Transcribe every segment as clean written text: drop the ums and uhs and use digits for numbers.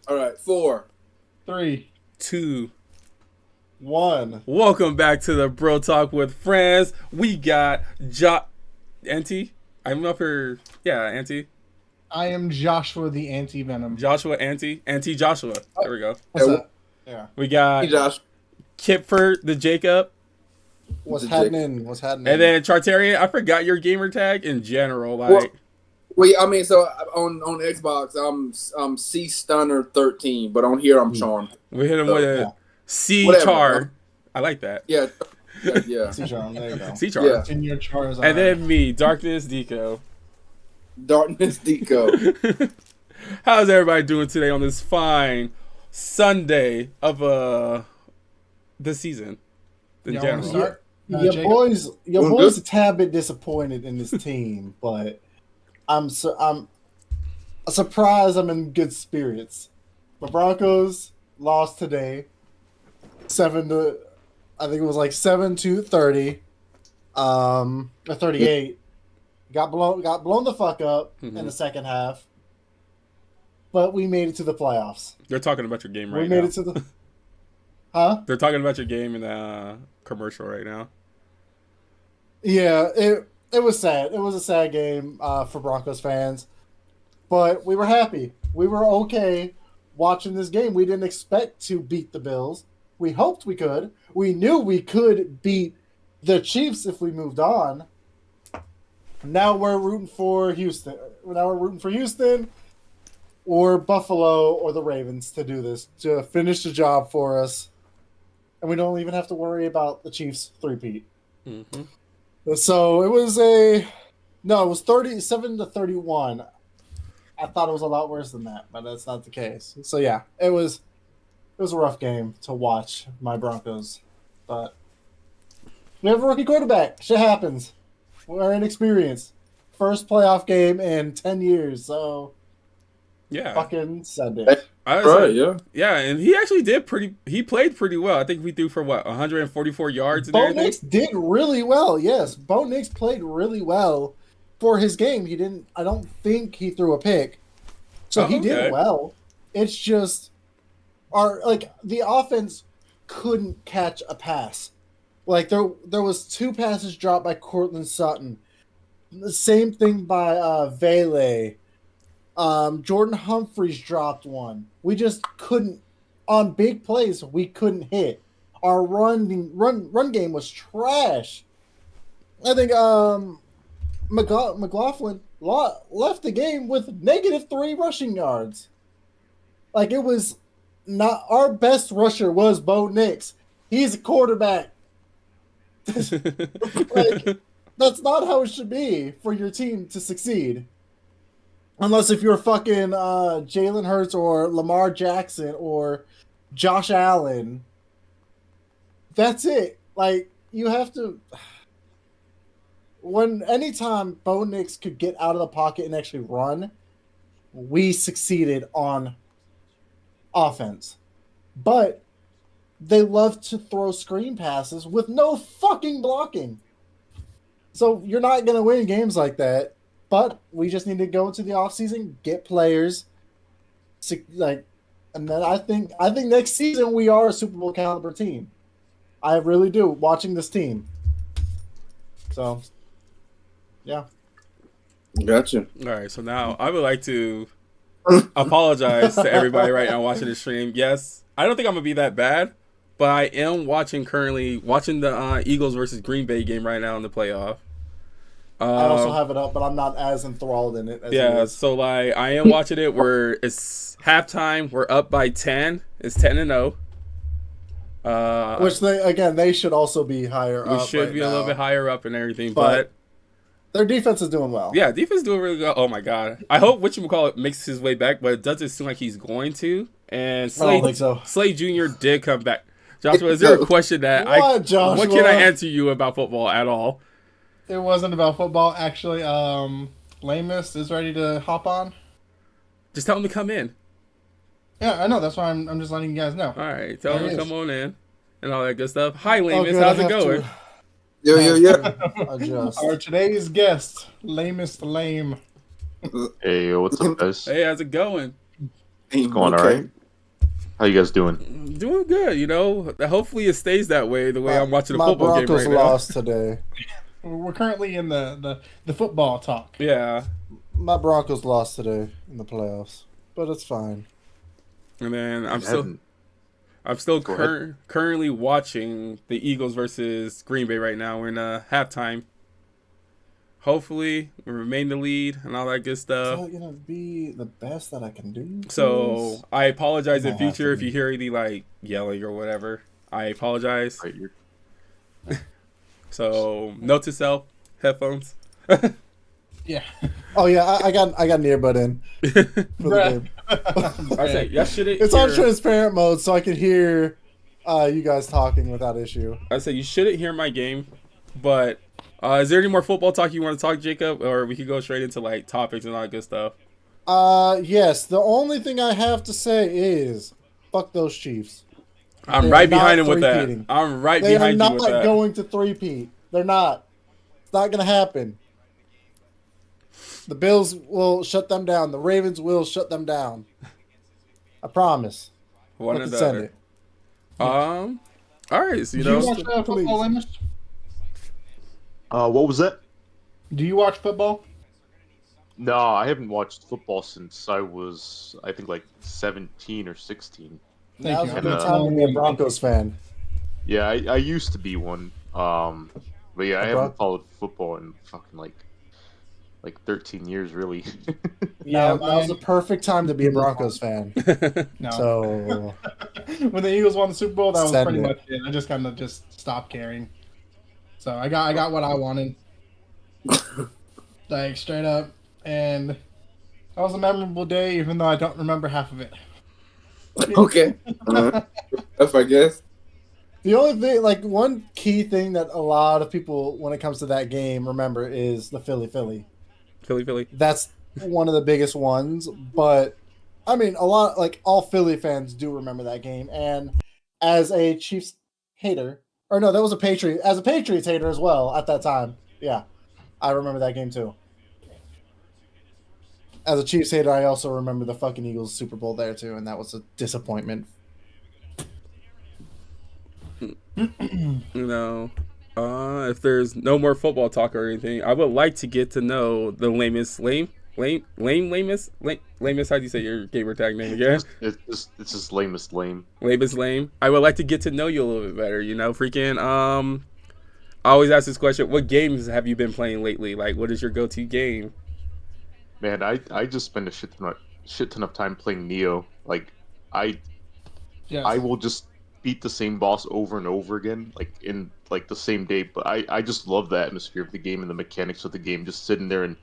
All right, 4, 3, 2. 1. Welcome back to the BroTalk with Friends. We got Auntie. I'm up here. Yeah, Auntie. I am Joshua the Anti-Venom. Joshua, Auntie Joshua. There we go. What's Yeah, up? Yeah. We hey, got Josh. Kipford the Jacob. What's The happening? What's happening? And then Chartarian. I forgot your gamer tag in general. Well, Like, I mean, so on Xbox, I'm C Stunner 13, but on here I'm Charmed. we hit him So, with a yeah. C Whatever. Char. I like that. Yeah, yeah. C-Charm, there you go. C Char. Yeah. Senior Charizard. And then me, Darkness Deco. Darkness Deco. How's everybody doing today on this fine Sunday of the season in Y'all wanna general? start? Your Jacob? boys Doing a tad bit disappointed in this team, but I'm surprised I'm in good spirits. The Broncos lost today, I think it was like 7-30, or 38. Got blown the fuck up in the second half, but we made it to the playoffs. They're talking about your game right We now. made it to the, huh? They're talking about your game in the commercial right now. Yeah, it was sad. It was a sad game for Broncos fans, but we were happy. We were okay watching this game. We didn't expect to beat the Bills. We hoped we could. We knew we could beat the Chiefs if we moved on. Now we're rooting for Houston. Now we're rooting for Houston or Buffalo or the Ravens to do this, to finish the job for us. And we don't even have to worry about the Chiefs three-peat. Mm-hmm. So it was it was 37-31. I thought it was a lot worse than that, but that's not the case. So yeah, it was a rough game to watch my Broncos, but we have a rookie quarterback. Shit happens. We're inexperienced. First playoff game in 10 years, so Yeah, fucking Sunday. Right, yeah. Yeah, and he actually he played pretty well. I think we threw for 144 yards and Bo everything. Nix did really well. Yes, Bo Nix played really well for his game. I don't think he threw a pick, so he Okay. did well. It's just the offense couldn't catch a pass. Like there was 2 passes dropped by Cortland Sutton. The same thing by Vele. Jordan Humphreys dropped one. We just couldn't, on big plays, we couldn't hit. Our run game was trash. I think McLaughlin left the game with -3 rushing yards. Like, it was not our best rusher was Bo Nix. He's a quarterback. Like, that's not how it should be for your team to succeed. Unless if you're fucking Jalen Hurts or Lamar Jackson or Josh Allen. That's it. Like, you have to... Anytime Bo Nix could get out of the pocket and actually run, we succeeded on offense. But they love to throw screen passes with no fucking blocking. So you're not going to win games like that. But we just need to go into the offseason, get players, and then I think next season we are a Super Bowl caliber team. I really do, watching this team. So, yeah. Gotcha. All right, so now I would like to apologize to everybody right now watching the stream. Yes, I don't think I'm gonna be that bad, but I am currently watching the Eagles versus Green Bay game right now in the playoff. I also have it up, but I'm not as enthralled in it as it Yeah, is. so I am watching it where it's halftime. We're up by 10. It's 10-0. Which they should also be higher up. We should be a little bit higher up and everything, But but their defense is doing well. yeah, defense doing really good. Oh my god, I hope whatchamacallit makes his way back, but it doesn't seem like he's going to. And I don't think so. Slade Jr. did come back. Joshua, is there a question that What, Joshua? what can I answer you about football at all? It wasn't about football. Actually, Lamus is ready to hop on. Just tell him to come in. Yeah, I know. That's why I'm just letting you guys know. All right, tell him There to he come is. on in and all that good stuff. Hi, Oh, Lamus. good, How's I it have going? to Yeah. adjust. Our today's guest, Lamus the Lame. Hey, what's up, guys? Hey, how's it going? Going all right. How you guys doing? Doing good, Hopefully it stays that way, the way I'm watching a My football game Broncos right now. lost today. We're currently in the football talk. Yeah. My Broncos lost today in the playoffs, but it's fine. And then I'm I still haven't- Go ahead. currently watching the Eagles versus Green Bay right now. We're in halftime. Hopefully, we remain the lead and all that good Is stuff. that gonna be the best that I can do? So I apologize in Might have future to if you be. hear any like yelling or whatever. I apologize. Right, you're So note to self: headphones. Yeah. Oh yeah, I got an earbud in for the game. I say y'all shouldn't. It's on hear- transparent mode, so I can hear you guys talking without issue. I say you shouldn't hear my game, but is there any more football talk you want to talk, Jacob, or we could go straight into like topics and all that good stuff? Yes. The only thing I have to say is, fuck those Chiefs. I'm They right are not behind him with that. three-peating. I'm right They are behind you not with that. going to three-peat. They're not. It's not gonna happen. The Bills will shut them down. The Ravens will shut them down. I promise. One or Fucking the send other. it. All right, so Do you watch Please. football, Amos? What was that? Do you watch football? No, I haven't watched football since I was, I think, like 17 or 16. Thank Now's you. a good time to be a Broncos fan. Yeah, I used to be one. But yeah, I Bro- haven't followed football in fucking like 13 years, really. Yeah, Now's the perfect time to be a Broncos fan. No. So When the Eagles won the Super Bowl, that was Send pretty it. much it. I just kind of just stopped caring. So I got what I wanted, like straight up, and that was a memorable day, even though I don't remember half of it. Okay. That's I guess. the only thing, like one key thing that a lot of people, when it comes to that game, remember is the Philly. Philly. That's one of the biggest ones. But I mean, a lot, like all Philly fans do remember that game. And as a Chiefs hater, or no, that was a Patriot. As a Patriots hater as well at that time, yeah, I remember that game too. As a Chiefs hater, I also remember the fucking Eagles Super Bowl there too, and that was a disappointment. If there's no more football talk or anything, I would like to get to know the lamest. How do you say your gamer tag name again? It's just lamest lame. Lame. I would like to get to know you a little bit better. I always ask this question: what games have you been playing lately? Like, what is your go-to game? Man, I just spend a shit ton of time playing Neo. Like, I Yes. I will just beat the same boss over and over again, like in like the same day. But I just love the atmosphere of the game and the mechanics of the game. Just sitting there and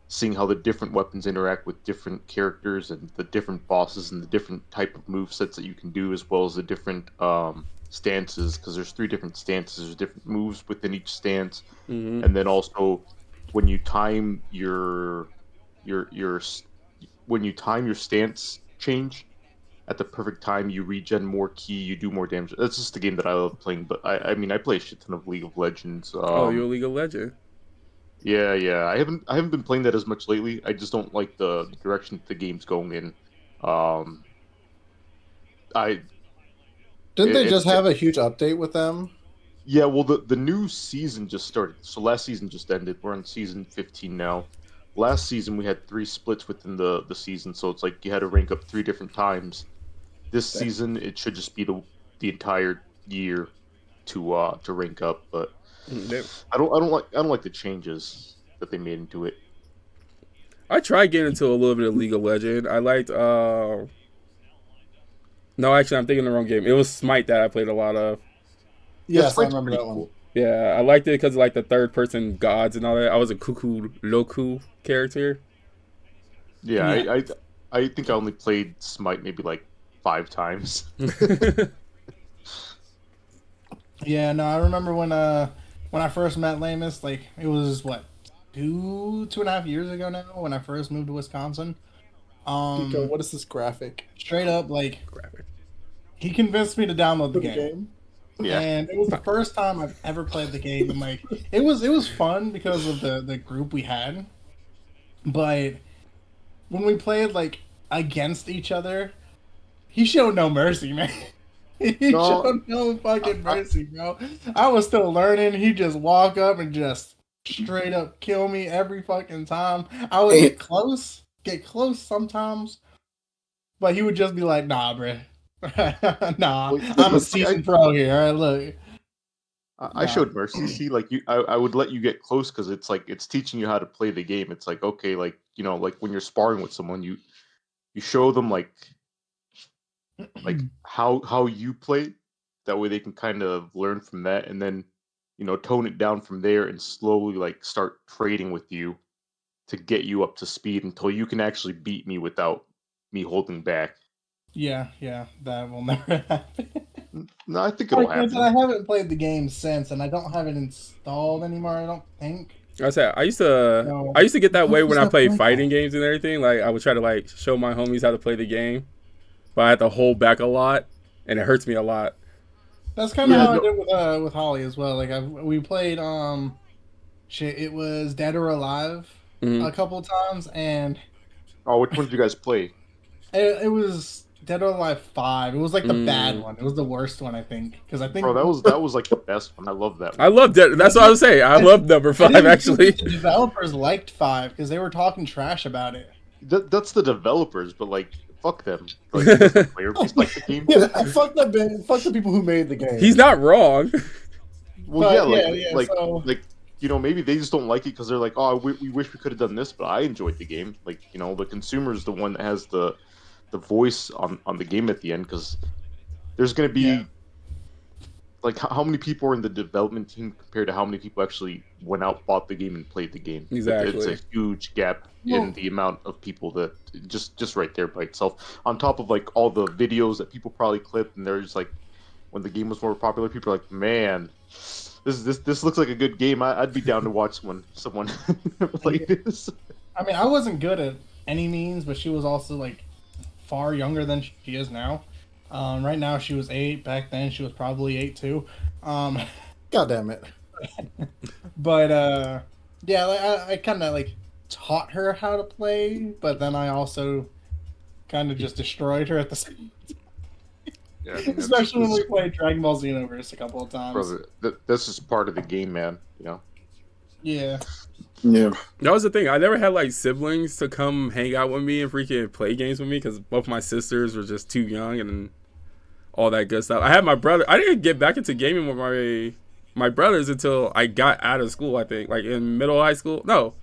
seeing how the different weapons interact with different characters and the different bosses and the different type of move sets that you can do, as well as the different stances. Because there's 3 different stances. There's different moves within each stance, Mm-hmm. and then also when you time your when you time your stance change at the perfect time, you regen more ki, you do more damage. That's just the game that I love playing. But I mean, I play a shit ton of League of Legends. You're a League of Legend. Yeah. I haven't been playing that as much lately. I just don't like the direction that the game's going in. I Didn't they It- just it- have a huge update with them? Yeah, well, the new season just started. So last season just ended. We're on season 15 now. Last season we had 3 splits within the season, so it's like you had to rank up 3 different times. This season it should just be the entire year to rank up, but I don't like the changes that they made into it. I tried getting into a little bit of League of Legend. I liked. No, actually, I'm thinking the wrong game. It was Smite that I played a lot of. Yes, I Smite's remember pretty that one. cool. Yeah, I liked it because of like the third person gods and all that. I was a cuckoo Loku character. Yeah, Yeah. I think I only played Smite maybe like 5 times. Yeah, no, I remember when I first met Lamus, like it was what 2.5 years ago now when I first moved to Wisconsin. Pico, what is this graphic? Straight up, like Graphic. he convinced me to download the For the game. game? Yeah. And it was the first time I've ever played the game, and like it was fun because of the group we had. But when we played like against each other, he showed no mercy, man. He No, showed no fucking mercy, bro. I was still learning. He just walk up and just straight up kill me every fucking time. I would get close sometimes, but he would just be like, "Nah, bro, nah, well, I'm a see, seasoned pro here. All right, look, I nah, showed mercy. See, like I would let you get close because it's like it's teaching you how to play the game. It's like okay, like like when you're sparring with someone, you show them like how you play. That way they can kind of learn from that, and then tone it down from there, and slowly like start trading with you to get you up to speed until you can actually beat me without me holding back. yeah, that will never happen." No, I think it'll Like I said, I happen. haven't played the game since, and I don't have it installed anymore. I don't think. I said I used to No, get that way when Who's I that played point fighting at? games and everything. Like I would try to like show my homies how to play the game, but I had to hold back a lot, and it hurts me a lot. that's kind of Yeah, how I no. did with Holly as well. Like we played shit. It was Dead or Alive Hmm. a couple times, and Oh, which one did you guys play? it was Dead or Alive 5. It was like the bad Mm. one. It was the worst one, I think, because I Bro, think that was like the best one. I love that I one. love that. That's what I was saying. I love number I 5 didn't think actually. the developers liked 5 because they were talking trash about it. That's the developers, but like fuck them. Like does the player base like the game? Yeah, fuck the people who made the game. He's not wrong. Well, But yeah, yeah. like So like maybe they just don't like it because they're like, oh, we wish we could have done this, but I enjoyed the game. Like the consumer is the one that has the voice on the game at the end because there's gonna yeah, be like how many people are in the development team compared to how many people actually went out, bought the game, and played the game. It's a Exactly. huge gap in well, the amount of people that just right there by itself. On top of like all the videos that people probably clipped, and they're just like when the game was more popular, people are like, man, this looks like a good game. I'd be down to watch someone play this. I mean, I wasn't good at any means, but she was also like far younger than she is now. Right now, she was 8. Back then, she was probably 8 too. Um, God damn it. but yeah, like, I kind of like taught her how to play, but then I also kind of just destroyed her at the same. Yeah, I mean, Especially when we played Dragon Ball Xenoverse a couple of times. brother, this is part of the game, man. Yeah. Yeah. That was the thing. I never had like siblings to come hang out with me and freaking play games with me because both my sisters were just too young and all that good stuff. I had my brother. I didn't get back into gaming with my brothers until I got out of school. I think like in middle high school. No,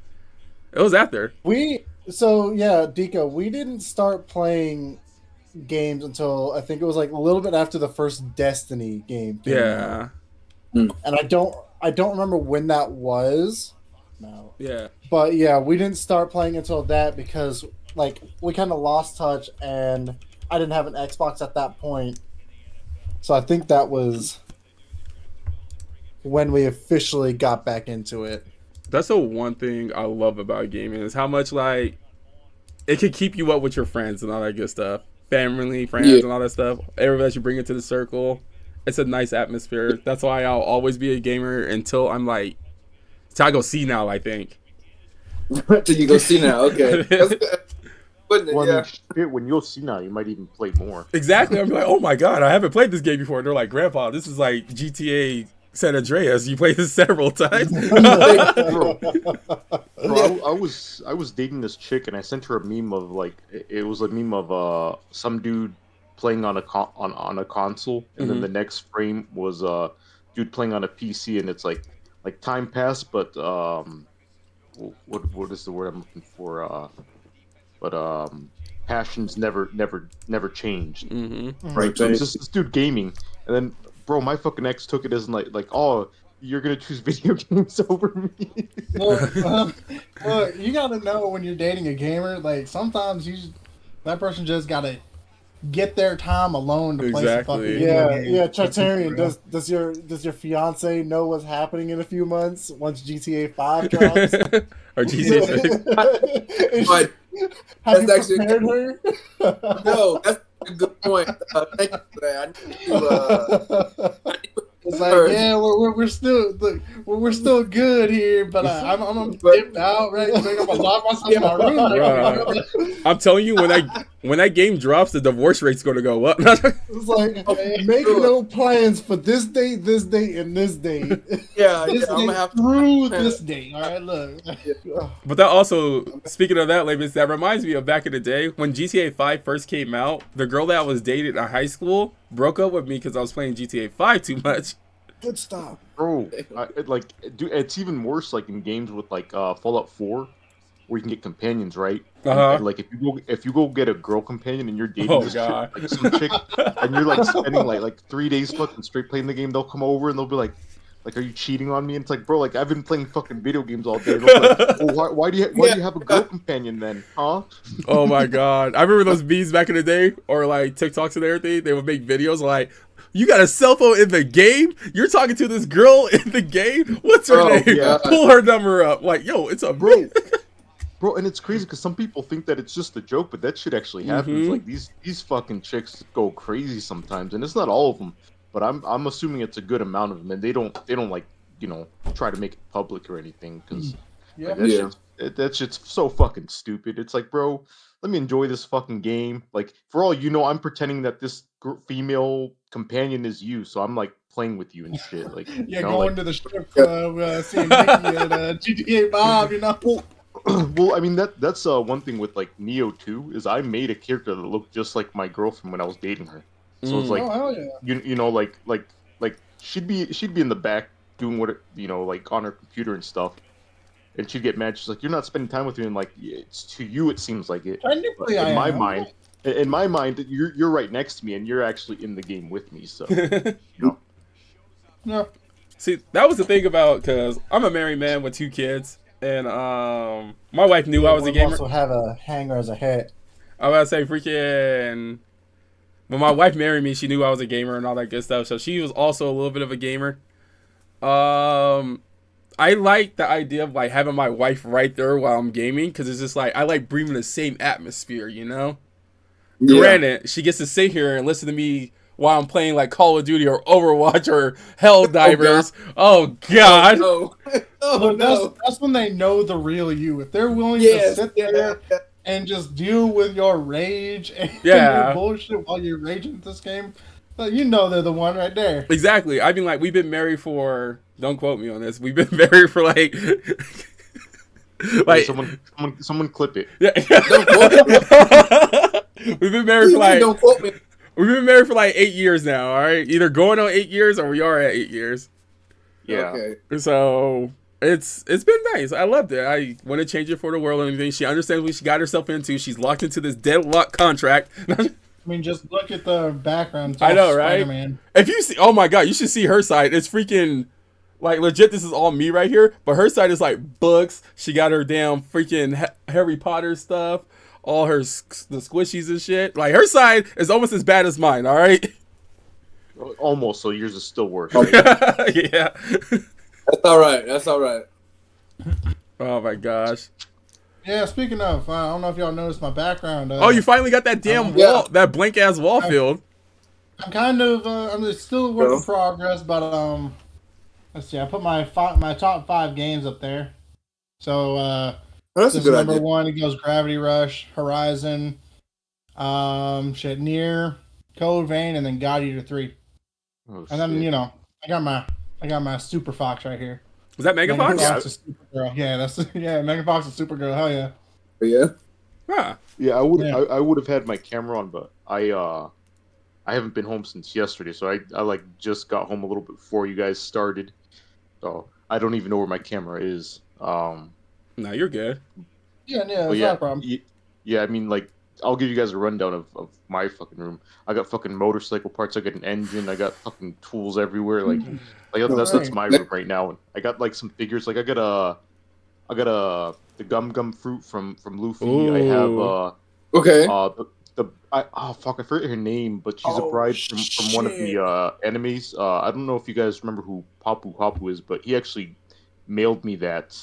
it was after. Dika, we didn't start playing games until I think it was like a little bit after the first Destiny game came out. Yeah, And I don't remember when that was. No. yeah. But yeah, we didn't start playing until that because like we kind of lost touch and I didn't have an Xbox at that point. So I think that was when we officially got back into it. That's the one thing I love about gaming is how much like it can keep you up with your friends and all that good stuff, family, friends, Yeah. and all that stuff. Everybody should bring it to the circle. It's a nice atmosphere. That's why I'll always be a gamer until I'm like, till I go see now. I think. Till you go see now. Okay. That's good. Wouldn't it? Well, I Yeah. mean, shit, when you'll see now, you might even play more. Exactly. I'm like, oh my god, I haven't played this game before. And they're like, Grandpa, this is like GTA San Andreas. You played this several times. Bro, Yeah. I was dating this chick and I sent her a meme of like it was a meme of some dude playing on a console and then Mhm. the next frame was dude playing on a PC and it's like time passed but what is the word I'm looking for but passions never changed. Hmm. Right. So it's just this dude gaming, and then, bro, my fucking ex took it as like, oh, you're gonna choose video games over me. Well, you gotta know when you're dating a gamer, like sometimes that person just gotta get their time alone to play some fucking Exactly. video Yeah, games. yeah, Tritarian, does your fiance know what's happening in a few months once GTA 5 drops? Or GTA 6. But Have you That's actually- prepared her? no, that's a good point. Thank you for that. I need to It's like, yeah, we're still we're still good here, but I'm But- dipped out, right? Like, I'm gonna lock myself in my room. Right. I'm telling you, when when that game drops, the divorce rate's going to go up. It's like make no plans for this date, and this date. Yeah, This I'm gonna have to. through this day. All right, look. But that also, speaking of that, Lavis, that reminds me of back in the day when GTA 5 first came out. The girl that I was dating in high school broke up with me because I was playing GTA 5 too much. Good stuff. Bro, dude, it's even worse. Like in games with like Fallout 4, where you can get companions, right? And, like if you go get a girl companion and you're dating this chick, like some chick, and you're like spending like 3 days fucking straight playing the game, they'll come over and they'll be like, are you cheating on me? And it's like, bro, like I've been playing fucking video games all day. They'll be like, well, why do you have a girl companion then, huh? Oh my god, I remember those memes back in the day, or like TikToks and everything. They would make videos like, "You got a cell phone in the game? You're talking to this girl in the game? What's her name? Yeah. Pull her number up." Like, yo, it's a Bro, and it's crazy because some people think that it's just a joke, but that shit actually happens. Mhm. Like these fucking chicks go crazy sometimes, and it's not all of them, but I'm assuming it's a good amount of them, and they don't like try to make it public or anything because Yeah. that shit's so fucking stupid. It's like, bro, let me enjoy this fucking game. Like for all you know, I'm pretending that this female companion is you, so I'm like playing with you and shit. Like Yeah, going to the strip club, seeing Mickey at GTA 5, you know. Well, I mean that's one thing with like Neo 2 is I made a character that looked just like my girlfriend when I was dating her. So it's like Oh, hell yeah. you know like she'd be in the back doing what like on her computer and stuff, and she'd get mad. She's like, "You're not spending time with me," and like it's to you it seems like it. But Technically, in my mind, you're right next to me and you're actually in the game with me. So Yeah. See, that was the thing about, because I'm a married man with 2 kids, and my wife knew I was a gamer. Also have a hanger as a hat. I was about to say, freaking, when my wife married me, she knew I was a gamer and all that good stuff, so she was also a little bit of a gamer. I like the idea of like having my wife right there while I'm gaming, because it's just like I like breathing the same atmosphere, you know. Yeah. Granted, she gets to sit here and listen to me while I'm playing like Call of Duty or Overwatch or Helldivers. Oh god. Oh, Look, no. that's when they know the real you. If they're willing Yes, to sit there and just deal with your rage and Yeah. your bullshit while you're raging at this game, well, you know they're the one right there. Exactly. I mean, like, we've been married for, don't quote me on this, we've been married for like like someone clip it. yeah. Don't quote We've been married for like don't quote me. we've been married for like 8 years now, all right? Either going on 8 years or we are at 8 years. Yeah. Okay. So it's been nice. I loved it. I want to change it for the world and everything. She understands what she got herself into. She's locked into this deadlock contract. I mean, just look at the background. It's I all know, right? Spider-Man. If you see, oh my god, you should see her side. It's freaking, like, legit. This is all me right here, but her side is like books. She got her damn freaking Harry Potter stuff, all her the squishies and shit. Like, her side is almost as bad as mine. All right. Almost. So yours is still worse. Yeah. That's all right. That's all right. Oh my gosh. Yeah, speaking of, I don't know if y'all noticed my background. Oh, you finally got that damn Yeah. wall, that blank ass wall filled. I'm kind of, I'm just still a work in progress, but let's see. I put my top 5 games up there. So That's a this good number idea. 1. It goes Gravity Rush, Horizon, Nier, Code Vein, and then God Eater 3. Oh, And then shit. I got my Super Fox right here. Was that Mega Megan Fox? Fox is Supergirl. Yeah, Megan Fox is Supergirl. Hell yeah. Yeah. Huh. Yeah, I would Yeah. I would have had my camera on, but I haven't been home since yesterday, so I like just got home a little bit before you guys started. So I don't even know where my camera is. No, you're good. Yeah, But that's yeah, not a problem. yeah, I mean, like, I'll give you guys a rundown of my fucking room. I got fucking motorcycle parts. I got an engine. I got fucking tools everywhere. Like that's my room right now. And I got like some figures. Like I got the Gum Fruit from Luffy. Ooh. I have Okay. I forget her name, but she's a bride from one of the enemies. I don't know if you guys remember who Papu is, but he actually mailed me that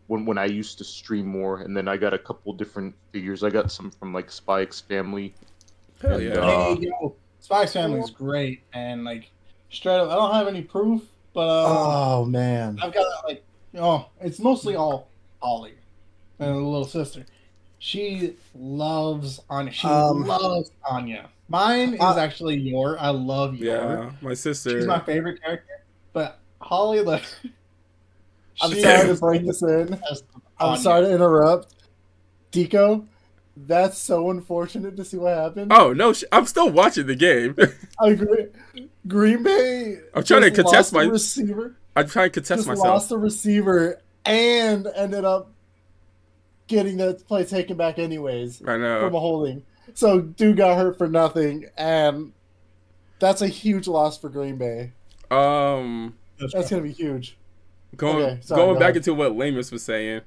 when I used to stream more, and then I got a couple different figures. I got some from like Spike's family. Hell And, yeah. Hey, yo, Spike's family is great, and like straight up, I don't have any proof, but Oh man. I've got like, it's mostly all Ollie and a little sister. She loves Anya. She Um, loves Anya. Mine is I, actually Yor. I love Yor. Yeah, my She's my sister. favorite character. But Holly, like, I'm she sorry to is break this in. obsessed with I'm Anya. sorry to interrupt. Deco, that's so unfortunate to see what happened. Oh no, I'm still watching the game. I agree. Green Bay I'm trying to just contest lost the my. receiver, I'm trying to contest just myself. lost the receiver, and ended up getting that play taken back anyways I from know. a holding. So dude got hurt for nothing, and that's a huge loss for Green Bay. Um, That's gonna be huge. going Okay, sorry, going go back ahead. into what Lamus was saying,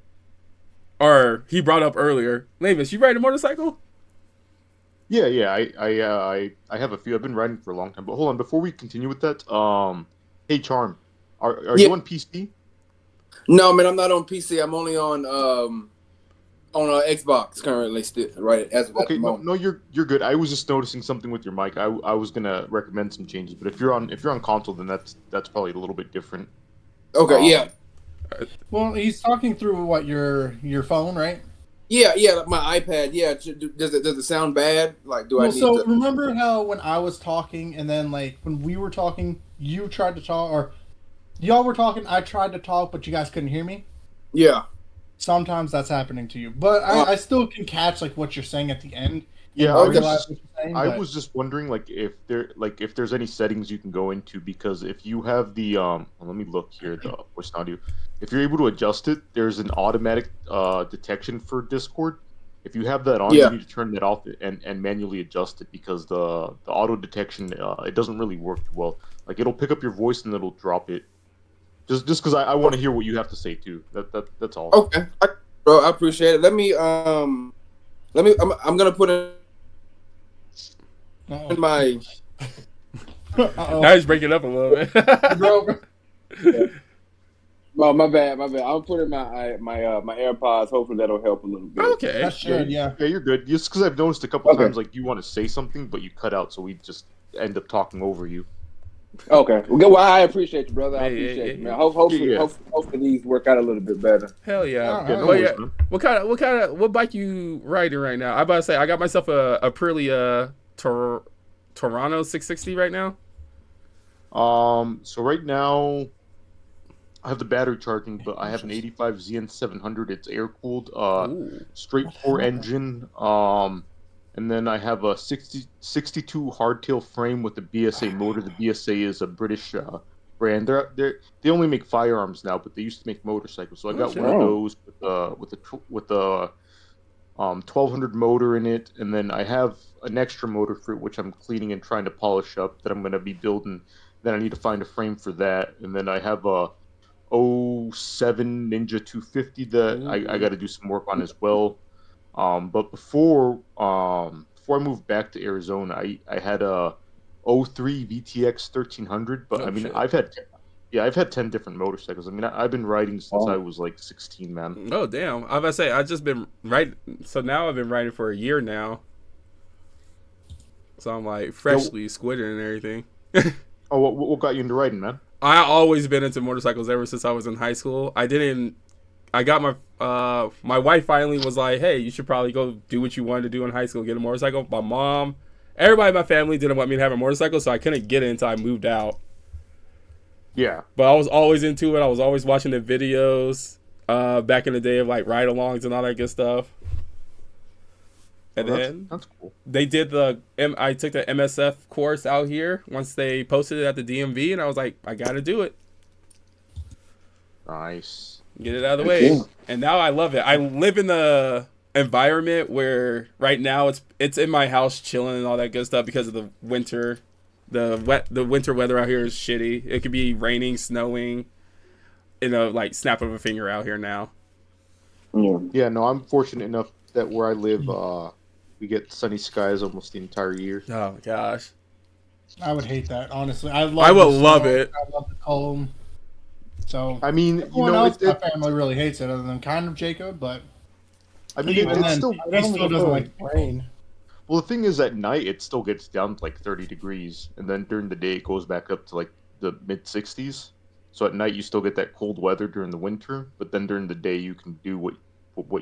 or he brought up earlier. Lamus, you ride a motorcycle? Yeah, yeah. I have a few. I've been riding for a long time. But hold on, before we continue with that, hey Charm, are Yeah. you on PC? No, man, I'm not on PC. I'm only on Xbox currently, still right as of at the Okay, no, moment. no, you're good. I was just noticing something with your mic. I was gonna recommend some changes, but if you're on console, then that's probably a little bit different. Okay, yeah, Well, he's talking through what your phone, right? yeah, like my iPad. Yeah, does it sound bad? Like, do I Well, need so to? remember how when I was talking and then like when we were talking, you tried to talk or y'all were talking, I tried to talk, but you guys couldn't hear me? Yeah. Sometimes that's happening to you. But Uh, I still can catch like what you're saying at the end Yeah, and I okay. realize was what you're saying, I but was just wondering if there's any settings you can go into because if you have the well, let me look here the voice audio. If you're able to adjust it, there's an automatic detection for Discord. If you have that on, you Yeah. need to turn that off and manually adjust it because the auto detection it doesn't really work too well. Like it'll pick up your voice and it'll drop it. Just because I want to hear what you have to say too. That's all. Okay. Bro, I appreciate it. I'm gonna put in uh-oh. my. Now Uh-oh. he's breaking up a little bit. Bro, Oh, my bad, my bad. I'll put in my AirPods. Hopefully that'll help a little bit. Okay. that should, yeah. Yeah, you're good. Just because I've noticed a couple Okay. times, like you want to say something, but you cut out, so we just end up talking over you. Okay. Well, I appreciate you, brother. I Hey, appreciate you, man. hey. Hopefully, Yeah. hopefully these work out a little bit better. Hell yeah. Oh, Yeah, no oh, But yeah. worries, yeah, man. what bike you riding right now? I about to say I got myself a Aprilia Toronto 660 right now. So right now I have the battery charging, but I have an 85 ZN 700. It's air cooled, Ooh. straight What four happened? engine. And then I have a 62 hardtail frame with a BSA motor. The BSA is a British brand. They only make firearms now, but they used to make motorcycles. So I Oh got one shit. of Oh. those with the 1200 motor in it, and then I have an extra motor for it, which I'm cleaning and trying to polish up that I'm going to be building. Then I need to find a frame for that, and then I have a '07 Ninja 250 that I Ooh. got to do some work on as well. But before I moved back to Arizona, I had a '03 VTX 1300. But I Oh mean, shit. I've had 10 different motorcycles. I mean, I've been riding since I Oh. was like 16, man. Oh damn. I was about to say I just been right. So now I've been riding for a year now. So I'm like Yeah. freshly squidded and everything. Oh, what got you into riding, man? I always been into motorcycles ever since I was in high school. I got my wife finally was like, "Hey, you should probably go do what you wanted to do in high school, get a motorcycle." My mom, everybody in my family didn't want me to have a motorcycle, so I couldn't get it until I moved out. Yeah. But I was always into it. I was always watching the videos back in the day of like ride-alongs and all that good stuff. And Oh, then that's cool. they did I took the MSF course out here once they posted it at the DMV, and I was like, I gotta do it. Nice. Get it out of the Heck way. yeah. And now I love it. I live in the environment where right now it's in my house chilling and all that good stuff because of the winter. The winter weather out here is shitty. It could be raining, snowing, like snap of a finger out here now. Yeah. Yeah, no, I'm fortunate enough that where I live, we get sunny skies almost the entire year. Oh gosh. I would hate that, honestly. I I love would the love snow, it. I love the cold. So I mean, you everyone know, else in my family really hates it, other than kind of Jacob. But I mean, even it's then, still. he still doesn't like. rain. Well, the thing is, at night it still gets down to like 30 degrees, and then during the day it goes back up to like the mid 60s. So at night you still get that cold weather during the winter, but then during the day you can do what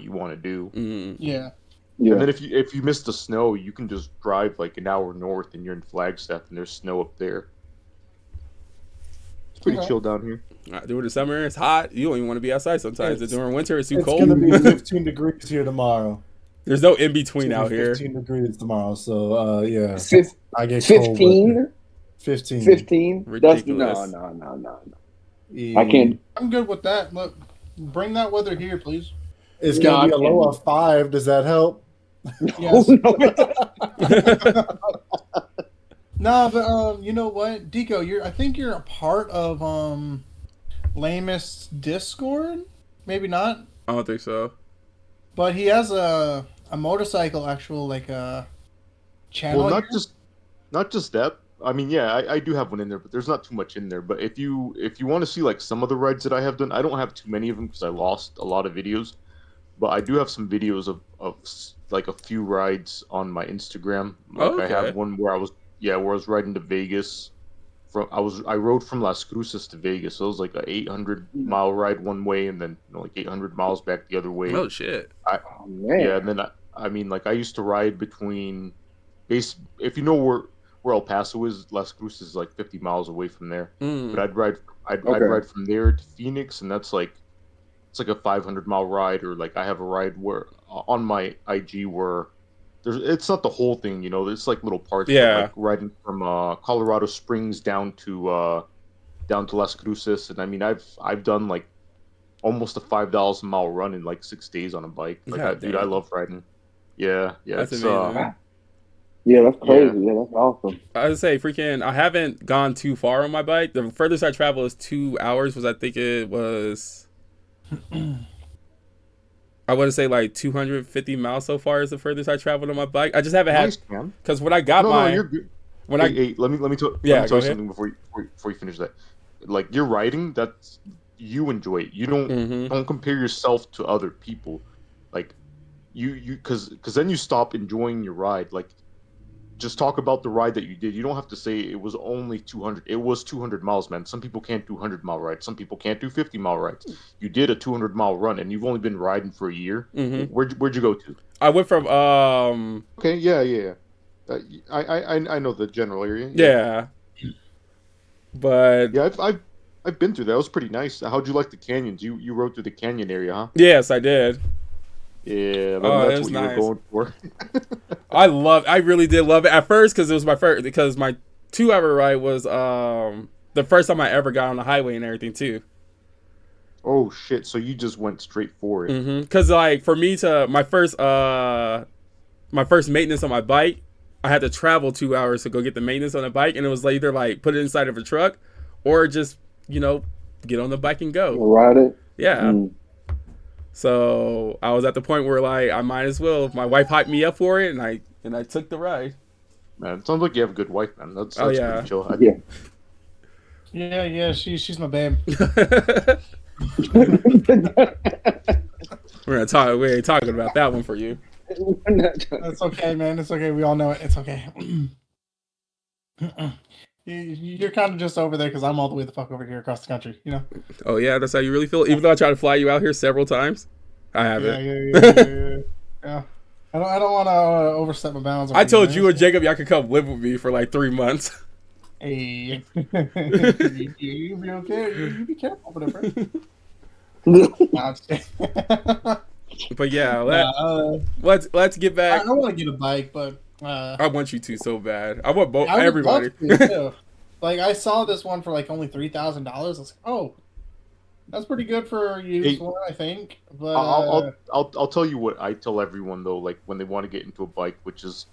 you want to do. Mm. Yeah, Yeah. And then if you miss the snow, you can just drive like an hour north, and you're in Flagstaff, and there's snow up there. It's pretty Okay. chill down here. During the summer, it's hot. You don't even want to be outside sometimes. It's- During winter, it's too It's cold. gonna be 15 degrees here tomorrow. There's no in It's between gonna out be here. 15 degrees tomorrow. So yeah, Fif- I get cold. 15? 15. 15? That's Ridiculous. no. Yeah. I can't. I'm good with that. Look, bring that weather here, please. It's No, gonna be I a low can't. of 5. Does that help? Yes. No, Nah, but you know what, Deco, I think you're a part of Lamus Discord. Maybe not, I don't think so. but he has a motorcycle actual like channel. Well, here. not just that. I mean, yeah, I do have one in there, but there's not too much in there. But if you want to see like some of the rides that I have done, I don't have too many of them because I lost a lot of videos. But I do have some videos of like a few rides on my Instagram. Like I Okay. have one where I was riding to Vegas. I rode from Las Cruces to Vegas. So it was like a 800-mile ride one way, and then like 800 miles back the other way. Oh shit. oh, man. Yeah, and then I mean, like I used to ride between if you know where El Paso is, Las Cruces is like 50 miles away from there. Mm. But I'd Okay. ride from there to Phoenix, and that's like it's like a 500-mile ride. Or like I have a ride where on my IG where it's not the whole thing, you know. It's like little parts. Yeah. But like riding from Colorado Springs down to Las Cruces, and I mean I've done like almost a 5,000-mile run in like 6 days on a bike. Like God dude, I damn. love riding. Yeah, That's it's amazing. Yeah, that's crazy. Yeah, that's awesome. I would say freaking. I haven't gone too far on my bike. The furthest I traveled is 2 hours. I think it was. I want to say like 250 miles so far is the furthest I traveled on my bike. I just haven't nice, man. because when I got No, my you're good. when Hey, let me tell Yeah, you go ahead. something before you finish that. Like you're riding, that's you enjoy it. You don't compare yourself to other people. Like you because then you stop enjoying your ride. Like just talk about the ride that you did. You don't have to say it was only 200. It was 200 miles, man. Some people can't do 100-mile rides. Some people can't do 50-mile rides. You did a 200-mile run, and you've only been riding for a year. Where'd you go to? I went from Okay, yeah. I know the general area. yeah. But Yeah, I've been through that. It was pretty nice. How'd you like the canyons? You rode through the canyon area, huh? yes, I did. Yeah, Oh, it that's was what you nice. were going for. I really did love it at first because it was my first, because my 2-hour ride was the first time I ever got on the highway and everything too. Oh shit! So you just went straight for it. Because like for me to my first maintenance on my bike, I had to travel 2 hours to go get the maintenance on the bike, and it was like either like put it inside of a truck or just get on the bike and go. Ride it. Yeah. Mm. So I was at the point where like I might as well. My wife hyped me up for it, and I took the ride. Man, it sounds like you have a good wife, man. That's yeah. pretty chill. Yeah. Yeah, she's my babe. We ain't talking about that one for you. It's okay, man. It's okay. We all know it. It's okay. You're kind of just over there because I'm all the way the fuck over here across the country, you know? Oh yeah, that's how you really feel. Even though I tried to fly you out here several times, I haven't. Yeah. I don't want to overstep my bounds. I told you and Jacob y'all could come live with me for like 3 months. Hey, you be okay? You be careful over there, bro. But yeah, let's get back. I want to get a bike, but I want you to so bad. I want I would everybody. love to, too. Like I saw this one for like only $3,000. I was like, oh, that's pretty good for a used one, I think. But I'll tell you what I tell everyone though, like when they want to get into a bike, which is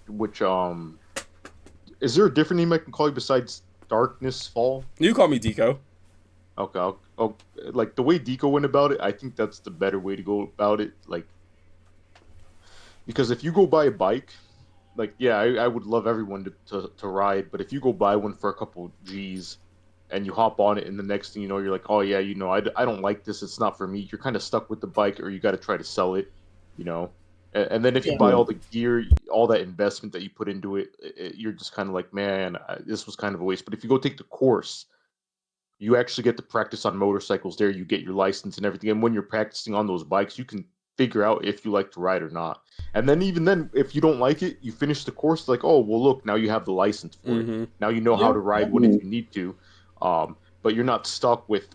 there a different name I can call you besides Darkness Fall? You call me Deco. Okay, like the way Deco went about it, I think that's the better way to go about it. Like, because if you go buy a bike, like, yeah, I would love everyone to ride, but if you go buy one for a couple G's and you hop on it, and the next thing you know, you're like, oh yeah, I don't like this, it's not for me. You're kind of stuck with the bike, or you got to try to sell it, And then if you buy all the gear, all that investment that you put into it, you're just kind of like, man, this was kind of a waste. But if you go take the course, you actually get to practice on motorcycles there. You get your license and everything. And when you're practicing on those bikes, you can figure out if you like to ride or not. And then even then, if you don't like it, you finish the course. Like, oh well, look, now you have the license for it. Now you know how to ride when if you need to. But you're not stuck with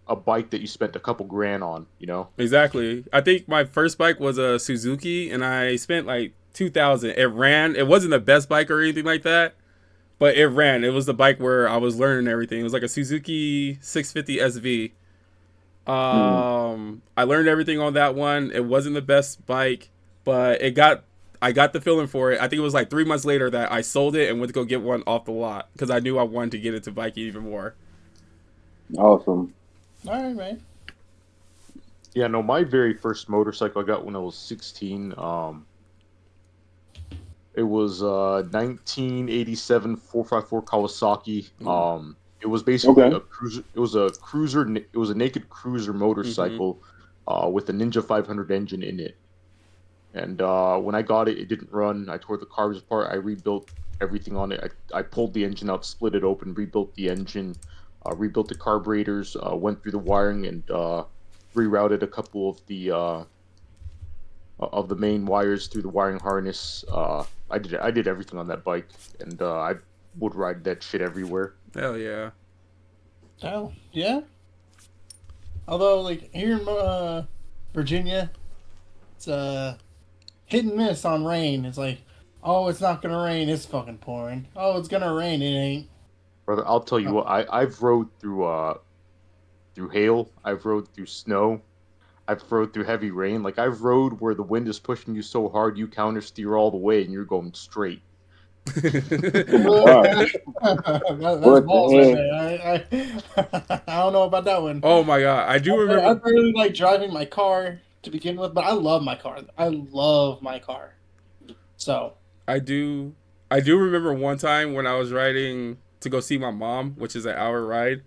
a bike that you spent a couple grand on. You know. Exactly. I think my first bike was a Suzuki, and I spent like 2,000. It ran. It wasn't the best bike or anything like that, but it ran. It was the bike where I was learning everything. It was like a Suzuki 650 SV. I learned everything on that one. It wasn't the best bike, but I got the feeling for it. I think it was like 3 months later that I sold it and went to go get one off the lot because I knew I wanted to get into biking even more. Awesome. All right, man. Yeah, no, my very first motorcycle I got when I was 16. It was 1987 454 Kawasaki. It was basically a cruiser. It was a cruiser. It was a naked cruiser motorcycle with a Ninja 500 engine in it. And when I got it, it didn't run. I tore the carbs apart. I rebuilt everything on it. I pulled the engine out, split it open, rebuilt the engine, rebuilt the carburetors, went through the wiring, and rerouted a couple of the main wires through the wiring harness. I did everything on that bike, and I would ride that shit everywhere. Hell yeah. Oh, yeah. Although, like, here in Virginia, it's hit and miss on rain. It's like, oh, it's not gonna rain, it's fucking pouring. Oh, it's gonna rain, it ain't. Brother, I'll tell you what, I've rode through hail, I've rode through snow, I've rode through heavy rain. Like, I've rode where the wind is pushing you so hard you counter steer all the way and you're going straight. Wow. That's balls right there. I don't know about that one. Oh my god, I remember. I really like driving my car to begin with, but I love my car. I love my car. So I do remember one time when I was riding to go see my mom, which is an hour ride,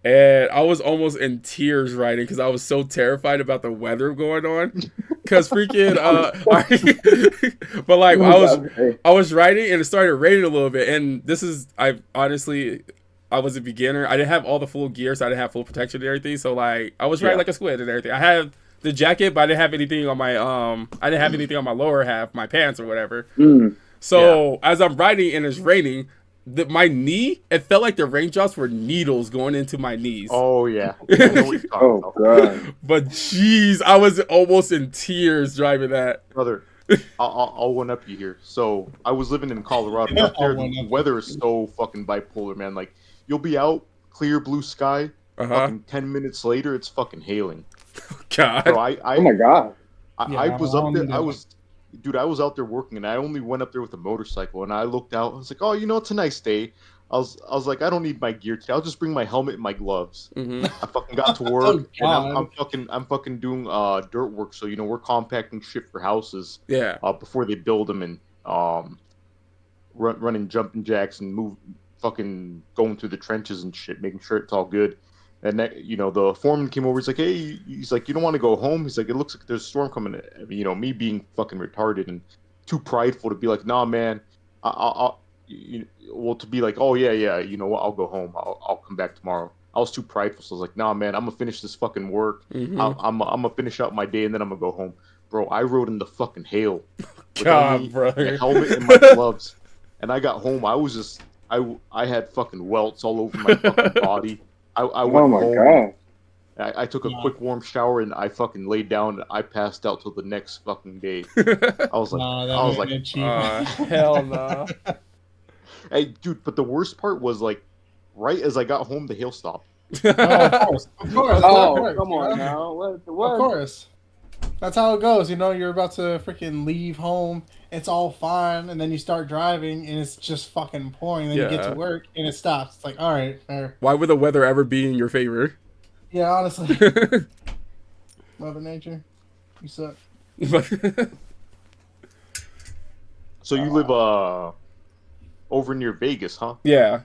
and I was almost in tears riding because I was so terrified about the weather going on. Because freaking, but like I was riding and it started raining a little bit. And this is, I was a beginner. I didn't have all the full gear, so I didn't have full protection and everything. So like I was riding like a squid and everything. I had the jacket, but I didn't have anything on my I didn't have anything on my lower half, my pants or whatever. So as I'm riding and it's raining, my knee, it felt like the raindrops were needles going into my knees. Oh yeah. Oh god. But jeez, I was almost in tears driving that. Brother, I'll one up you here. So I was living in Colorado. Up there, the weather is so fucking bipolar, man. Like, you'll be out, clear blue sky. Fucking 10 minutes later, it's fucking hailing. God. Bro, oh my god. I was up there. I was out there working, and I only went up there with a motorcycle. And I looked out. I was like, oh, you know, it's a nice day. I was like, I don't need my gear today. I'll just bring my helmet and my gloves. I fucking got to work, and I'm fucking doing dirt work. So you know, we're compacting shit for houses. Yeah. Before they build them, and running jumping jacks and fucking going through the trenches and shit, making sure it's all good. And that, you know, the foreman came over. He's like, hey, he's like, you don't want to go home? He's like, it looks like there's a storm coming. You know, me being fucking retarded and too prideful to be like, nah, man, to be like, oh yeah, you know what, I'll go home. I'll come back tomorrow. I was too prideful, so I was like, nah, man, I'm gonna finish this fucking work. I'm gonna finish out my day and then I'm gonna go home. Bro, I rode in the fucking hail. God, brother. A helmet and my gloves, and I got home. I was just, I had fucking welts all over my fucking body. I went home. God. I took a quick warm shower and I fucking laid down and I passed out till the next fucking day. I was like, hell no. Hey, dude, but the worst part was like, right as I got home, the hail stopped. Of course. Oh, come on now. What? Of course. That's how it goes. You know, you're about to freaking leave home. It's all fine, and then you start driving, and it's just fucking pouring. Then you get to work, and it stops. It's like, all right, fair. Why would the weather ever be in your favor? Yeah, honestly. Mother Nature, you suck. So you live over near Vegas, huh? Yeah.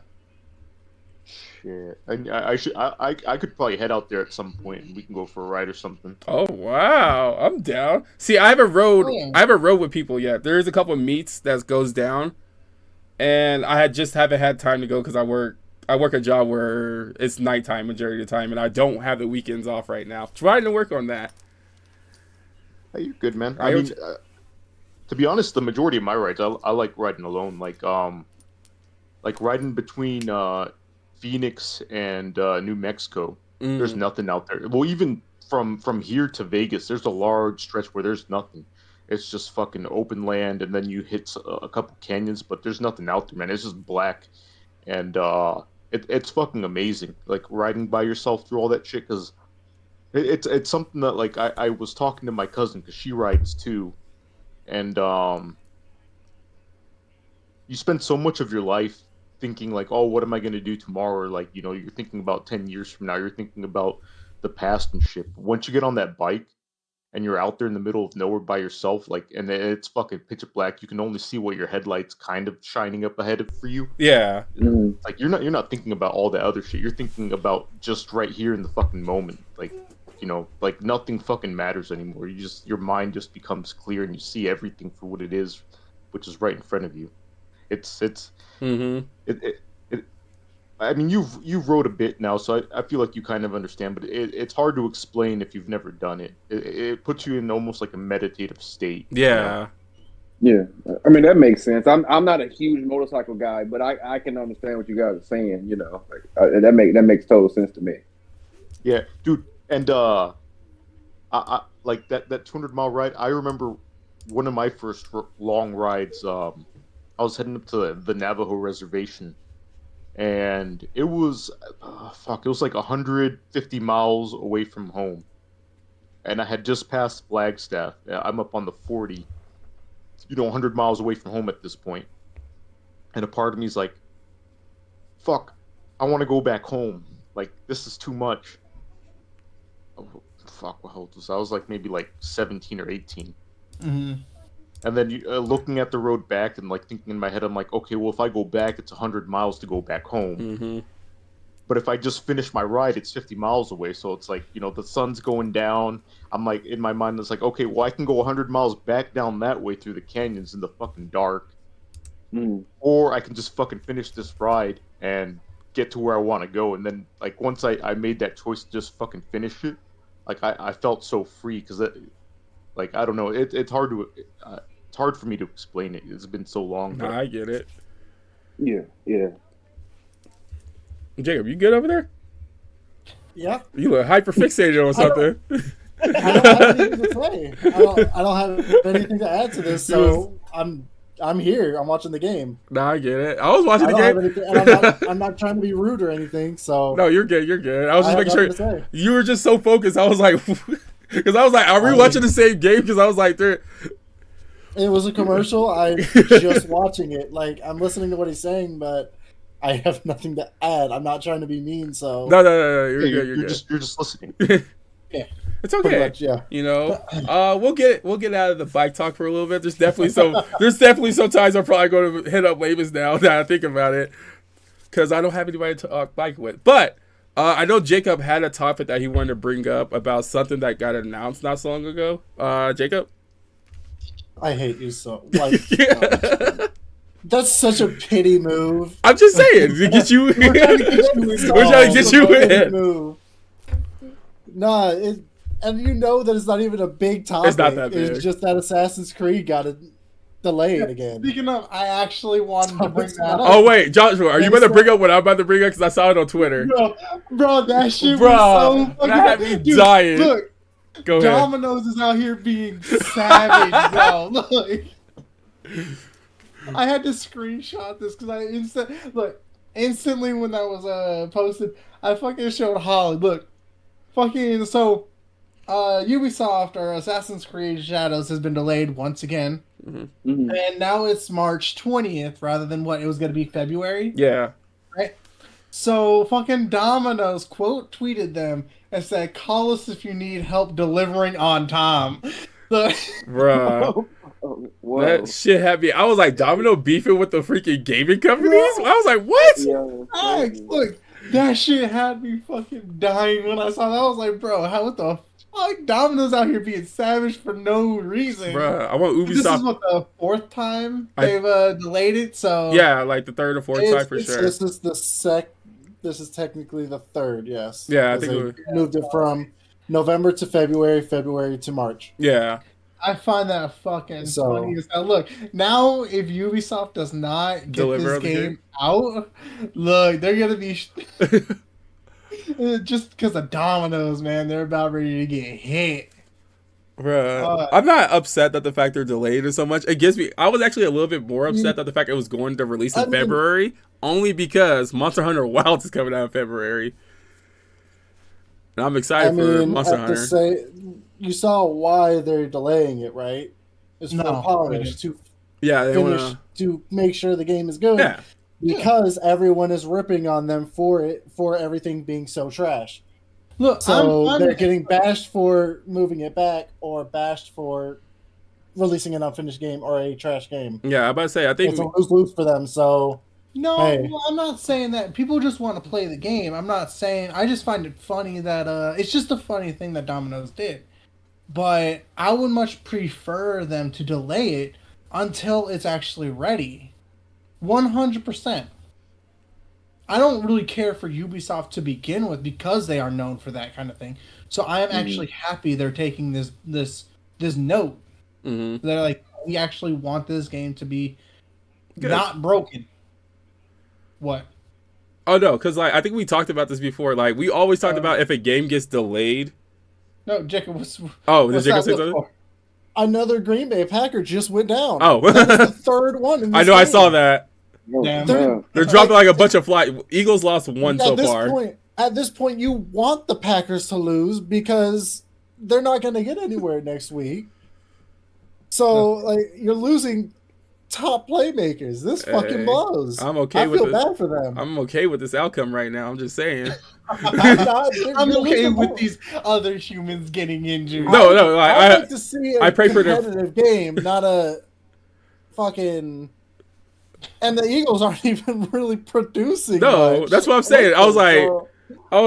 Shit. I could probably head out there at some point and we can go for a ride or something. Oh wow, I'm down. See, I haven't rode with people yet. There's a couple of meets that goes down, and I haven't had time to go because I work a job where it's nighttime majority of the time, and I don't have the weekends off right now. Trying to work on that. Hey, you're good, man. I I mean, to be honest, the majority of my rides, I like riding alone. Like riding between Phoenix and New Mexico. There's nothing out there. Well, even from here to Vegas, there's a large stretch where there's nothing. It's just fucking open land, and then you hit a couple canyons, but there's nothing out there, man. It's just black, and it's fucking amazing. Like riding by yourself through all that shit, because it's something that like I was talking to my cousin because she rides too, and you spend so much of your life thinking like, oh, what am I going to do tomorrow? Or like, you know, you're thinking about 10 years from now, you're thinking about the past and shit. But once you get on that bike and you're out there in the middle of nowhere by yourself, like, and it's fucking pitch black, you can only see what your headlights kind of shining up ahead of for you. Yeah. Like you're not thinking about all the other shit. You're thinking about just right here in the fucking moment. Like, you know, like nothing fucking matters anymore. Your mind just becomes clear and you see everything for what it is, which is right in front of you. It's Mm-hmm. it I mean, you've wrote a bit now, so I feel like you kind of understand, but it's hard to explain if you've never done it. It puts you in almost like a meditative state. Yeah. You know? Yeah, I mean that makes sense. I'm not a huge motorcycle guy, but I can understand what you guys are saying. You know, like, that makes total sense to me. Yeah, dude, and I like that 200-mile ride. I remember one of my first long rides. I was heading up to the Navajo reservation, and it was it was like 150 miles away from home, and I had just passed Flagstaff. I'm up on the 40, 100 miles away from home at this point, and a part of me is like, fuck, I want to go back home. Like, this is too much. Oh, fuck, what old was I? I was like maybe like 17 or 18. Mm-hmm. And then looking at the road back and like thinking in my head, I'm like, okay, well, if I go back, it's 100 miles to go back home. Mm-hmm. But if I just finish my ride, it's 50 miles away. So it's like, the sun's going down. I'm like, in my mind, it's like, okay, well, I can go 100 miles back down that way through the canyons in the fucking dark. Or I can just fucking finish this ride and get to where I want to go. And then, like, once I made that choice to just fucking finish it, like, I felt so free because, like, I don't know, it's hard to... it's hard for me to explain it. It's been so long. Nah, I get it. Yeah. Jacob, you good over there? Yeah. You look hyper fixated on something. I don't have anything to say. I don't have anything to add to this. So I'm here. I'm watching the game. Nah, I get it. I was watching the game. And I'm not trying to be rude or anything. So no, you're good. You're good. I was just making sure you were just so focused. I was like, because I was like, are we watching the same game? Because I was like, there. It was a commercial. I'm just watching it. Like, I'm listening to what he's saying, but I have nothing to add. I'm not trying to be mean, so... No. You're good. You're good. You're just listening. Yeah. It's okay. Much, yeah. We'll get out of the bike talk for a little bit. There's definitely some times I'm probably going to hit up Labus now that I think about it, because I don't have anybody to talk bike with. But I know Jacob had a topic that he wanted to bring up about something that got announced not so long ago. Jacob? I hate you so. Like, that's such a pity move. I'm just saying to get you. We're trying to get you in. Move. Nah, and you know that it's not even a big topic. It's not that big. It's just that Assassin's Creed got delayed again. Speaking of, I actually wanted to bring that up. Oh wait, Joshua, are you about to bring up what I'm about to bring up? Because I saw it on Twitter. Bro, that shit was so fucking... That had me dying. Look. Go ahead. Domino's is out here being savage, bro. Look, I had to screenshot this because instantly when that was posted, I fucking showed Holly. Look, fucking so, Ubisoft or Assassin's Creed Shadows has been delayed once again, and now it's March 20th rather than what it was going to be February. Yeah. Right. So fucking Domino's quote tweeted them and said, "Call us if you need help delivering on time." Bruh. That shit had me. I was like, Domino beefing with the freaking gaming companies? I was like, what? Look, that shit had me fucking dying when I saw that. I was like, bro, what the fuck? Domino's out here being savage for no reason. Bruh, I want Ubisoft. This is what, the fourth time they've delayed it, so... Yeah, like the third or fourth time for sure. This is This is technically the third, yes. Yeah, I think they moved it from November to February, February to March. Yeah. I find that fucking So- funny as hell. Look, now if Ubisoft does not get Deliver this the game? game out, look, they're gonna be just because of Domino's, man. They're about ready to get hit. Bruh, I'm not upset that the fact they're delayed it so much. It gives me. I was actually a little bit more upset that the fact it was going to release in February, only because Monster Hunter Wilds is coming out in February, and I'm excited for Monster Hunter. You saw why they're delaying it, right? It's for polish to Yeah, they finish wanna to make sure the game is good. Yeah. Because everyone is ripping on them for everything being so trash. Look, So they're getting bashed for moving it back, or bashed for releasing an unfinished game or a trash game. Yeah, I'm about to say. I think It's a lose-lose for them. So No, hey. well, I'm not saying that. People just want to play the game. I'm not saying. I just find it funny that it's just a funny thing that Domino's did. But I would much prefer them to delay it until it's actually ready. 100%. I don't really care for Ubisoft to begin with because they are known for that kind of thing. So I am actually happy they're taking this note. They're like, we actually want this game to be not broken. What? Oh no, because like I think we talked about this before. Like we always talked about if a game gets delayed. No, Jacob was. Oh, did Jacob say something? Another Green Bay Packer just went down. Oh, that was the third one. In this I know. game. I saw that. Damn. They're dropping like a bunch of fly. Eagles lost one so far. At this point, you want the Packers to lose because they're not going to get anywhere next week. So, like, you're losing top playmakers. This fucking blows. I'm okay. I feel bad for them. I'm okay with this outcome right now. I'm just saying. I'm okay with these other humans getting injured. No. I'd like to see a pray for competitive game, not a fucking. And the Eagles aren't even really producing. No, much. That's what I'm saying. I was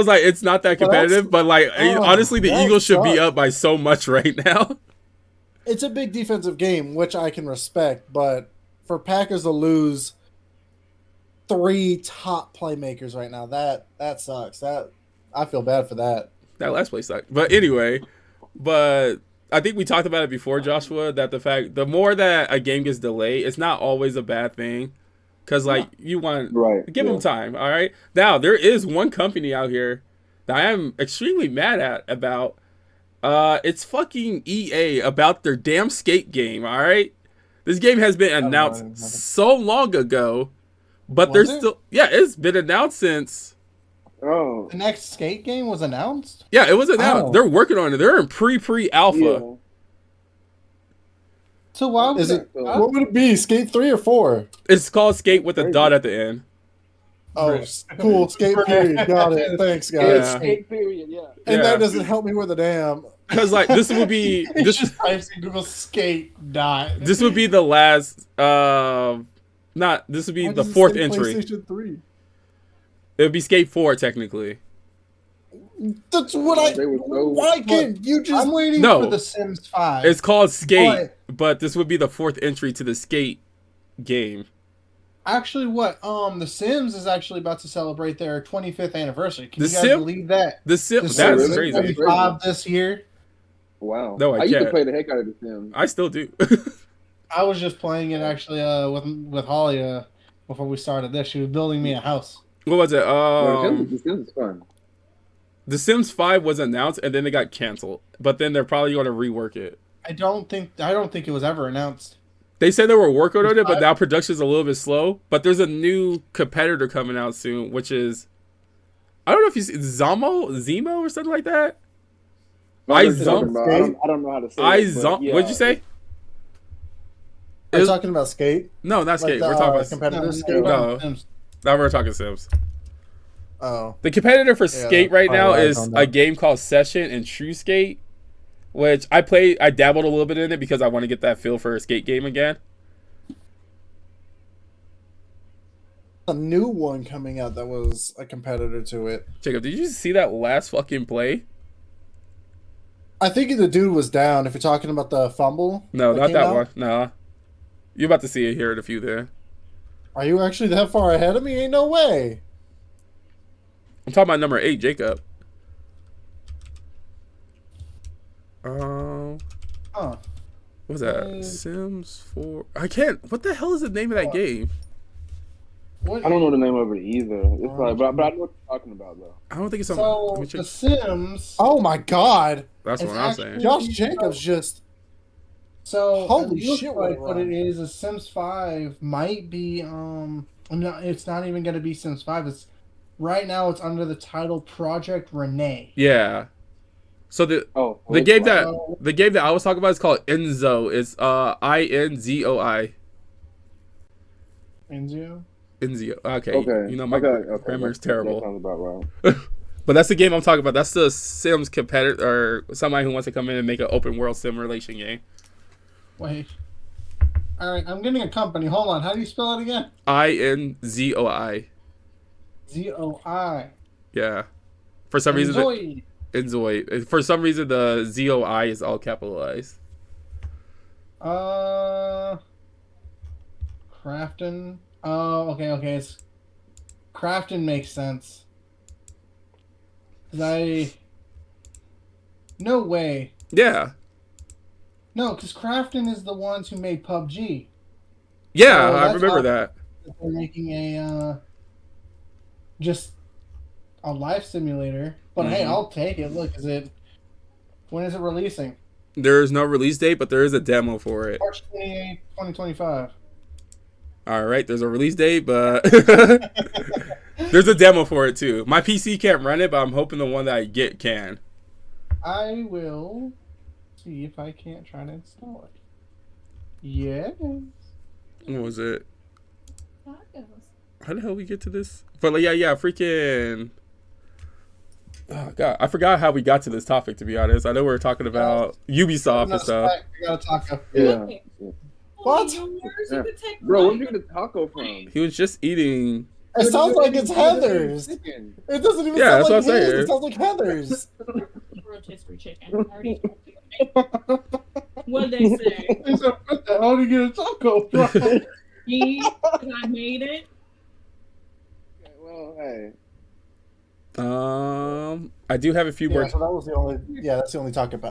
like, it's not that competitive, but like, honestly, the Eagles should be up by so much right now. It's a big defensive game, which I can respect, but for Packers to lose 3 top playmakers right now, that sucks. That I feel bad for that. That last play sucked. But anyway, I think we talked about it before, Joshua, that the more that a game gets delayed, it's not always a bad thing. Because, like, you want to give them time, all right? Now, there is one company out here that I am extremely mad about. It's fucking EA about their damn skate game, all right? This game has been announced so long ago, but it's been announced since... Oh. The next skate game was announced? Yeah, it was announced. They're working on it. They're in pre-alpha. Yeah. So why would what would it be? Skate 3 or 4? It's called Skate with a dot at the end. Oh, cool. Skate period. Got it. Thanks, guys. Skate period, yeah. And that doesn't help me with a damn. Because like this would be this just types in Google skate dot. This would be the last. This would be the 4th entry. PlayStation 3. It would be Skate 4 technically. That's what why can't you just? I'm waiting for the Sims 5. It's called Skate, but this would be the 4th entry to the Skate game. Actually, the Sims is actually about to celebrate their 25th anniversary. Can you guys believe that? The Sims, that's crazy. 25 this year. Wow. No, I used can't. to play the heck out of the Sims. I still do. I was just playing it actually with Holly before we started this. She was building me a house. What was it? The Sims is fun. The Sims 5 was announced and then it got canceled. But then they're probably going to rework it. I don't think it was ever announced. They said they were working on it, but now production's a little bit slow. But there's a new competitor coming out soon, which is I don't know if you see Zemo or something like that. I don't know how to say it. What'd you say? Are you talking about Skate? No, not Skate. We're talking about competitive Skate. No, now we're talking Sims. Oh. The competitor for Skate right now is a game called Session and True Skate, which I dabbled a little bit in it because I want to get that feel for a skate game again. A new one coming out that was a competitor to it. Jacob, did you see that last fucking play? I think the dude was down. If you're talking about the fumble. No, not that one. Nah. You're about to see it here in a few there. Are you actually that far ahead of me? Ain't no way. I'm talking about number 8, Jacob. What was that? Sims 4. I can't. What the hell is the name of that game? What? I don't know the name of it either. It's like, but I know what you're talking about though. I don't think it's on. Let me So check. The Sims. Oh my god. That's what it's I'm actually- saying. Josh Jacobs just So Holy it looks shit, like what what a it run. is a Sims 5 might be no, it's not even gonna be Sims 5. It's right now it's under the title Project Renee. Yeah. So the It's game like- that I was talking about is called Enzo. It's INZOI. Enzo? Enzo. Okay. Okay. You know my grammar is That terrible. sounds about right. But that's the game I'm talking about. That's the Sims competitor or somebody who wants to come in and make an open world simulation game. Wait. Alright, I'm getting a company. Hold on. How do you spell it again? INZOI. ZOI. Yeah. For some reason, Enjoy. Enzoy. For some reason, the ZOI is all capitalized. Crafton. Oh, okay. It's Crafton makes sense. 'Cause no way. Yeah. No, because Crafton is the ones who made PUBG. Yeah, Oh, I that's remember how- that. They're making a just a life simulator. But hey, Mhm. I'll take it. Look, when is it releasing? There is no release date, but there is a demo for it. March 28th, 2025. All right, there's a release date, but there's a demo for it too. My PC can't run it, but I'm hoping the one that I get can. I will see if I can't try to install it. Yes. What was it? How the hell we get to this? But like, yeah, freaking. Oh god, I forgot how we got to this topic. To be honest, I know we were talking about Ubisoft and stuff. I got a taco. Yeah. What? Yeah. Bro, where'd you get the taco from? He was just eating. it sounds like it's Heather's. Chicken. It doesn't even Yeah, sound that's like what I'm his. saying. It sounds like Heather's. Rotisserie chicken. I already told you. What'd they say? He said, "What the hell did you get a taco from?" Me, 'cause I made it. Well, hey. I do have a few Yeah, more. so that was the only. Yeah, that's the only topic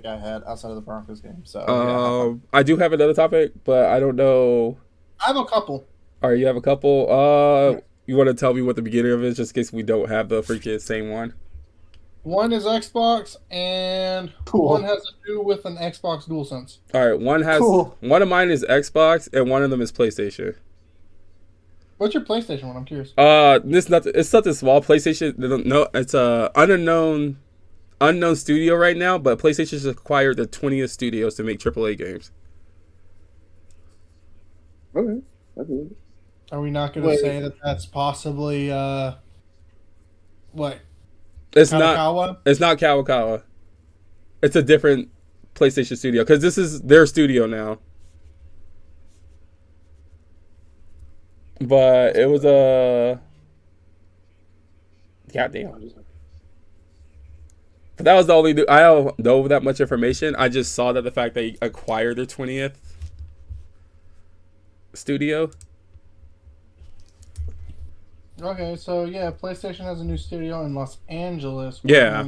I had outside of the Broncos game. So yeah, I do have another topic, but I don't know. I have a couple. All right, you have a couple. You want to tell me what the beginning of it is, just in case we don't have the freaking same one? One is Xbox, and Cool. one has to do with an Xbox DualSense. All right, one of mine is Xbox, and one of them is PlayStation. What's your PlayStation one? I'm curious. It's something small. PlayStation, no, it's a unknown studio right now, but PlayStation's acquired the 20th studios to make AAA games. Okay. That's it. Are we not going to Wait. say that that's possibly what? It's Kanakawa? It's not Kawakawa. It's a different PlayStation studio because this is their studio now. But it was a goddamn. But that was the only. I don't know that much information. I just saw that the fact they acquired their 20th studio. Okay, so yeah, PlayStation has a new studio in Los Angeles. Yeah.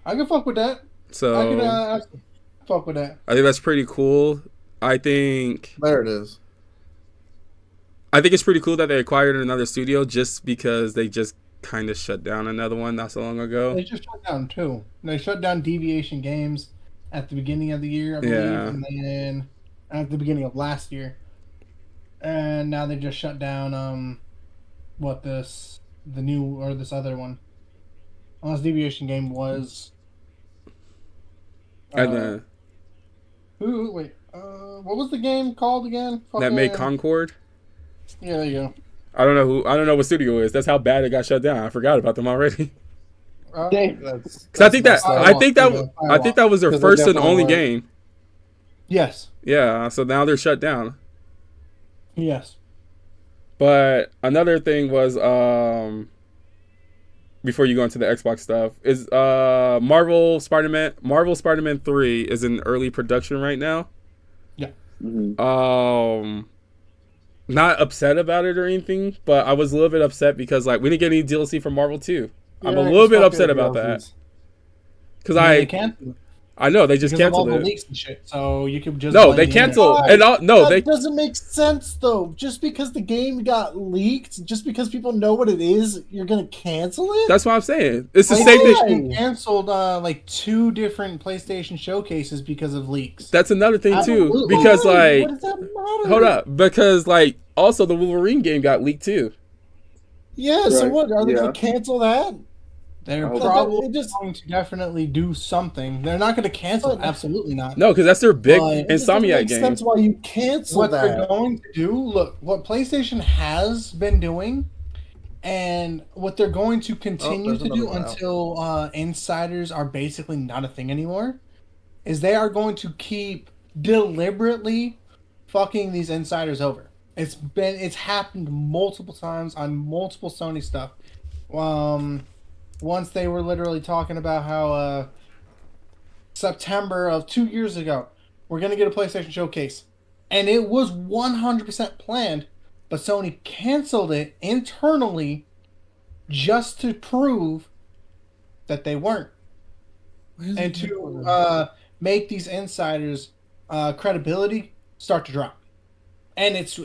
I can fuck with that. So I can fuck with that. I think that's pretty cool. I think there it is. it's pretty cool that they acquired another studio just because they just kind of shut down another one not so long ago. They just shut down two. They shut down Deviation Games at the beginning of the year, I believe, Yeah. and then at the beginning of last year. And now they just shut down this other one. Unless Deviation Game was And then what was the game called again? that made Fucking- Concord. Yeah, there you go. I don't know what studio it is. That's how bad it got shut down. I forgot about them already. Damn. Because I think that was their Because they first and definitely only were. game. Yes. Yeah, so now they're shut down. Yes. But another thing was before you go into the Xbox stuff is Marvel Spider-Man 3 is in early production right now. Mm-hmm. Not upset about it or anything, but I was a little bit upset because like we didn't get any DLC for Marvel 2. I'm a little bit upset about that. Because They can't. I know they just because of all canceled the it. leaks and shit. So you could just No, blame they the internet. canceled. Why? And no, that they doesn't make sense though. Just because the game got leaked, just because people know what it is, you're gonna cancel it? That's what I'm saying. It's the same thing. PlayStation canceled like 2 different PlayStation showcases because of leaks. That's another thing too. Absolutely. Because Why? like, What does that matter? hold up. Because like, also the Wolverine game got leaked too. Yeah, so Right, what? Are they yeah. gonna cancel that? They're I hope probably it just- going to definitely do something. They're not going to cancel it. But- Absolutely not. No, because that's their big But It just doesn't Insomniac make game. sense why you cancel What they're that. going to do, look, what PlayStation has been doing, and what they're going to continue there's to do another one out. until insiders are basically not a thing anymore, is they are going to keep deliberately fucking these insiders over. It's happened multiple times on multiple Sony stuff. Once they were literally talking about how September of 2 years ago, we're gonna get a PlayStation showcase, and it was 100% planned, but Sony canceled it internally just to prove that they weren't, and to make these insiders credibility start to drop. And it's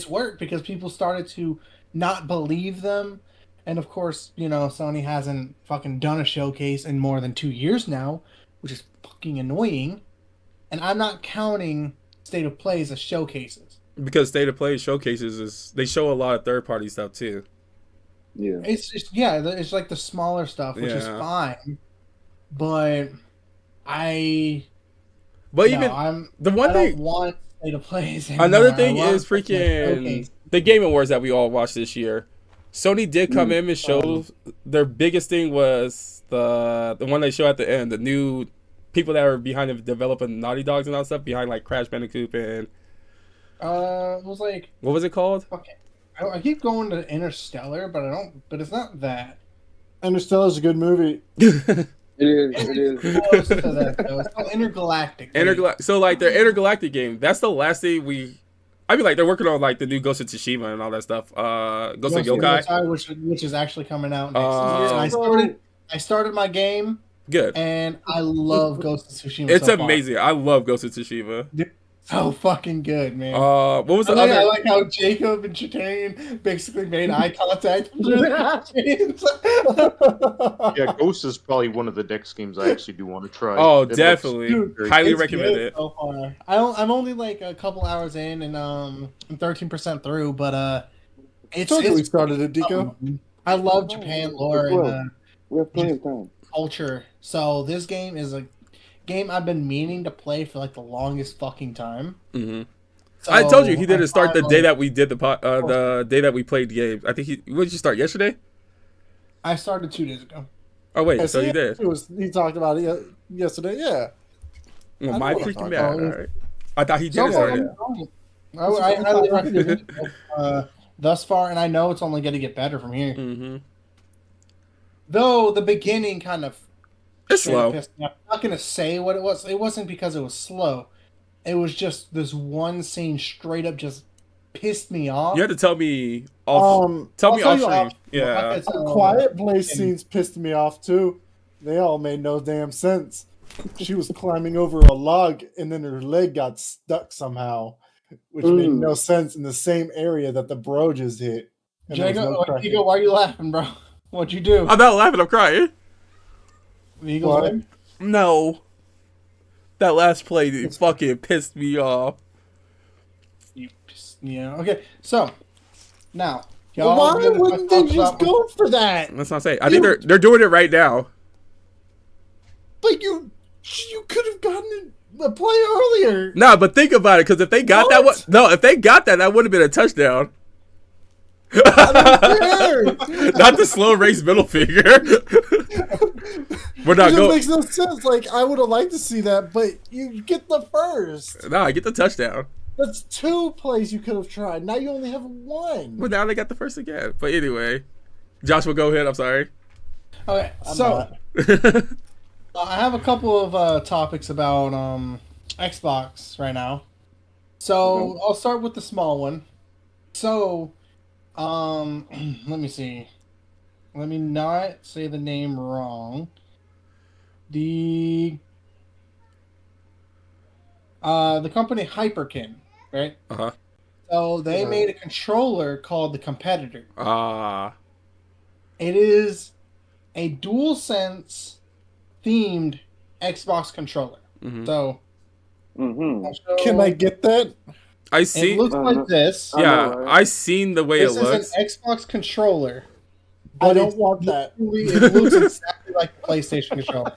worked because people started to not believe them. And of course, you know, Sony hasn't fucking done a showcase in more than 2 years now, which is fucking annoying. And I'm not counting State of Plays as showcases. Because State of Play showcases is they show a lot of third party stuff too. Yeah. It's like the smaller stuff, which is Yeah. fine. But I But no, even I'm the one I thing, don't want State of Plays anymore. another thing I want is fucking freaking showcase. the Game Awards that we all watched this year. Sony did come in and show their biggest thing was the one they show at the end, the new people that are behind the developing Naughty Dogs and all that stuff behind like Crash Bandicoot and It was like what was it called? okay. I keep going to Interstellar, but I don't. But it's not that. Interstellar's a good movie. It is. It is. Close to that though. It's called Intergalactic. So like their intergalactic game, that's the last thing I mean like they're working on like the new Ghost of Tsushima and all that stuff. Ghost of Yokai. which is actually coming out next Uh, year. And I started my game, Good. and I love Ghost of Tsushima. It's so far. amazing. I love Ghost of Tsushima. So fucking good, man. What was the I other? like how Jacob and Chitarian basically made eye contact. Yeah, Ghost is probably one of the next games I actually do want to try. Oh, It looks definitely. Dude, Highly it's recommend good it. so far. I'm only like a couple hours in, and I'm 13% through, but I told you we started it, Um, Deco. I love Japan lore and We have plenty of time. culture, so this game is a game I've been meaning to play for like the longest fucking time. hmm So I told you he didn't start the finally- day that we did the day that we played games. I think what did you start yesterday? I started 2 days ago. Oh wait, Yeah, so see, you did. He talked about it yesterday. Yeah. Well, I my know what I'm freaking talking bad. about. All right. I thought he So did far, start I'm it. enjoying it. I highly recommend it. Thus far, and I know it's only going to get better from here. Mm-hmm. Though the beginning kind of It's straight up slow. pissed me off. I'm not going to say what it was. It wasn't because it was slow. It was just this one scene straight up just pissed me off. You had to tell me off. Tell I'll me tell off you stream. off- Yeah. It's, Quiet Blaze and- scenes pissed me off too. They all made no damn sense. She was climbing over a log and then her leg got stuck somehow, which made no sense in the same area that the bro just hit. And there was Jacob, no cracking. Jacob, why are you laughing, bro? What'd you do? I'm not laughing. I'm crying. The Eagles What? win? No. That last play fucking pissed me off. Yeah. Okay. So now, Well, y'all why really wouldn't talk they just about- go for that? That's not saying. I think they're doing it right now. But you could have gotten a play earlier. No, but think about it, because if they got that one, What? no, if they got that, that would have been a touchdown. I don't care. Not the slow race middle finger. We're It not just going. makes no sense. Like I would have liked to see that, but you get the first. No, I get the touchdown. That's 2 plays you could have tried. Now you only have 1. But now they got the first again. But anyway, Joshua, go ahead. I'm sorry. Okay. I'm So not. I have a couple of topics about Xbox right now. So I'll start with the small one. So, let me see. Let me not say the name wrong. The The company Hyperkin, right? Uh-huh. So they made a controller called the Competitor. It is a DualSense themed Xbox controller. Mhm. So Can I get that? I it see. looks like this. I know, Yeah, right? I seen the way This it is an looks. Xbox controller. I But don't it's want that. It looks exactly like the PlayStation controller.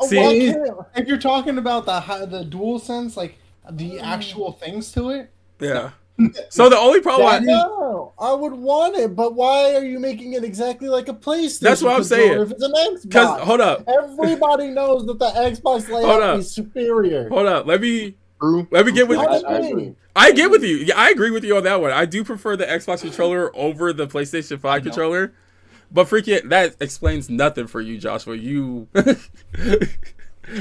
See? Why It is- can't- if you're talking about the DualSense, like the actual things to it, Yeah. So the only problem That is- No, I would want it, but why are you making it exactly like a PlayStation? That's what I'm controller saying. If it's an Xbox, Because hold up, everybody knows that the Xbox layout up. is superior. hold up. Let me True. get with. How do I you agree. mean? I get with you. Yeah, I agree with you on that one. I do prefer the Xbox controller over the PlayStation 5 controller. But freaking, that explains nothing for you, Joshua. You.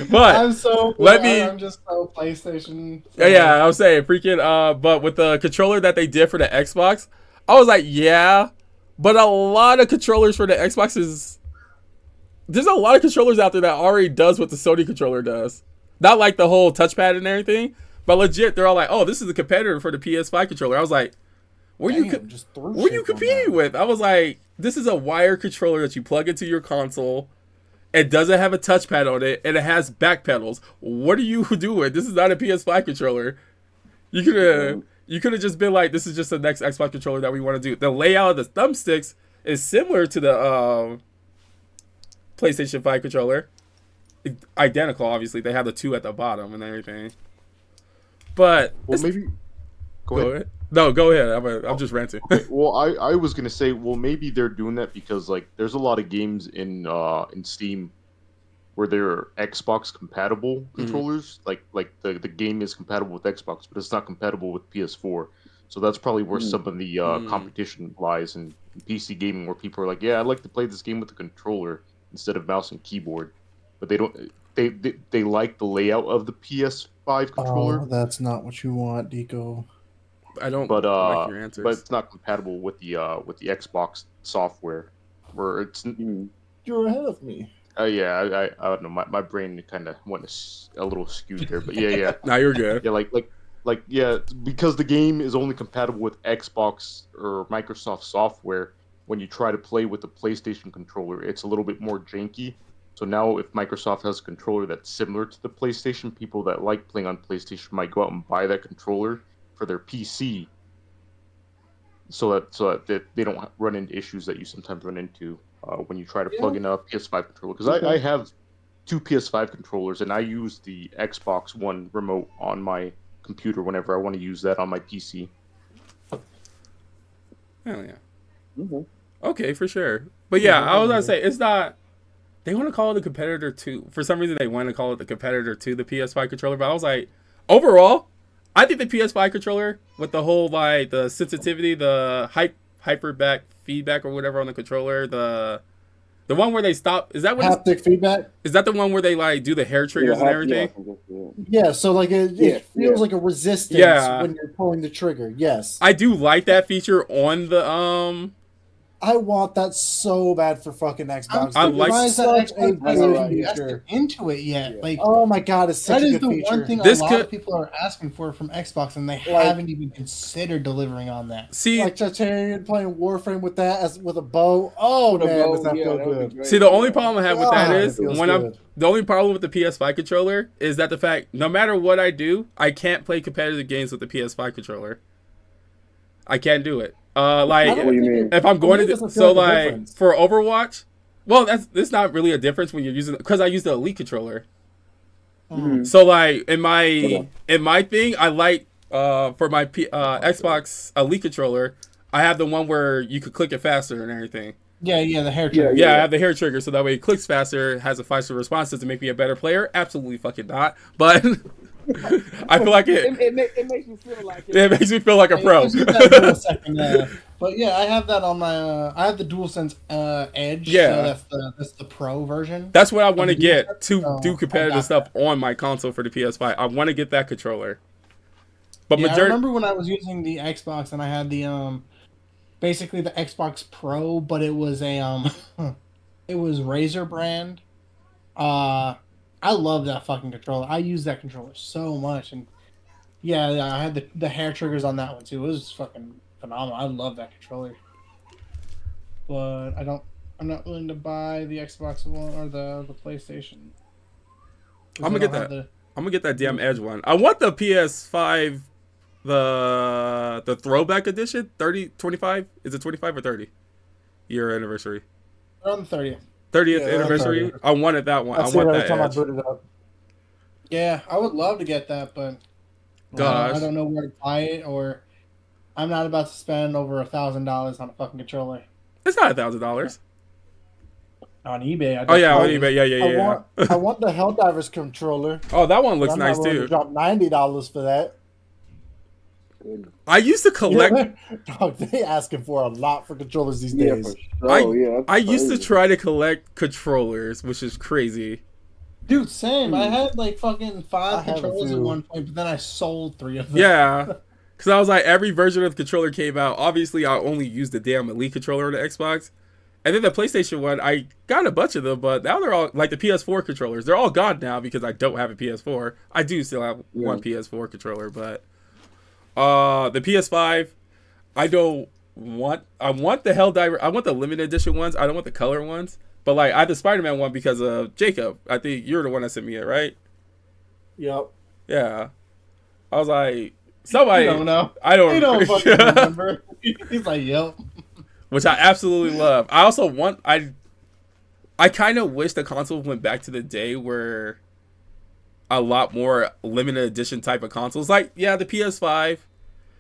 But I'm so I'm just so PlayStation. yeah, I'm saying freaking. But with the controller that they did for the Xbox, I was like, yeah. But a lot of controllers for the Xbox is. There's a lot of controllers out there that already does what the Sony controller does. Not like the whole touchpad and everything, but legit, they're all like, "Oh, this is the competitor for the PS5 controller." I was like, "What are you competing with?" I was like, "This is a wire controller that you plug into your console. It doesn't have a touchpad on it, and it has back pedals. What are you doing? This is not a PS5 controller. You could have just been like, this is just the next Xbox controller that we want to do. The layout of the thumbsticks is similar to the PlayStation 5 controller. Identical, obviously. They have the 2 at the bottom and everything. But Well, maybe. Go ahead. No, go ahead. I'm just ranting. Okay, well, I was gonna say, well, maybe they're doing that because like there's a lot of games in Steam where they're Xbox compatible controllers. Like the game is compatible with Xbox, but it's not compatible with PS4. So that's probably where some of the competition lies in PC gaming, where people are like, yeah, I'd like to play this game with a controller instead of mouse and keyboard, but they don't. They like the layout of the PS5 controller. Oh, that's not what you want, Deco. I don't But like your answers. but it's not compatible with the Xbox software, where it's You're ahead of me. yeah, I don't know, my brain kind of went a little skewed there, but yeah Nah, you're good. yeah like yeah, because the game is only compatible with Xbox or Microsoft software. When you try to play with the PlayStation controller, it's a little bit more janky. So now, if Microsoft has a controller that's similar to the PlayStation, people that like playing on PlayStation might go out and buy that controller for their PC, so that they don't run into issues that you sometimes run into when you try to plug in a PS5 controller. Because I have 2 PS5 controllers, and I use the Xbox One remote on my computer whenever I want to use that on my PC. Hell yeah. Okay, for sure. But yeah, I was gonna say it's not. They want to call it the competitor to. For some reason, they want to call it the competitor to the PS5 controller. But I was like, overall, I think the PS5 controller with the whole like the sensitivity, the hyperback feedback or whatever on the controller, the one where they stop. Is that what? Haptic feedback? Is that the one where they like do the hair triggers and everything? Yeah, so like it feels like a resistance when you're pulling the trigger. Yes. I do like that feature on the I want that so bad for fucking Xbox. I like Why is that such a Xbox good hasn't feature. invested into it yet? Like, Oh my god, it's such that a is good the feature. one thing This a lot could- of people are asking for from Xbox, and they haven't even considered delivering on that. see. Like Titanium playing Warframe with that as with a bow. Oh With a man, bow, does that yeah, feel that would be good? great. See, the only problem I have with that God, is it feels when good. the only problem with the PS5 controller is that the fact no matter what I do, I can't play competitive games with the PS5 controller. I can't do it. Like I don't What do you think mean? it- if I'm going it to doesn't feel so like a like difference. for Overwatch, well that's not really a difference when you're using because I use the Elite controller. So like in my thing, I like for my Xbox Elite controller, I have the one where you could click it faster and everything. Yeah, the hair trigger. Yeah, I have the hair trigger, so that way it clicks faster, has a faster response. Does it make me a better player? Absolutely fucking not. But I feel like it makes you feel like it makes me feel like a pro. Gives you that little second, but yeah, I have that on my. I have the DualSense Edge. Yeah. so that's the Pro version. That's what I want to the get DualSense, to so do I competitive got stuff on my console for the PS5. I want to get that controller. But Yeah, I majority, remember when I was using the Xbox and I had the basically the Xbox Pro, but it was a it was Razer brand. I love that fucking controller. I use that controller so much, and yeah, I had the hair triggers on that one too. It was fucking phenomenal. I love that controller, but I'm not willing to buy the Xbox One or the PlayStation. I'm gonna get that. I'm gonna get that damn Edge one. I want the PS5, the throwback edition, 25. Is it 25 or 30 year anniversary? On the 30th. 30th anniversary. 30th. I wanted that one. I see it want every that time Edge. I boot it up. Yeah, I would love to get that, but Gosh. I don't know where to buy it, or I'm not about to spend over $1,000 on a fucking controller It's not $1,000. on eBay. Oh yeah, on definitely- eBay. Yeah. I want the Helldivers controller. Oh, that one looks I'm nice not willing too. to drop $90 for that. I used to collect. Dog, they asking for a lot for controllers these Yeah, days. for sure. Yeah, that's I used to crazy. try to collect controllers, which is crazy. Dude, same. I had like fucking I 5 have a controllers at few. one point, but then I sold 3 of them. Yeah. Because I was like, every version of the controller came out. Obviously, I only used the damn Elite controller on the Xbox. And then the PlayStation one, I got a bunch of them, but now they're all, like the PS4 controllers, they're all gone now because I don't have a PS4. I do still have one PS4 controller, but the PS5, I want the Helldiver, I want the limited edition ones. I don't want the color ones. But like, I had the Spider-Man one because of Jacob. I think you're the one that sent me it, right? Yep. Yeah. I was like, somebody. You don't know. I don't You don't fucking remember. He's like, yep. Which I absolutely love. I also want, I kind of wish the console went back to the day where a lot more limited edition type of consoles. Like, yeah, the PS5,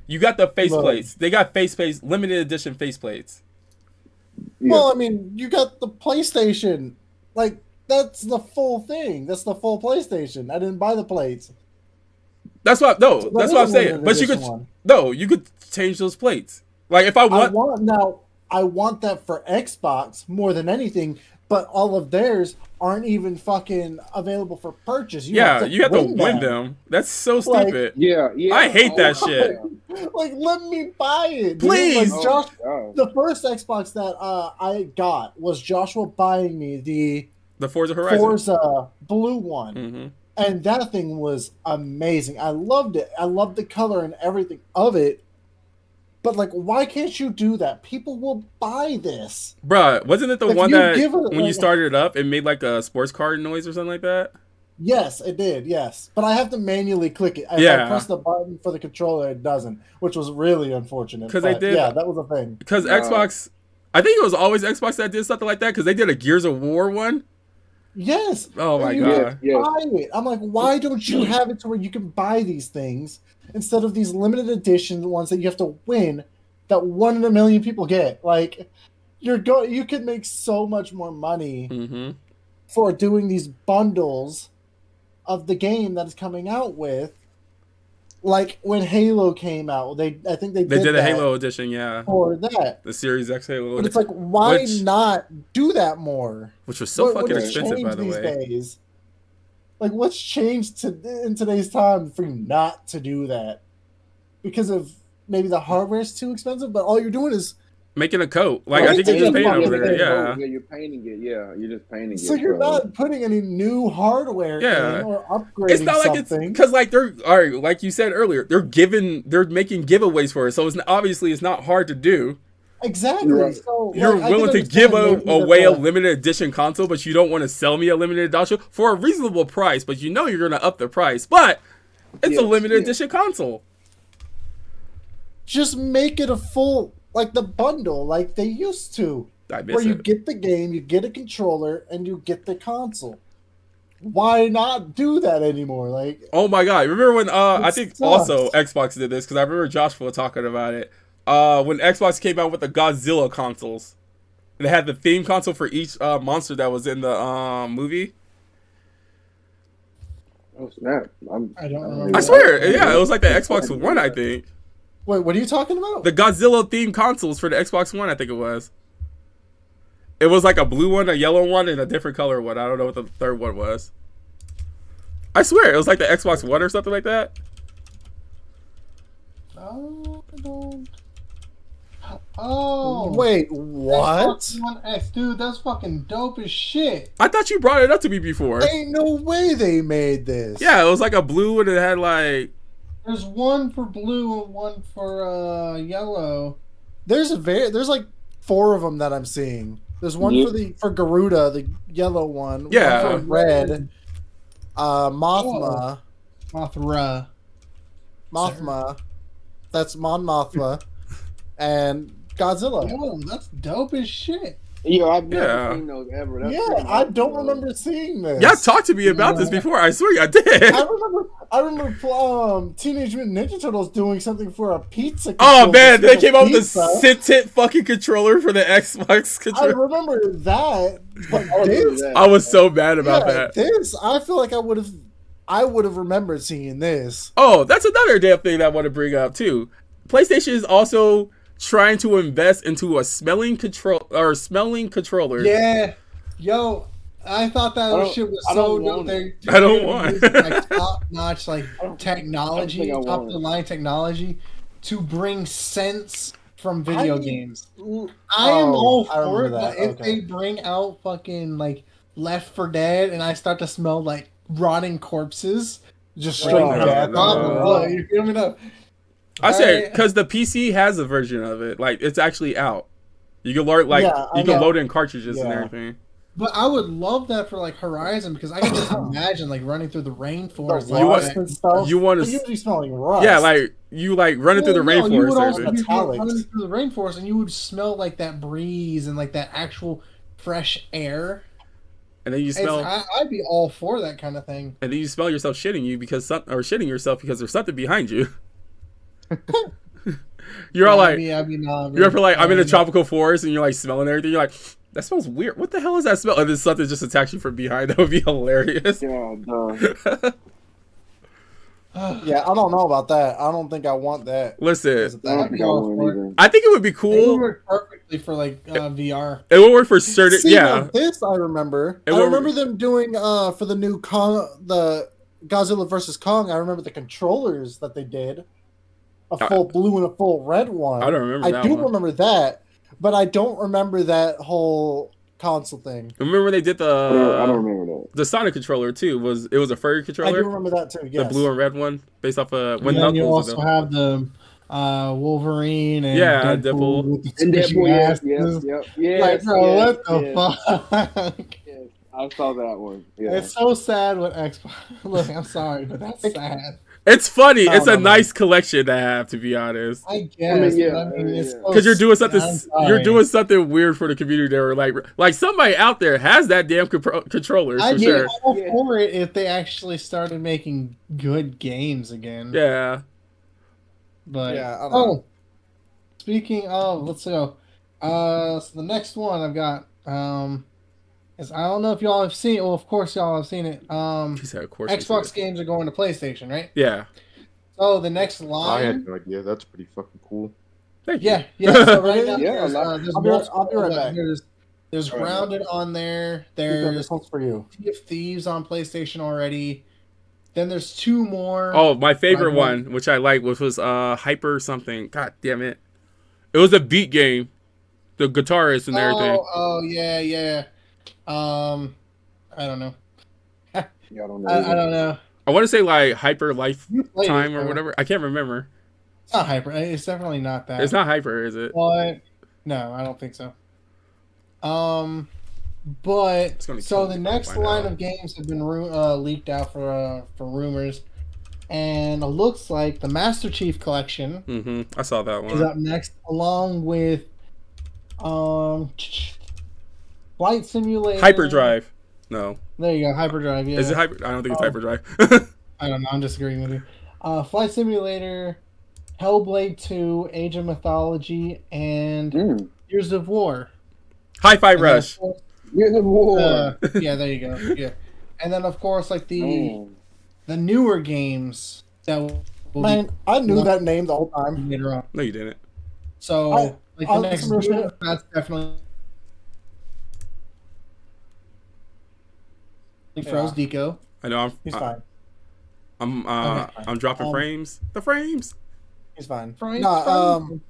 you got the faceplates. They got limited edition faceplates. Yeah. Well, I mean, you got the PlayStation. Like, that's the full thing. That's the full PlayStation. I didn't buy the plates. That's what, no, So that's that what I'm is a saying. limited But you could, edition one. no, you could change those plates. Like, if I want, I want that for Xbox more than anything, but all of theirs aren't even fucking available for purchase. You you have to win them. That's so Like, stupid. Yeah. I hate that shit. Like, let me buy it, dude. Please. Like, Josh, Oh, the first Xbox that I got was Joshua buying me The Forza Horizon. Forza blue one. Mm-hmm. And that thing was amazing. I loved it. I loved the color and everything of it. But, like, why can't you do that? People will buy this. Bruh, wasn't it the If one you that, give it, when you like- started it up, it made like a sports car noise or something like that? Yes, it did. Yes. But I have to manually click it. If Yeah. I press the button for the controller, it doesn't, which was really unfortunate. 'Cause they But, did- Yeah, that was a thing. Because Xbox, I think it was always Xbox that did something like that, because they did a Gears of War one. Yes. Oh my And you God. can buy it. I'm like, why don't you have it to where you can buy these things instead of these limited edition ones that you have to win that 1 in a million people get? Like, you could make so much more money Mm-hmm. for doing these bundles of the game that is coming out with. Like when Halo came out, I think they They did a that Halo edition, yeah. for that. The Series X Halo But it's edition, like, why Which- not do that more? which was so fucking What's expensive, by changed the these way. days? Like, what's changed in today's time for you not to do that? Because of maybe the hardware is too expensive, but all you're doing is Making a coat. Like, I Right, think you're yeah, just paying yeah, over there, yeah. yeah. You're painting it. Yeah, you're just painting it. so you're not putting any new hardware Yeah. in or upgrading It's not like something. it's because like they're all right, like you said earlier, they're making giveaways for it, so obviously it's not hard to do. Exactly. You're right. So You're like, I willing can to give understand maybe away a that the- limited edition console, but you don't want to sell me a limited edition for a reasonable price. But you know you're gonna up the price, but it's a Yes, limited yes. edition console. just make it a full, like the bundle, like they used to, I miss where you it. get the game, you get a controller, and you get the console. Why not do that anymore? Like, Oh my god! Remember when I It think sucks. also Xbox did this because I remember Joshua talking about it. When Xbox came out with the Godzilla consoles, they had the theme console for each monster that was in the movie. Oh snap! I don't remember. I swear, yeah, it was like the Xbox One, I think. wait, what are you talking about? The Godzilla themed consoles for the Xbox One, I think it was. It was like a blue one, a yellow one, and a different color one. I don't know what the third one was. I swear, it was like the Xbox One or something like that. Oh, I don't. Oh, Wait, what? Xbox One X, dude, that's fucking dope as shit. I thought you brought it up to me before. Ain't no way they made this. Yeah, it was like a blue and it had like. There's one for blue and one for yellow. There's like 4 of them that I'm seeing. There's one for Garuda, the yellow one. Yeah. One for red. Mothma. Mothra. That's Mon Mothma. And Godzilla. Yo, that's dope as shit. Yo, I've never Yeah. seen those ever. That's Yeah, pretty I dope, don't bro. remember seeing this. Y'all talked to me about this before. I swear I did. I remember Teenage Mutant Ninja Turtles doing something for a pizza. Oh controller, man, they came out with pizza. the sit fucking controller for the Xbox I controller. remember that, but I remember this, that. I was so mad about yeah, that. this, I feel like I would have remembered seeing this. Oh, that's another damn thing that I want to bring up too. PlayStation is also trying to invest into a smelling controller. Yeah. Yo, I thought that shit was I so don't dope. want They I don't want it. like top notch like technology, I don't think I top want of the line technology to bring sense from video games. I am all I for it, remember but that. if they bring out fucking like Left 4 Dead and I start to smell like rotting corpses, Just straight Oh, death. no. you feel me up? I said because the PC has a version of it. Like it's actually out. You can load you can load in cartridges and everything. But I would love that for like Horizon because I can just imagine like running through the rainforest. The Like, rust and stuff. you wanna But you would be smelling rust. Yeah, like you like running through the Well, no, you would rainforest. also or be something. Metallics. running through the rainforest, and you would smell like that breeze and like that actual fresh air. And then you smell, I'd be all for that kind of thing. and then you smell yourself shitting yourself because there's something behind you. You're all like, you're up like, I'm in a tropical forest, and you're like smelling everything. You're like, that smells weird. What the hell is that smell? And then something just attacks you from behind. That would be hilarious. Yeah, Yeah, I don't know about that. I don't think I want that. Listen, I don't think I want either. I think it would be It would cool. work perfectly for like VR. It would work for certain. See, Yeah, now this I remember. It I will- remember them doing for the new the Godzilla versus Kong. I remember the controllers that they did, a full blue and a full red one. I don't remember that I do one. remember that, but I don't remember that whole console thing. remember when they did I don't the remember that. Sonic controller too? It was a furry I do controller, remember that too. Yes. the blue and red one, based off of when And then you Knuckles. also have the Wolverine and Yeah, Deadpool Deadpool. with the And squishy Deadpool, asses. yes, Like, bro, yes, what the fuck? yes. I saw that one. Yeah. It's so sad with Xbox. Look, I'm sorry, but that's sad. It's funny. It's a no. nice collection to have, to be honest. I guess. yeah, but I mean, it's yeah. so Because you're doing something, sad. I'm sorry. you're doing something weird for the community. There, like somebody out there has that damn controller for I'd be sure. all for it if they actually started making good games again. Yeah. But Yeah, I don't know. speaking of, let's go. So the next one I've got is I don't know if y'all have seen it. Well, of course y'all have seen it. She said, of course. we Xbox said it. games are going to PlayStation, right? Yeah. So the next I line. had no idea. That's pretty fucking cool. Thank you. Yeah, yeah. So right now, Yeah, there's I'll be right back. There's All right, Grounded on there. This There's one's for you. Sea of Thieves on PlayStation already. Then there's 2 more. Oh, my favorite Like what? one, which I like, which was Hyper something. God damn it! It was a beat game. The guitarist and everything. Oh, yeah. I don't know. Yeah, I don't know. I don't know. I want to say like Hyper You played Lifetime it, or though. whatever. I can't remember. It's not Hyper. It's definitely not that. It's not Hyper, is it? But no, I don't think so. But It's gonna so kill the me if I next find line out. of games have been leaked out for rumors, and it looks like the Master Chief Collection Mm-hmm. I saw that is one. up next, along with Flight Simulator, Hyperdrive. No. There you go, Hyperdrive. Yeah, Is it Hyper? I don't think it's Hyperdrive. I don't know. I'm disagreeing with you. Flight Simulator, Hellblade 2, Age of Mythology, and Years of War. Hi-Fi And then, Rush. of course, Years of War. yeah, there you go. Yeah, and then of course like the newer games that will Man, be I knew that name the whole time. later on. No, you didn't. So I- like I'll the next listen to game, it. that's definitely Froze Deco. I know. He's fine. I'm Okay. I'm dropping frames. The frames. He's fine. Frames, No, frames.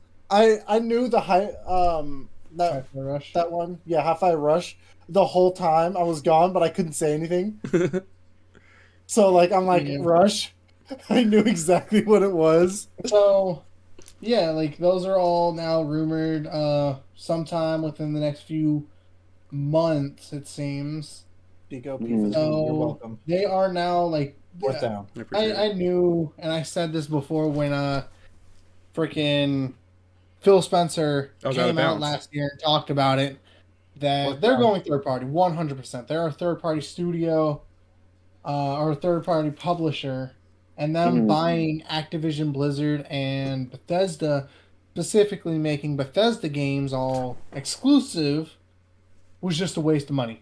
I knew the Hi-Fi Rush. that one. Yeah, Hi-Fi Rush. The whole time I was gone, but I couldn't say anything. So like I'm like Yeah. Rush. I knew exactly what it was. So, yeah, like those are all now rumored. Sometime within the next few months, it seems. Pico, Mhm. So you're welcome. they are now like. Fourth down. I appreciate it. I knew, and I said this before when freaking Phil Spencer Oh, got came it out bounced. last year and talked about it. That Fourth they're down. going third party, 100%. They're a third party studio, or a third party publisher, and them Mhm. buying Activision Blizzard and Bethesda, specifically making Bethesda games all exclusive, was just a waste of money.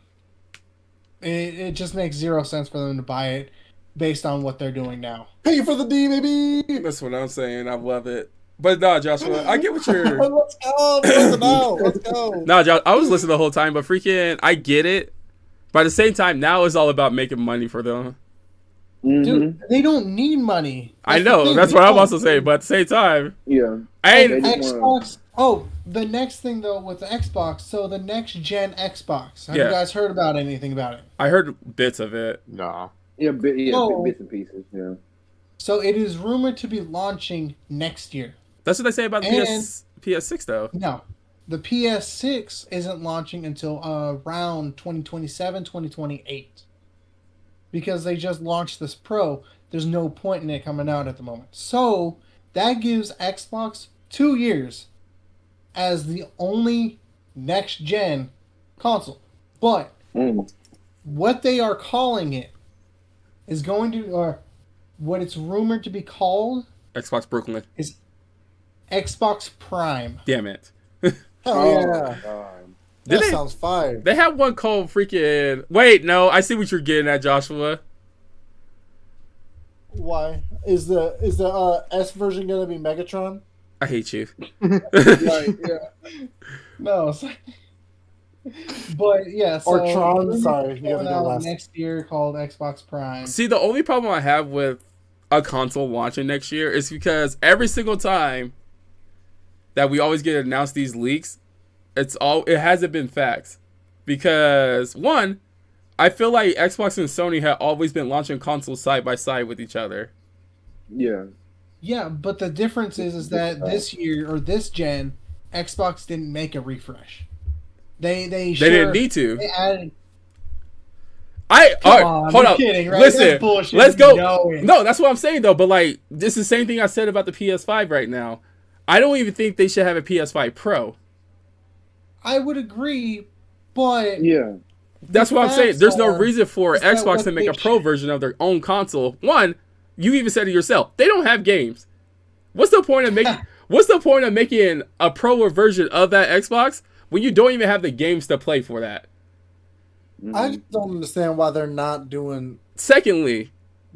It just makes zero sense for them to buy it based on what they're doing now. Pay for the D, baby. That's what I'm saying. I love it. But no, Joshua, I get what you're. Let's go. Let's go. No, Josh, I was listening the whole time, but freaking, I get it. But at the same time, now it's all about making money for them. Mhm. Dude, they don't need money. I That's the know. thing. That's They what I'm don't also need saying. But at the same time, Yeah. I ain't. They just wanna- Xbox. Oh, the next thing though with the Xbox. So the next gen Xbox. Have Yeah. you guys heard about anything about it? I heard bits of it. Nah. Yeah, Oh. bits and pieces. Yeah. So it is rumored to be launching next year. That's what they say about the And- PS6, though. No, the PS6 isn't launching until around 2027, 2028. Because they just launched this Pro. There's no point in it coming out at the moment. So that gives Xbox 2 years as the only next gen console. But Mm. what they are calling it is going to, or what it's rumored to be called, Xbox Brooklyn. is Xbox Prime. Damn it. Hell yeah. God. Did That they- sounds fire. They have one called freaking. Wait, no. I see what you're getting at, Joshua. Why is the S version gonna be Megatron? I hate you. Right, yeah. No, it's like, but yeah, so Or Tron, rumored sorry, you gotta coming go out last. next year called Xbox Prime. See, the only problem I have with a console launching next year is because every single time that we always get announced these leaks, it hasn't been facts. Because one, I feel like Xbox and Sony have always been launching consoles side by side with each other. Yeah. Yeah, but the difference is that this year or this gen, Xbox didn't make a refresh. They Didn't need to. They added. All right, on, hold you're up. kidding, right? Listen, That's bullshit. let's You go. know it. No, that's what I'm saying though. But like, this is the same thing I said about the PS5 right now. I don't even think they should have a PS5 Pro. I would agree, but Yeah. That's what I'm saying. facts There's no are- reason for is that Xbox what to make they a pro version of their own console. One, you even said it yourself. They don't have games. What's the point of making? What's the point of making a pro version of that Xbox when you don't even have the games to play for that? I just don't understand why they're not doing Secondly,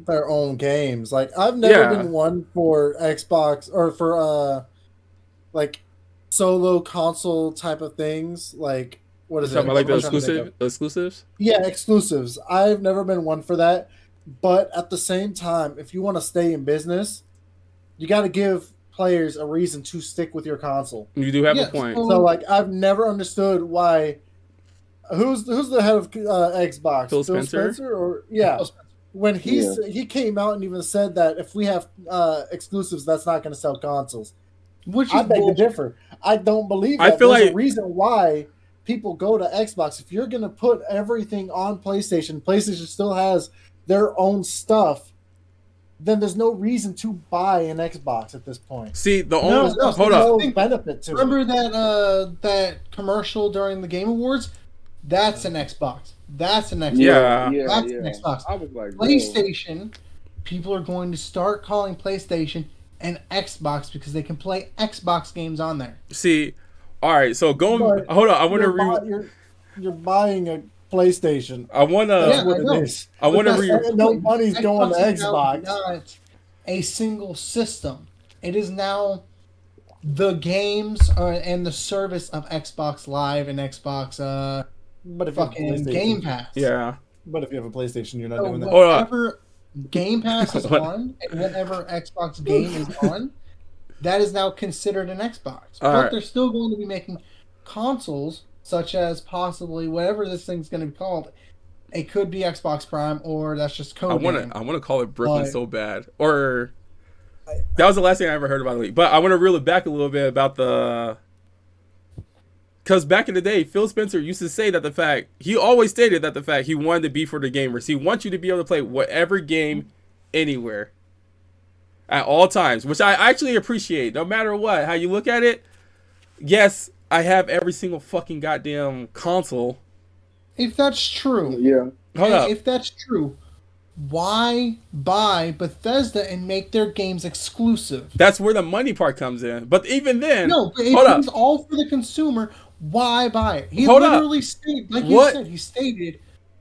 their own games. Like I've never Yeah. been one for Xbox or for like solo console type of things. Like what is it? talking about like the I'm trying to think of. exclusives. Yeah, exclusives. I've never been one for that. But at the same time, if you want to stay in business, you got to give players a reason to stick with your console. You do have Yeah, a point. So like I've never understood why who's the head of Xbox? Phil Spencer? Or yeah. Phil Spencer. When Yeah. he came out and even said that if we have exclusives, that's not going to sell consoles. which I is beg to bullshit. differ. I don't believe I that. feel There's like- a reason why people go to Xbox. If you're going to put everything on PlayStation, PlayStation still has their own stuff. Then there's no reason to buy an Xbox at this point. See, the No, only no, hold no. up. No benefit to it. Remember that commercial during the Game Awards? That's an Xbox. That's an Xbox. Yeah. That's an Xbox. I was like, whoa. PlayStation, people are going to start calling PlayStation an Xbox because they can play Xbox games on there. See, all right. So going. But Hold on. I want to you're buying a PlayStation. I want That's Yeah, to. what I know. it is. I want to But re. that's- No money's going to is now Xbox. Not a single system. It is now the games and the service of Xbox Live and Xbox But if you have a fucking PlayStation- Game Pass. Yeah. But if you have a PlayStation, you're not So doing that. Hold on. whenever Game Pass is What? on and whenever Xbox game is on, that is now considered an Xbox. All but right. they're still going to be making consoles, such as possibly whatever this thing's going to be called. It could be Xbox Prime, or that's just code name. I want to call it Brooklyn But- so bad. Or that was the last thing I ever heard about the league. But I want to reel it back a little bit about the. Because back in the day, Phil Spencer used to say that he always stated that he wanted to be for the gamers. He wants you to be able to play whatever game, anywhere, at all times, which I actually appreciate. No matter what, how you look at it, yes, I have every single fucking goddamn console. If that's true, Yeah. Hold up. if that's true, why buy Bethesda and make their games exclusive? That's where the money part comes in. But even then, No, but if hold up. it's all for the consumer, why buy it? He Hold up. literally stated, like What? you said, he stated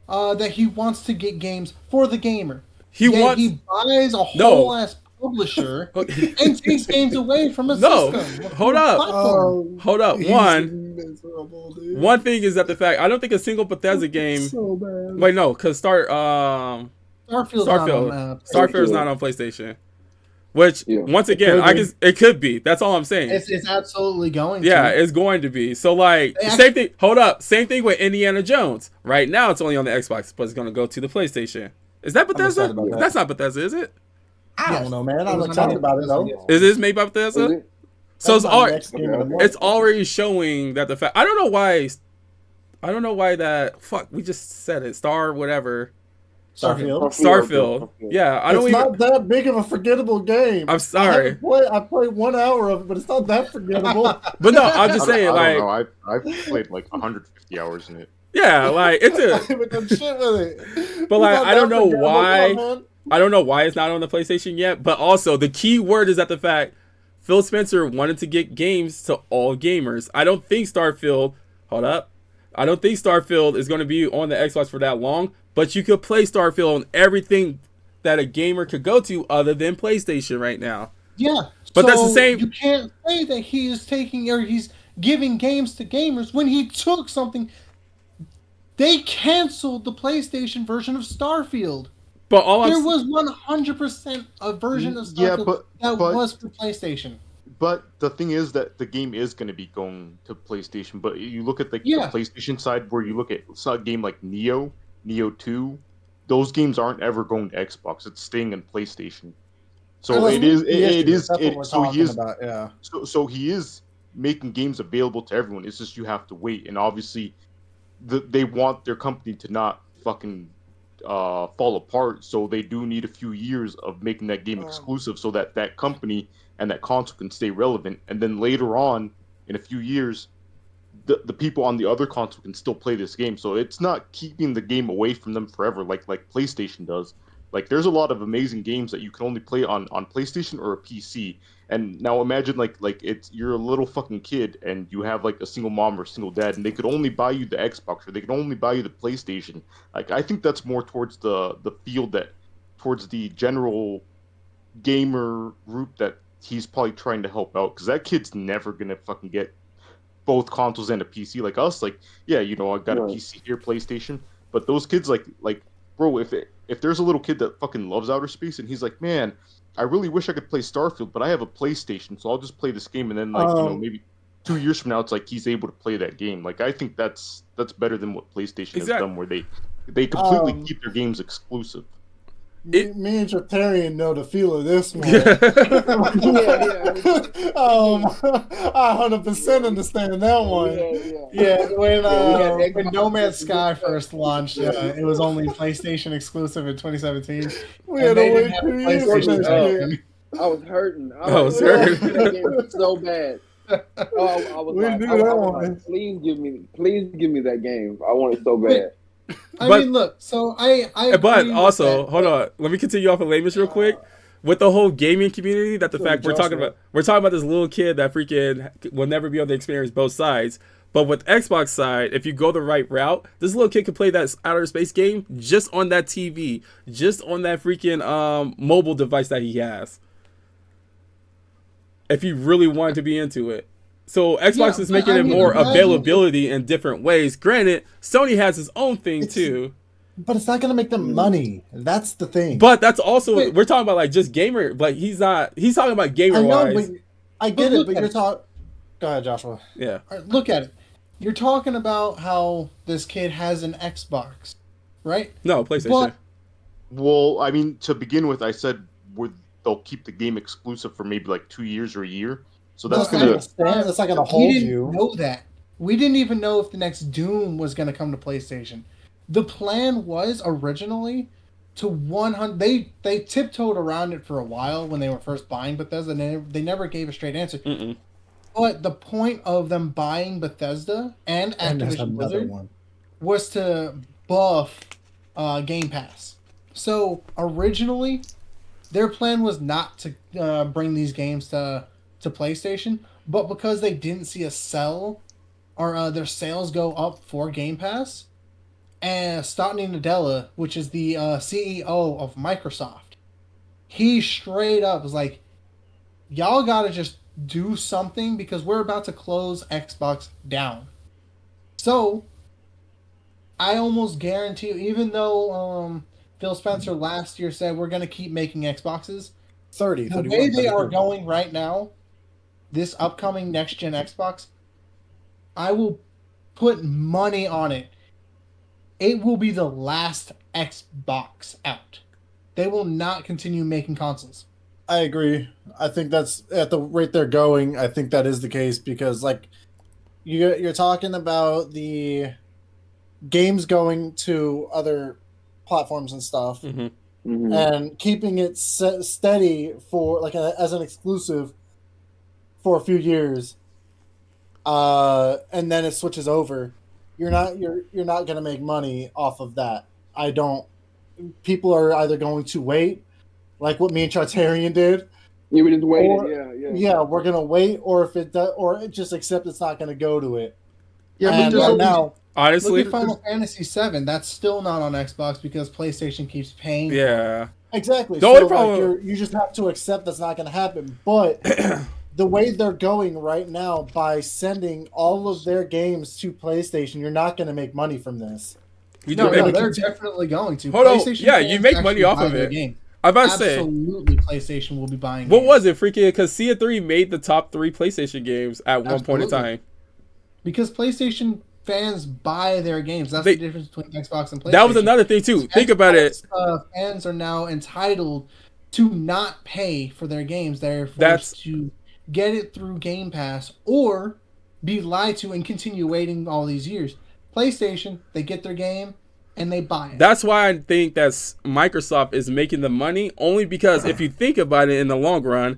that he wants to get games for the gamer. He Yet wants. he buys a No. whole ass publisher and takes games away from a No. system. Hold up. Platform. Hold up. He's One miserable, dude. thing is that I don't think a single Bethesda game. So bad. Wait, no, because Starfield's not on, Starfield's not on PlayStation. Which Yeah. once again, it could be. That's all I'm saying. It's absolutely going Yeah, to. it's going to be. So like They same thing. Hold up, same thing with Indiana Jones. Right now, it's only on the Xbox, but it's going to go to the PlayStation. Is that Bethesda? excited about that. That's not Bethesda, is it? I don't know, man. I'm It was excited about it though. announced. Is this made by Is Bethesda? it? So That's it's my all. next game of the month. It's already showing that I don't know why. I don't know why that. Fuck, we just said it. Star whatever. Starfield. Starfield. Yeah, I don't It's even. not that big of a forgettable game. I'm sorry, I played 1 hour of it, but it's not that forgettable. but no, I'm just saying. I Like, don't know. I've played like 150 hours in it. yeah, like it's a. With them shit with it. But, like, It's not I don't that know forgettable. why- Come on, man. I don't know why it's not on the PlayStation yet, but also the key word is that Phil Spencer wanted to get games to all gamers. I don't think Starfield. Hold up. I don't think Starfield is going to be on the Xbox for that long, but you could play Starfield on everything that a gamer could go to other than PlayStation right now. Yeah, But that's the same- You can't say that he is taking or he's giving games to gamers when he took something. They canceled the PlayStation version of Starfield. But all There I'm was 100% a version of Starfield Yeah, that but- was for PlayStation. But the thing is that the game is going to be going to PlayStation. But you look at the PlayStation side, where you look at a game like Neo 2, those games aren't ever going to Xbox. It's staying in PlayStation. So That's it is. the issue. It is. That's what we're So he talking is. about, yeah. So he is making games available to everyone. It's just you have to wait, and obviously, they want their company to not fucking fall apart. So they do need a few years of making that game exclusive, so that that company and that console can stay relevant. And then later on, in a few years, the people on the other console can still play this game. So it's not keeping the game away from them forever, like PlayStation does. Like, there's a lot of amazing games that you can only play on PlayStation or a PC. And now imagine like you're a little fucking kid and you have like a single mom or a single dad, and they could only buy you the Xbox or they could only buy you the PlayStation. Like, I think that's more towards the field that towards the general gamer group that he's probably trying to help out, because that kid's never gonna fucking get both consoles and a PC like us. Like, yeah, you know, I got a PC here, PlayStation, but those kids like bro, if there's a little kid that fucking loves outer space and he's like, man, I really wish I could play Starfield, but I have a PlayStation, so I'll just play this game, and then like, you know, maybe 2 years from now it's like he's able to play that game. Like, I think that's better than what PlayStation has done, where they completely keep their games exclusive. Me and Tritarian know the feel of this one. Yeah. I 100% understand that one. Yeah, had when No Man's Sky first launched, it was only PlayStation exclusive in 2017. We And had they to wait didn't have 2 a years for PlayStation this version. shit. I was hurting. I was hurting. That game so bad. I was We like, knew I was that like, one. please give me that game. I want it so bad. I But- mean, look. So I But agree with also, that, hold on. Let me continue off of Lamus real quick. With the whole gaming community, that the fact we're talking about this little kid that freaking will never be able to experience both sides. But with Xbox side, if you go the right route, this little kid can play that outer space game just on that TV, just on that freaking mobile device that he has. If he really wanted to be into it. So Xbox is making it more availability in different ways. Granted, Sony has his own thing too. But it's not going to make them money. That's the thing. But that's also we're talking about like just gamer. Like he's talking about gamer wise. I get it, look but at you're it. talking. Go ahead, Joshua. Yeah. All right, look at it. You're talking about how this kid has an Xbox, right? No, PlayStation. But Well, I mean, to begin with, I said they'll keep the game exclusive for maybe like 2 years or a year. So that's That's not gonna. gonna stand. That's not gonna we hold didn't you. know that. We didn't even know if the next Doom was going to come to PlayStation. The plan was originally to 100. They tiptoed around it for a while when they were first buying Bethesda. And they never gave a straight answer. Mm-mm. But the point of them buying Bethesda and And there's Activision another Blizzard one. was to buff Game Pass. So originally, their plan was not to bring these games to PlayStation, but because they didn't see a sell or their sales go up for Game Pass, and Satya Nadella, which is the CEO of Microsoft, he straight up was like, "Y'all gotta just do something because we're about to close Xbox down." So I almost guarantee you, even though Phil Spencer last year said we're gonna keep making Xboxes, 30, the 31, way they are 32. going right now, this upcoming next gen Xbox, I will put money on it. It will be the last Xbox out. They will not continue making consoles. I agree. I think that's at the rate they're going. I think that is the case because, like, you're talking about the games going to other platforms and stuff, Mm-hmm. Mhm. and keeping it steady for as an exclusive for a few years, and then it switches over. You're not gonna make money off of that. I don't. People are either going to wait, like what me and Chartarian did. You were just waiting. Or- Yeah. Yeah, we're gonna wait, or if it does, or it just accept it's not gonna go to it. Yeah, but And there's right always, now, Honestly, Look at Final Fantasy VII. That's still not on Xbox because PlayStation keeps paying. yeah. exactly. The only So, problem- you just have to accept that's not gonna happen. But the way they're going right now, by sending all of their games to PlayStation, you're not gonna make money from this. You No, do make- they're definitely going to. Hold on. PlayStation Yeah, fans you make money actually off buy of their it. Game. I'm about to say, Absolutely, PlayStation will be buying. what games. was it? Freaking, because Cia 3 made the top 3 PlayStation games at one point in Absolutely. time. Because PlayStation fans buy their games. That's They- the difference between Xbox and PlayStation. That was another thing too. Think about it. Fans are now entitled to not pay for their games. They're forced That's- to get it through Game Pass or be lied to and continue waiting all these years. PlayStation, they get their game and they buy it. That's why I think that's Microsoft is making the money, only because if you think about it in the long run,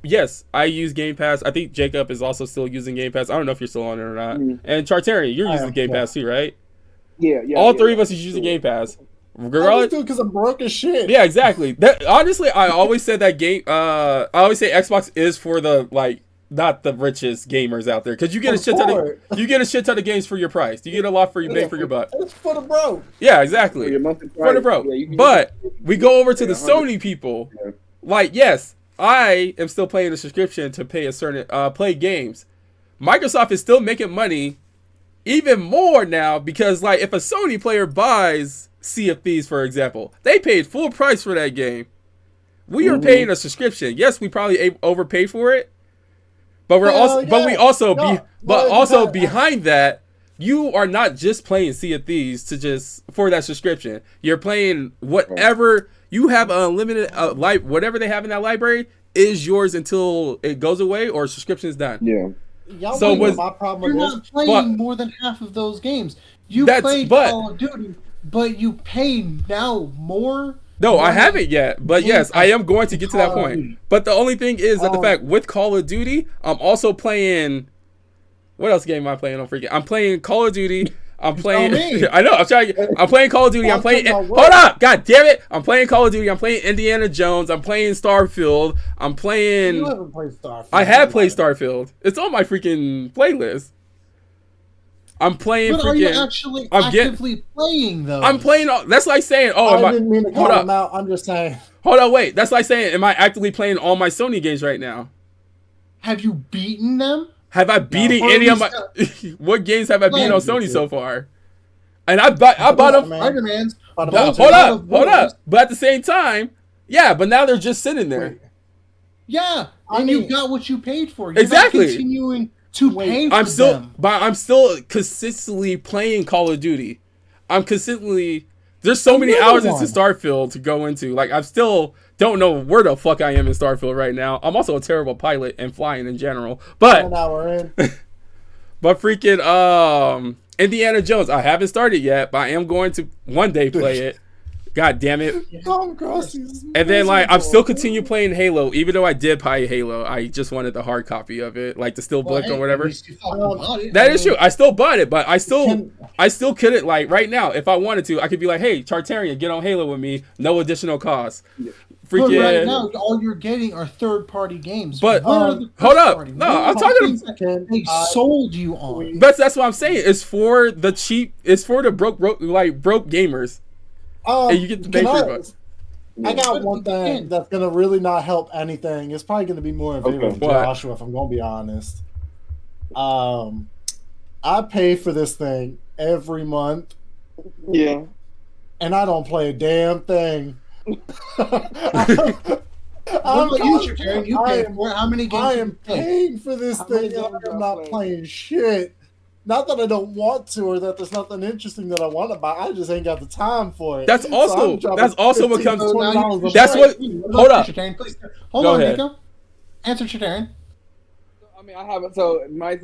yes, I use Game Pass. I think Jacob is also still using Game Pass. I don't know if you're still on it or not. Mhm. And Chartarian, you're I using am, Game yeah. Pass too, right? Yeah. All three of us is using Game Pass. I Regardless, just do it because I'm broke as shit. yeah, exactly. That honestly, I always said that game. I always say Xbox is for the not the richest gamers out there, because you get a shit ton of games for your price. You get a lot for your bang for your buck. It's for the broke. Yeah, exactly. For your monthly For the price. broke. Yeah, you can But use we go over to the 100. Sony people. Yeah. Like, yes, I am still paying a subscription to pay a certain play games. Microsoft is still making money even more now because, like, if a Sony player buys Sea of Thieves, for example, they paid full price for that game. We are paying a subscription. Yes, we probably overpaid for it, but we're Hell also, but we yeah. also, No, but no, also no. behind that, you are not just playing Sea of Thieves for that subscription. You're playing whatever you have, unlimited whatever they have in that library is yours until it goes away or subscription is done. Yeah. Y'all So so was- my problem You're with this? not playing but- more than half of those games. You That's- played but- Call of Duty, but you pay now more. No, I money. haven't yet, but yes, I am going to get to that Call of point. Duty. But the only thing is that the fact with Call of Duty, I'm also playing. What else game am I playing on freaking? I'm playing Call of Duty. I'm playing. me. I know. I'm playing Call of Duty. I'm playing. talking about Hold what? up! God damn it! I'm playing Call of Duty. I'm playing Indiana Jones. I'm playing Starfield. I'm playing. You haven't played Starfield. I have played Starfield. It's on my freaking playlist. I'm playing But are you freaking. actually I'm getting- actively playing those? I'm playing. That's like saying, oh, I am I, didn't mean to hold call up. them out. I'm just saying. Hold on, wait. That's like saying, am I actively playing all my Sony games right now? Have you beaten them? Have I beaten Or at any of my? least, What games have I beaten on Like- Sony so far? And I bought them. Man. Spider-Man's. Bought them No, all Those too. hold God up, of hold Wars. up. But at the same time, yeah. But now they're just sitting there. Wait. Yeah, I and mean- you got what you paid for. You're Exactly. not continuing to pay for I'm still, them. but I'm still consistently playing Call of Duty. I'm consistently. There's so many Another hours one. into Starfield to go into. Like, I still don't know where the fuck I am in Starfield right now. I'm also a terrible pilot and flying in general. But An hour in. but freaking Indiana Jones, I haven't started yet, but I am going to one day play it. God damn it. Tom Crossing's And then, like, I'm still miserable. continue playing Halo, even though I did buy Halo. I just wanted the hard copy of it, like the steel book or whatever. At least you fucking bought it. That is true. I still bought it, but I still Can- couldn't, like, right now, if I wanted to, I could be like, hey, Chartarian, get on Halo with me, no additional cost. But Freaking. right now, all you're getting are third-party games. But, What are the hold up. first-party? No, What are I'm the talking- things that Can they I- sold you on. But that's what I'm saying. It's for the cheap, it's for the broke gamers. And you get to pay can for it. I got But one thing again- that's gonna really not help anything. It's probably gonna be more in favor of What? Joshua, if I'm gonna be honest. I pay for this thing every month, Yeah. and I don't play a damn thing. What about you, Shakira? You paid for it. How many games I did am you play? paying for this How many thing, and games I'm y'all not played? playing shit. Not that I don't want to, or that there's nothing interesting that I want to buy. I just ain't got the time for it. That's So also- I'm dropping that's also what $15, comes- $20 a That's month. what- hold up. Shakarian, please. Hold Go on, ahead. Nico. Answer Shakarian. I mean, I haven't. So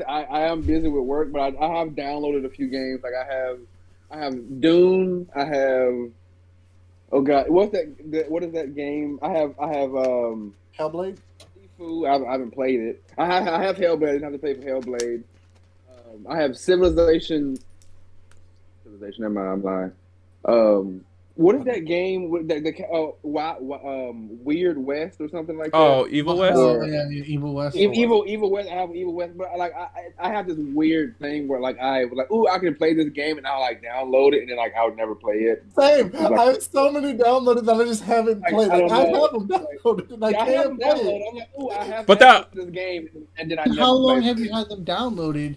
I am busy with work, but I have downloaded a few games. Like I have Dune. I have. Oh God, what is that game? I have Hellblade. Sifu. I haven't played it. I have Hellblade. I didn't have to pay for Hellblade. I have Civilization. Never mind, I'm lying. What is that game? Weird West or something like that. Oh, Evil West? Or- yeah, Evil West. Evil West. I have Evil West, but like I have this weird thing where like I was like, ooh, I can play this game, and I'll like download it, and then like I would never play it. Same. Like- I have so many downloaded that I just haven't Like, played. I Like, don't I know. have them downloaded, and I Yeah, I have them can't play downloaded. it. I'm like, ooh, I have But downloaded this game, and then I never How long played have you had them downloaded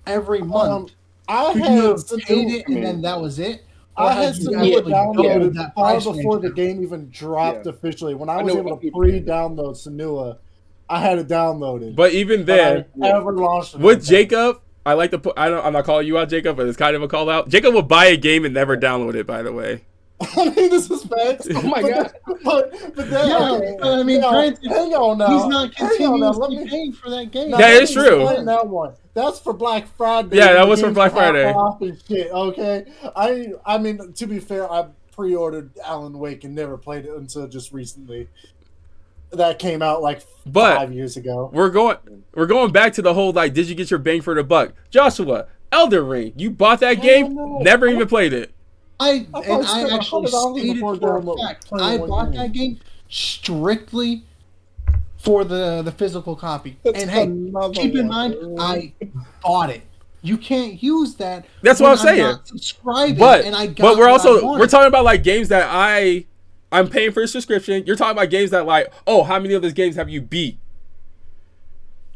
every month? I Could had you have Sanua- paid it I mean, and then that was it? Or I had you Sanua actually doubled downloaded that far price before range the down? game even dropped Yeah. officially. When I I was know able what to people did. pre-download Sanua, I had it downloaded. But even But then, I never launched it. with Jacob, I like to put. I'm not calling you out, Jacob, but it's kind of a call out. Jacob will buy a game and never download it. By the way, I mean, this is facts. Oh my But God. but then, Yeah, okay, but I mean, now, granted, hang on now. He's not Hang on now. Let continuously me. paying for that game. Now, That let is me true. explain That one. That's for Black Friday. Yeah, when that the was for games Black are half Friday. off and shit, okay, I mean, to be fair, I pre-ordered Alan Wake and never played it until just recently. That came out like But 5 years ago. we're going back to the whole like, did you get your bang for the buck, Joshua? Elden Ring, you bought that game, no. never even played it. I thought I spent actually $100 stated before for a download- fact playing I one bought game. that game strictly for the physical copy. That's And hey, another keep in one, mind, dude. I bought it. You can't use that. That's when what I'm saying. not subscribing, But and I got but we're what I also wanted. we're talking about like games that I'm paying for a subscription. You're talking about games that like, oh, how many of those games have you beat?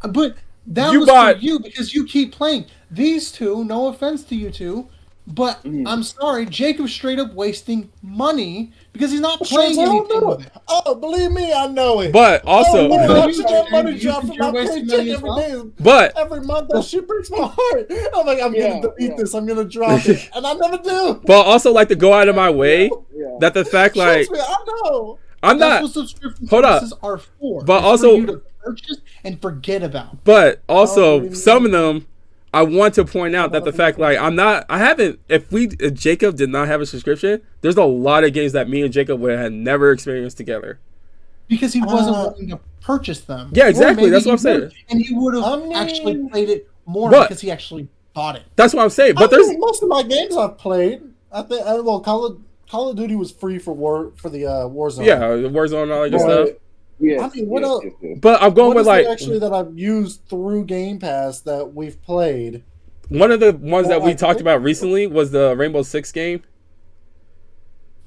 But that You was bought- for you because you keep playing. These two, no offense to you two, but I'm sorry, Jacob's straight up wasting money because he's not playing Sure, anything know with it. it. Oh, believe me, I know it. But also, oh, Well, watching that money you drop think from you're my wasting paycheck money as every well? day. but Every month, that shit breaks my heart. I'm like, I'm gonna delete this. I'm gonna drop it, and I never do. but also like to go out of my way Yeah. that the fact like Trust me, I know. I'm That's not. what subscription Hold up. services are for. But It's also- for you to purchase and forget about. But also, Oh, some of them, I want to point out that the fact, like, I haven't, if Jacob did not have a subscription, there's a lot of games that me and Jacob would have never experienced together. Because he wasn't willing to purchase them. Yeah, Or exactly, maybe that's what he I'm saying. would, and he would have I mean- actually played it more But- because he actually bought it. That's what I'm saying. But I there's, mean, most of my games I've played. I think, well, Call of Duty was free for the Warzone. yeah, Warzone and all that good stuff. But, Yes, I mean, what yes, else? yes, yes. But I'm going what with, is there like, actually that I've used through Game Pass that we've played? one of the ones that Well, we I talked think- about recently was the Rainbow Six game.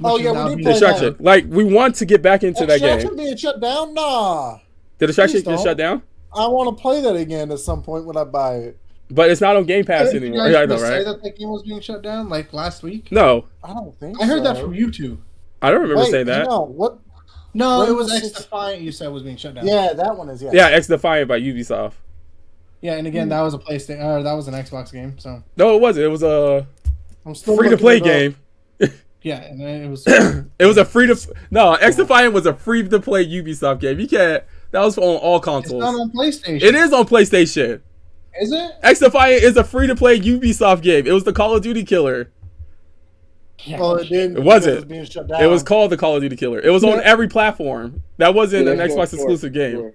Oh, Which is yeah, now we did being play that. Extraction. Like, we want to get back into that Extraction game. being shut down? Nah. Did Extraction Please get don't. shut down? I want to play that again at some point when I buy it. But it's not on Game Pass Did you anymore. guys Yeah, I know, just say right? that game was being shut down like last week? No, I don't think I heard so. that from you two. I don't remember Wait, saying that. hang on, what? No, it Rainbow was X Six- Defiant. You said was being shut down. Yeah, that one is Yeah, X Defiant by Ubisoft. Yeah, and again, that was a PlayStation. That was an Xbox game. So No, it wasn't. It was a I'm still free to play looking it up. game. yeah, and then it was. It was a free to no. X Defiant was a free to play Ubisoft game. You can't. That was on all It's not consoles. on PlayStation. It is on PlayStation. Is it? X Defiant is a free to play Ubisoft game. It was the Call of Duty killer. Yeah. Well, it didn't. It wasn't. because It was being shut down. It was called the Call of Duty killer. It was on every platform. That wasn't an Xbox exclusive game. Sure.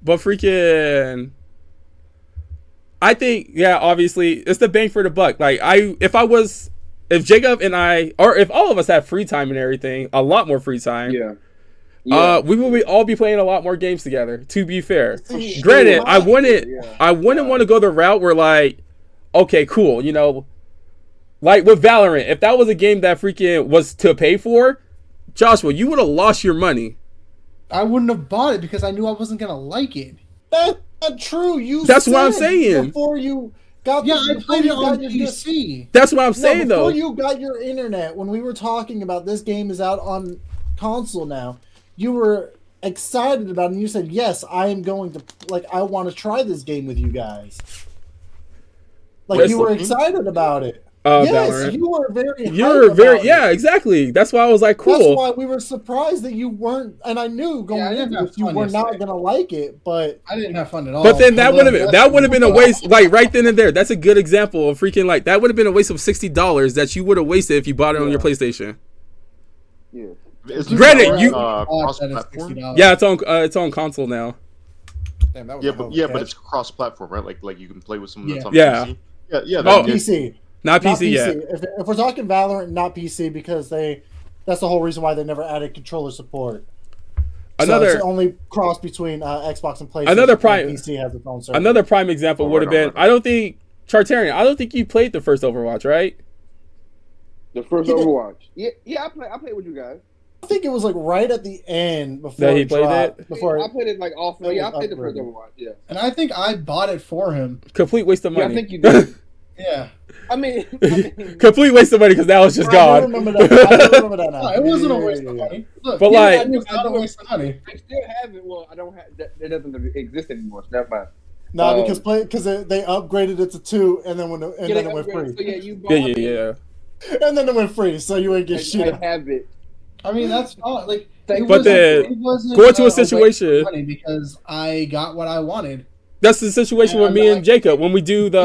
But freaking, I think, yeah, obviously it's the bang for the buck. Like if Jacob and I, or if all of us had free time and everything, a lot more free time. Yeah. Yeah. We would all be playing a lot more games together. To be fair, See, granted, my- I wouldn't want to go the route where like, okay, cool, you know, like with Valorant, if that was a game that freaking was to pay for, Joshua, you would have lost your money. I wouldn't have bought it because I knew I wasn't gonna like it. That's not true. That's what I'm said saying. Before you got Yeah, I before played it you got on your PC. That's what I'm saying no, though. before you got your internet, when we were talking about this game is out on console now, you were excited about it and you said, yes, I am going to, like, I want to try this game with you guys. Like, Wait, you were so- excited about it. Yes, Valorant. you were very You're hyped very, about yeah, it. exactly. That's why I was like, That's cool. why we were surprised that you weren't, and I knew going Yeah, I didn't into have this you fun were not yesterday. going to like it, but I didn't have fun at all. But then that would have been a waste, Like, like right then and there. That's a good example of freaking like that would have been a waste of $60 that you would have wasted if you bought it on your PlayStation. Yeah. Isn't Granted, that, you- cross-platform? Yeah, it's on console now. Damn, that was Yeah, a but hell of a it's cross-platform, right? Like you can play with someone that's on Yeah. PC. Yeah. Oh. then- PC. Not Not PC yet. If we're talking Valorant, not PC, because that's the whole reason why they never added controller support. So Another it's only cross between Xbox and PlayStation. Another and prime- PC has its own server. another prime example Oh, would have right on, been right on. I don't think Chartarian. I don't think you played the first Overwatch, right? The first Yeah. Overwatch. Yeah, I played with you guys. I think it was like right at the end before That he it played dropped, it? Before I played it like off. It Yeah, I was played the first upgraded. Overwatch. Yeah. And I think I bought it for him. Complete waste of Yeah, money. I think you did. Yeah. I mean, Complete waste of money because now it's just I do gone. remember that. I do remember that now. No, it wasn't a Yeah, waste yeah, of yeah. money. Look, But yeah, like- I knew it was not a waste of money. I still have it. Well, I don't have that. It doesn't exist anymore. So that's fine. No, because they upgraded it to 2, and then then it went free, So yeah, you bought Yeah, it. and then it went free, so you ain't get shit. I have it. I mean, that's fine. Like, But it But wasn't- then, it wasn't, go into a waste of situation- money because I got what I wanted. That's the situation Yeah, with me I'm and not- Jacob when we do the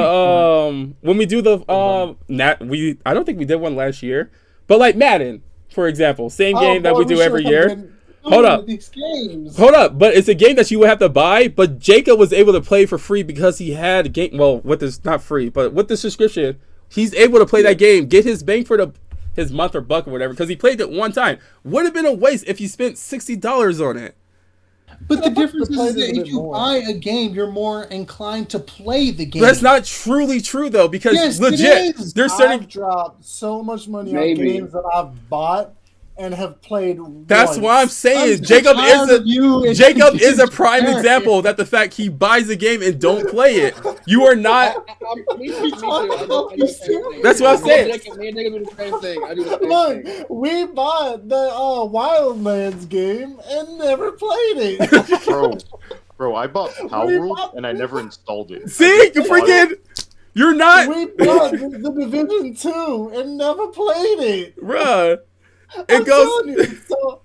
I don't think we did one last year, but like Madden, for example, same game that we do every year. Hold up. These games. Hold up, but it's a game that you would have to buy. But Jacob was able to play for free because he had a game. Well, with this not free, but with the subscription, he's able to play that game, get his bang for his month or buck or whatever, because he played it one time. Would have been a waste if you spent $60 on it. But the difference play is it a that bit if you more. buy a game, you're more inclined to play the game. That's not truly true though, because Yes, it legit, is. there's certain. I've dropped so much money Maybe. on games that I've bought and have played. That's once. what I'm saying. I'm Jacob tired is of you and Jacob you is a prime comparing. example that the fact he buys a game and don't play it. You are not. Me too. I do the same thing. That's what I'm saying. Me and Jacob do the same thing. I do the same Look, thing. we bought the Wildlands game and never played it. Bro, I bought Power World and I never installed it. See, you freaking. You're not, We bought the Division 2 and never played it. bruh. I'm It goes. telling you, so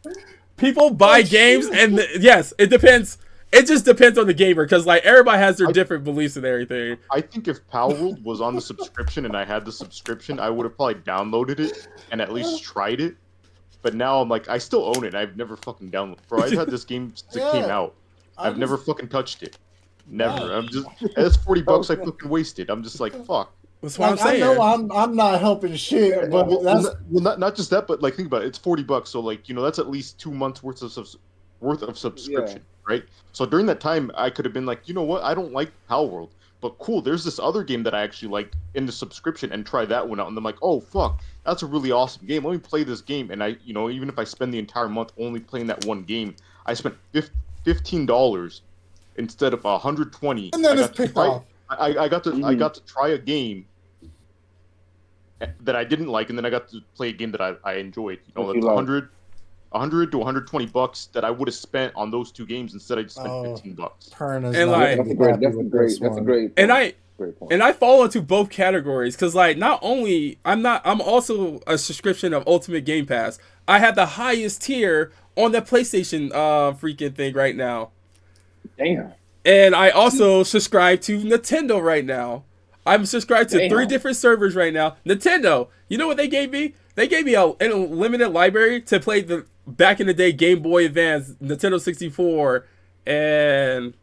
People buy Oh, games, shoot. and yes, it depends. It just depends on the gamer, because like everybody has their different beliefs and everything. I think if Power World was on the subscription and I had the subscription, I would have probably downloaded it and at least tried it. But now I'm like, I still own it. I've never fucking downloaded. Bro, I've had this game since it came Yeah. out. I I've just- never fucking touched it. Never. Yeah. I'm just. That's $40 I fucking wasted. I'm just like, fuck. That's what I'm Like, I saying. know I'm not helping shit, but that's Not just that, but like think about it. It's $40, so like that's at least 2 months worth of subscription, right? So during that time, I could have been like, you know what? I don't like Power World, but cool. There's this other game that I actually like in the subscription, and try that one out. And I'm like, oh fuck, that's a really awesome game. Let me play this game. And I, even if I spend the entire month only playing that one game, I spent $15 instead of $120. and then I it's got to picked try- off. I got to try a game that I didn't like, and then I got to play a game that I enjoyed. What That's you like? $100 to $120 that I would have spent on those 2 games. Instead, I just spent Oh. $15. Perna's And not like- gonna That's be a great. happy That's a with great. this That's a one. great. And Point. Great point. And I fall into both categories because, like, not only I'm also a subscription of Ultimate Game Pass. I have the highest tier on the PlayStation freaking thing right now, Damn. and I also subscribe to Nintendo right now. I'm subscribed to Damn. 3 different servers right now. Nintendo, you know what they gave me? They gave me an unlimited library to play the back in the day Game Boy Advance, Nintendo 64, and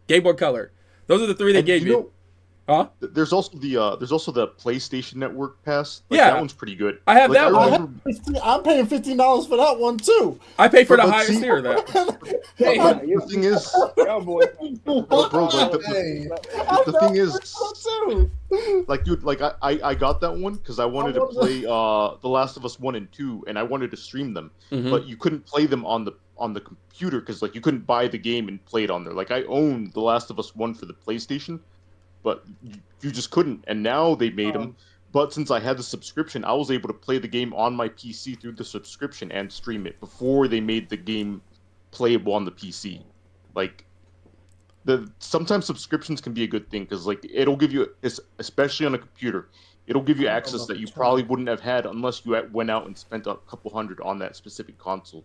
Game Boy Color. Those are the 3 they And gave me. Huh? There's also the PlayStation Network Pass. Like, Yeah. that one's pretty good. I have Like, that I one. remember- I'm paying $15 for that one too. I pay for the But highest see- tier of that. Damn. The thing is, Yo, boy. bro, like, Hey, the thing is, too. like, dude, like I got that one because I wanted to play The Last of Us 1 and 2, and I wanted to stream them, Mhm. but you couldn't play them on the computer because like you couldn't buy the game and play it on there. Like, I owned The Last of Us 1 for the PlayStation, but you just couldn't. And now they made them. But since I had the subscription, I was able to play the game on my PC through the subscription and stream it before they made the game playable on the PC. Like, sometimes subscriptions can be a good thing because like it'll give you, especially on a computer, it'll give you access that you probably wouldn't have had unless you went out and spent a couple $100 on that specific console.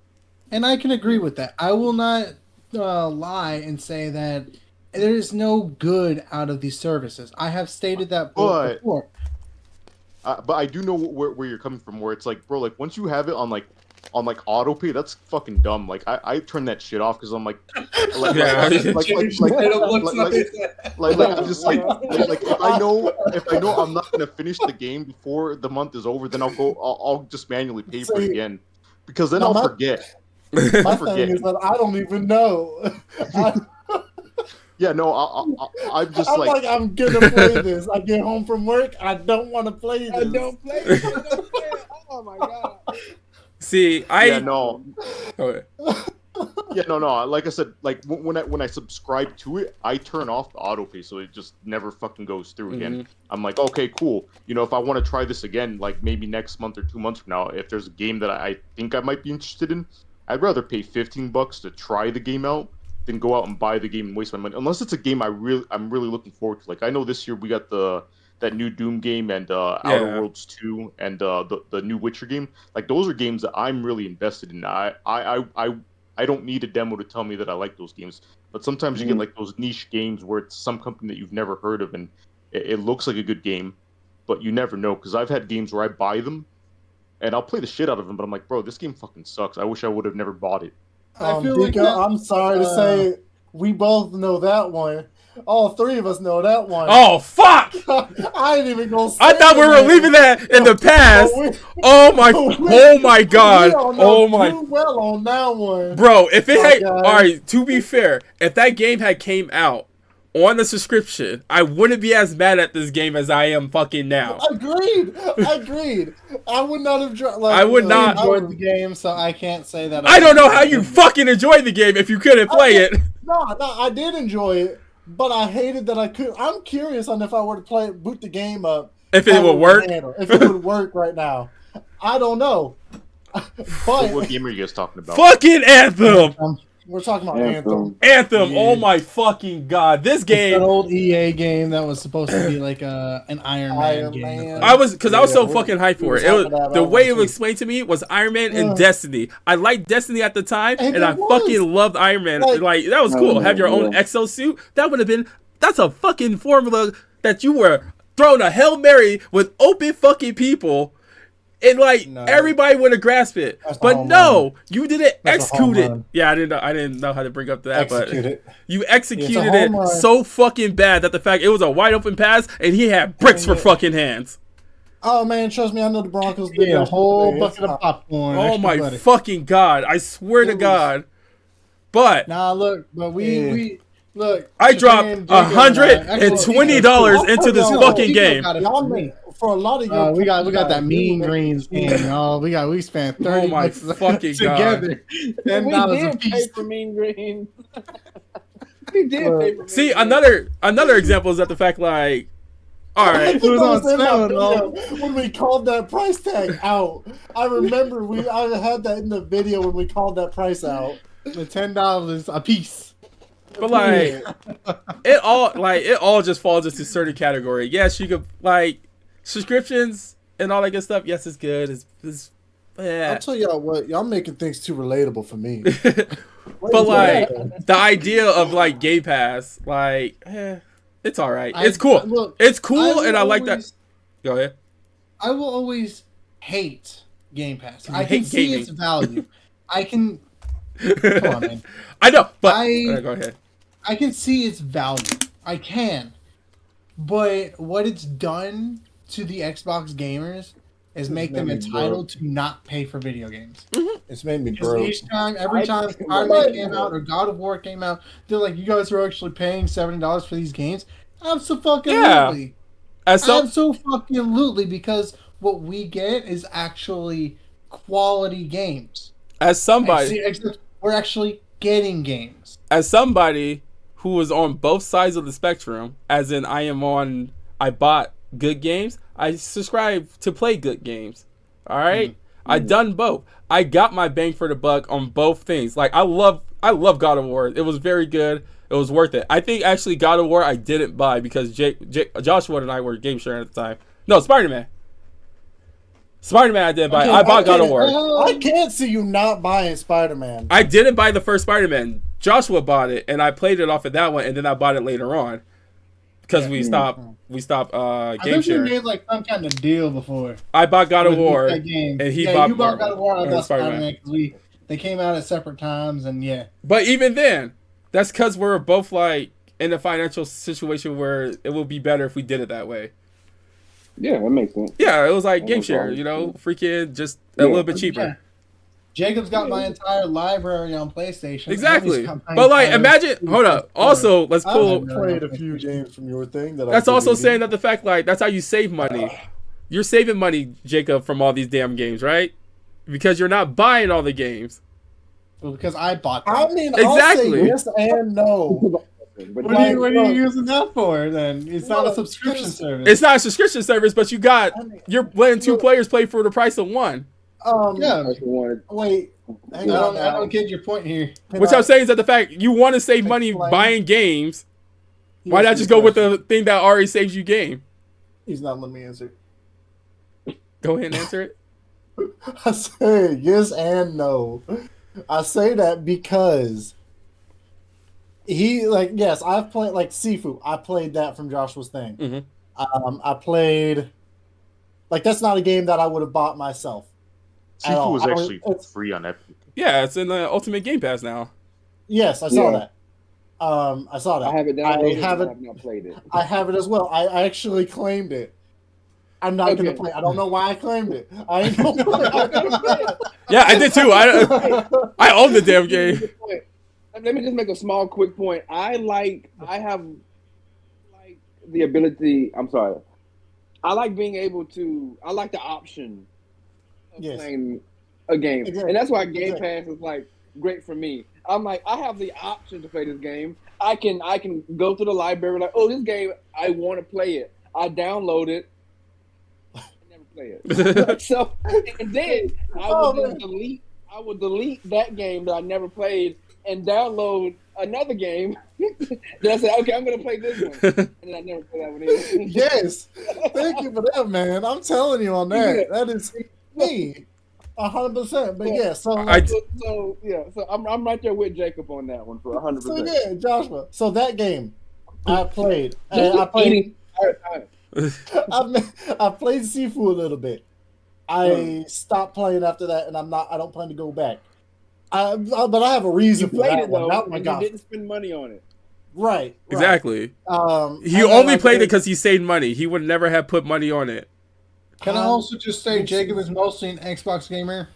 And I can agree with that. I will not lie and say that there is no good out of these services. I have stated that before. But I do know where you're coming from. Where it's like, bro, like once you have it on auto pay, that's fucking dumb. Like I turn that shit off because I'm like, I'm just like if I know I'm not gonna finish the game before the month is over, then I'll just manually pay for it again because then I'll forget. My thing is that I don't even know. Yeah, no, I'm just I'm like I'm gonna play this. I get home from work. I don't want to play this. I don't play it. I don't play it. Oh my god. See, yeah, no. Okay. Yeah, no. Like I said, like when I subscribe to it, I turn off the autopay, so it just never fucking goes through again. I'm like, okay, cool. You know, if I want to try this again, like maybe next month or 2 months from now, if there's a game that I think I might be interested in, I'd rather pay $15 to try the game out than go out and buy the game and waste my money. Unless it's a game I'm really looking forward to. Like I know this year we got that new Doom game and Outer Worlds 2 and the new Witcher game. Like those are games that I'm really invested in. I don't need a demo to tell me that I like those games. But sometimes you get like those niche games where it's some company that you've never heard of and it looks like a good game, but you never know. Because I've had games where I buy them and I'll play the shit out of them, but I'm like, bro, this game fucking sucks. I wish I would have never bought it. I feel like Dika, that- I'm sorry to say, we both know that one. All 3 of us know that one. Oh fuck! I ain't even gonna say I thought we were that. leaving that in the past. Oh my god! We all know Oh my, too well on that one. bro! If it had, God. all right. To be fair, if that game had came out on the subscription, I wouldn't be as mad at this game as I am fucking now. Agreed. I would not have. I would not- enjoyed the game, so I can't say that. I don't know how you fucking enjoyed the game if you couldn't play it. No, I did enjoy it, but I hated that I could. I'm curious on if I were to play it, boot the game up, If it how would work. handle, if it would work right now. I don't know. But What game are you guys talking about? Fucking Anthem. we're talking about Anthem. Anthem. Yeah. Oh my fucking god! This That game. old EA game that was supposed to be like an Iron Man Iron game. Man. I was so Yeah, fucking hyped for it. we It were was, talking about the that way one, it was too. explained to me was Iron Man and Yeah. Destiny. I liked Destiny at the time, And and I it was. fucking loved Iron Man. Like that was Oh, cool. yeah, Have your own yeah. exosuit. That would have been. That's a fucking formula that you were throwing a Hail Mary with open fucking people. And like No. everybody would have grasped it, That's a but home no, run. you didn't That's a execute home it. run. Yeah, I didn't know how to bring up that, Execute but it. you executed home it run. so fucking bad that the fact it was a wide open pass and he had bricks for fucking hands. Oh man, trust me, I know the Broncos did Yeah, a that whole today. bucket of popcorn. Oh extra my butter. fucking god! I swear to It was- God. But Nah, look, but we look. I dropped Japan, Jacob, $120 into this Yo, fucking Jacob game. got it Y'all for me. make, for a lot of you. We got that mean greens game, y'all. We spent 30 Oh my bucks fucking God. together. We $10 a did pay piece. for Mean Green. We did pay for Mean See, Green. another example is that the fact like All right. It was on That was in that sale, video when we called that price tag out. I remember I had that in the video when we called that price out. The $10 a piece. But like it all just falls into certain category. Yes, you could like subscriptions and all that good stuff. Yes, it's good. It's yeah. I'll tell y'all what, y'all making things too relatable for me. But like the idea of like Game Pass, like it's all right. It's cool. Look, It's cool, will and I like that. always- Go ahead. I will always hate Game Pass. You I can hate see gaming. its value. I can. Come on, man. I know, but I- go ahead. I can see its value. I can. But what it's done to the Xbox gamers is make them made me entitled to not pay for video games. It's made me Because broke. every time Spider-Man came out or God of War came out, they're like, "You guys are actually paying $70 for these games." Absolutely, As some, absolutely, because what we get is actually quality games. as somebody, See, except we're actually getting games. as somebody who was on both sides of the spectrum, as in I bought good games, I subscribe to play good games. All right? I done both. I got my bang for the buck on both things. Like I love God of War. It was very good. It was worth it. I think actually God of War I didn't buy because Joshua and I were game sharing at the time. No, Spider-Man I didn't buy. I bought God of War. I can't see you not buying Spider-Man. I didn't buy the first Spider-Man. Joshua bought it, and I played it off of that one, and then I bought it later on because we stopped I game think we sharing. made like some kind of deal before. I bought God of with War, that game. and he you bought bought God of War. I bought Spider-Man. Spider-Man because they came out at separate times, and yeah. But even then, that's because we're both like in a financial situation where it would be better if we did it that way. Yeah, that makes sense. Yeah, it was like game no share, problem. you know, freaking just a little bit cheaper. Yeah. Jacob's got my entire library on PlayStation. Exactly. He's got my But like, entire- imagine. Hold up. Also, let's pull. I've played a few games from your thing that That's I also deleted. saying that the fact like that's how you save money. You're saving money, Jacob, from all these damn games, right? Because you're not buying all the games. Well, because I bought them. I mean, Exactly. I'll say yes and no. But What are you look. using that for then? It's not a Look, subscription because- service. It's not a subscription service, but you're letting two players play for the price of one. Yeah. I just wanted Wait. Hang I on don't, I now. don't get your point here. Which I'm saying is that the fact you want to save money Explain. buying games. Why Here's not the just go with question. the thing that already saves you game? He's not letting me answer. Go ahead and answer it. I say yes and no. I say that because yes, I've played like Sifu. I played that from Joshua's thing. Mhm. I played that's not a game that I would have bought myself. At all. Sifu was I don't- actually it's- free on Epic. Yeah, it's in the Ultimate Game Pass now. Yes, I saw Yeah. that. I saw that. I have it downloaded. I have I it. have not played it. I have it as well. I actually claimed it. I'm not gonna Okay. play. I don't know why I claimed it. I ain't gonna play. Yeah, I did too. I own the damn game. Let me just make a small, quick point. I have the ability. I'm sorry. I like being able to. I like the option of Yes. playing a game, Exactly. and that's why Game Exactly. Pass is like great for me. I'm like, I have the option to play this game. I can go to the library like, oh, this game, I want to play it. I download it. I never play it. So, and then I would delete that game that I never played and download another game. Then I said, okay, I'm gonna play this one, and then I never play that one either. Yes. Thank you for that, man. I'm telling you on that. That is me. 100%. But yeah, so So I'm right there with Jacob on that one for 100%. so yeah, Joshua. So that game I played. I played I played Sifu a little bit. I stopped playing after that, and I don't plan to go back. But I have a reason You for played that it one. though, Not my and you God. didn't spend money on it. Right. Exactly. He and then only I played it because he saved money. He would never have put money on it. Can I also just say Jacob is mostly an Xbox gamer?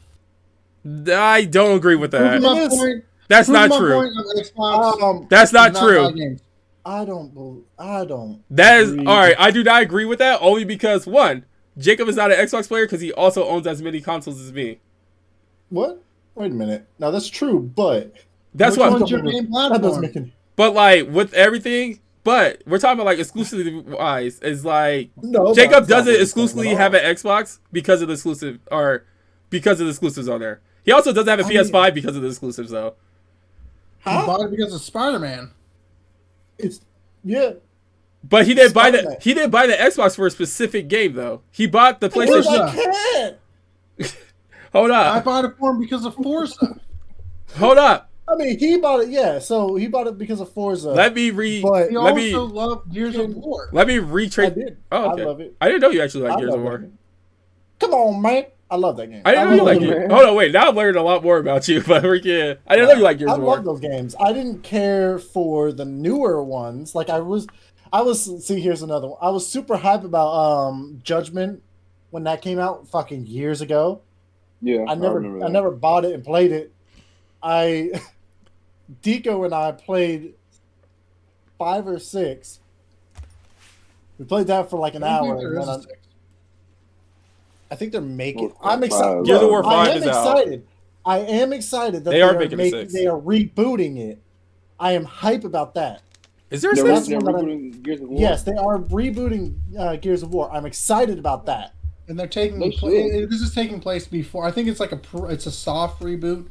I don't agree with Proving that. my is. point. That's not Proving my true. point of Xbox That's not does buy true. games. I don't. That is agree. all right. I do not agree with that only because one, Jacob is not an Xbox player because he also owns as many consoles as me. What? Wait a minute. Now that's true, but That's Which what. one's your main that doesn't platform? make any. But like with everything, But we're talking about like exclusively wise. Is like No, Jacob that's not what doesn't I'm exclusively saying at have all. an Xbox because of the exclusive or because of the exclusives on there. He also doesn't have a PS5 because of the exclusives though. He bought it because of Spider-Man. It's yeah. But he didn't buy the Spider-Man. he didn't buy the Xbox for a specific game though. He bought the Because PlayStation. I can't. Hold I up. bought it for him because of Forza. Hold up. I mean, he bought it. Yeah, so he bought it because of Forza. Let me read. But He Let also me loved Gears of War. let me I retrace. did. Oh, okay. I love it. I didn't know you actually like I Gears of love War. that game. Come on, man. I love that game. I didn't know you love like those it. man. Hold on, wait. Now I've learned a lot more about you, but I didn't know you like Gears I of War. love those games. I didn't care for the newer ones. Like I was. See, here's another one. I was super hype about Judgment when that came out fucking years ago. Yeah, I remember that. never bought it and played it. Deco and I played 5 or 6. We played that for like an I don't hour. think there And is then a six. I think they're making. Well, I'm excited. Gears of War I 5 am is out. excited. I am excited that They are making a 6. They are rebooting it. I am hype about that. Is there a They're, six? they're one that rebooting Gears of War. Yes, they are rebooting Gears of War. I'm excited about that. And they're taking They should. this is taking place before. I think it's like it's a soft reboot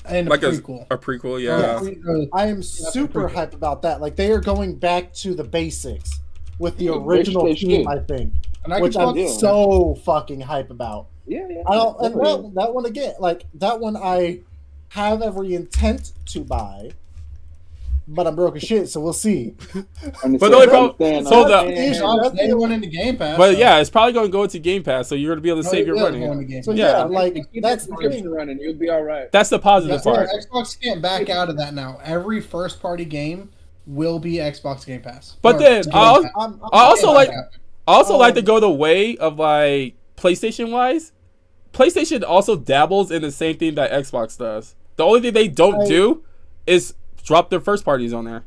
and Like a a prequel. prequel, Yeah. yeah. I am super pretty hype about that. Like they are going back to the basics with the Yeah, original they team, should. I think, And I which can I'm yeah. so fucking hype about. Yeah, yeah. I don't, and definitely. that one again, like that one, I have every intent to buy, but I'm broke as shit, so we'll see. But the only problem- so the- It's day one into Game Pass. But so- yeah, it's probably going to go into Game Pass, so you're going to be able to No, save it your will money. go into Game So Pass. yeah, Yeah. like Keep that's that the subscription thing. running. You'll be all right. That's the positive Yeah, part. Xbox can't back out of that now. Every first party game will be Xbox Game Pass. But Or then, Game I'll- Pass. I also Can't like back out. I also like to Um, go the way of like PlayStation wise. PlayStation also dabbles in the same thing that Xbox does. The only thing they don't do is drop their first parties on there.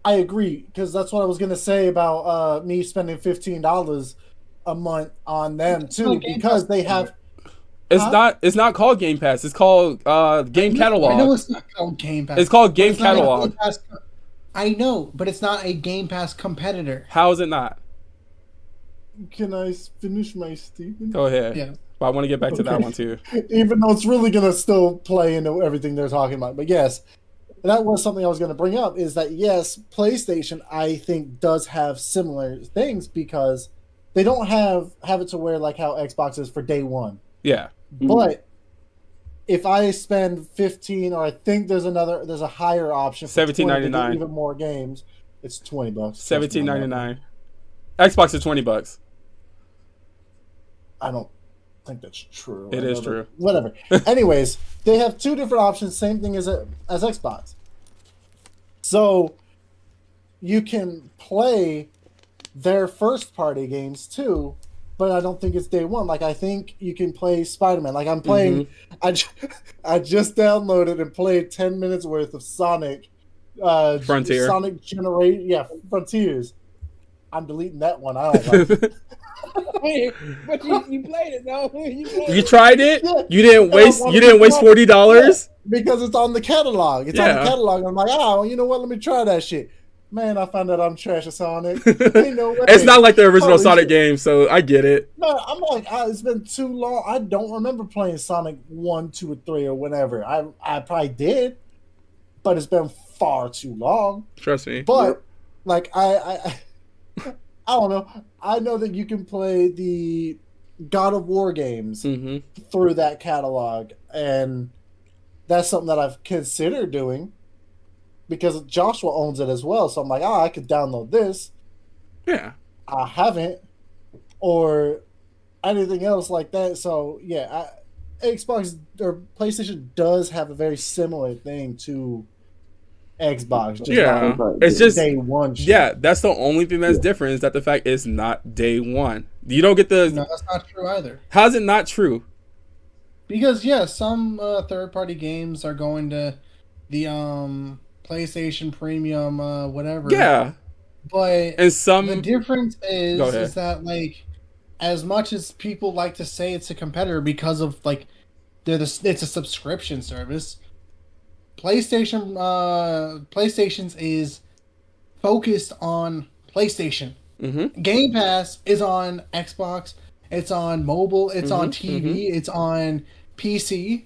I agree because that's what I was gonna say about me spending $15 a month on them too, Well, Game because Pass- they have. It's Huh? not called Game Pass. It's called Game I know Catalog. it's not called Game Pass. It's called but Game it's not a Catalog. Game Pass I know, but it's not a Game Pass competitor. How is it not? Can I finish my statement? Go ahead. Yeah. But I want to get back to that Okay. one too. Even though it's really gonna still play into everything they're talking about, but yes, that was something I was gonna bring up. Is that yes, PlayStation I think does have similar things because they don't have it to where like how Xbox is for day one. Yeah. But if I spend 15, or I think there's a higher option for 20 to get $17.99. even more games. It's $20. $17.99. Xbox is $20. I don't think that's true. It is true. Whatever. Anyways, they have 2 different options, same thing as Xbox. So you can play their first party games too, but I don't think it's day one. Like I think you can play Spider-Man. Like I'm playing. I just downloaded and played 10 minutes worth of Sonic. Frontier. Sonic Generate. Yeah, Frontiers. I'm deleting that one. I don't like it. Hey, but you played it though. You played You it. tried it? Yeah. You didn't I waste wanted you to didn't waste try it. $40? Because it's on the catalog. It's on Yeah. the catalog. I'm like, oh, you know what? Let me try that shit. Man, I found out I'm trash at Sonic. Ain't no way. It's not like the original Holy Sonic shit. game, so I get it. No, I'm like, it's been too long. I don't remember playing Sonic 1, 2, or 3 or whenever. I probably did, but it's been far too long. Trust me. But like I don't know. I know that you can play the God of War games Mm-hmm. through that catalog, and that's something that I've considered doing because Joshua owns it as well. So I'm like, I could download this. Yeah. I haven't, or anything else like that. So yeah, Xbox or PlayStation does have a very similar thing to Xbox. Just Yeah. not It's just day one. Shit. yeah, that's the only thing that's different is that the fact it's not day one. You don't get the No, that's not true either. how's it not true? Because some third-party games are going to the PlayStation Premium, whatever. Yeah. But And some the difference Go ahead. is that like, as much as people like to say it's a competitor because of like, it's a subscription service. PlayStation's is focused on PlayStation. Mm-hmm. Game Pass is on Xbox. It's on mobile. It's on TV. It's on PC,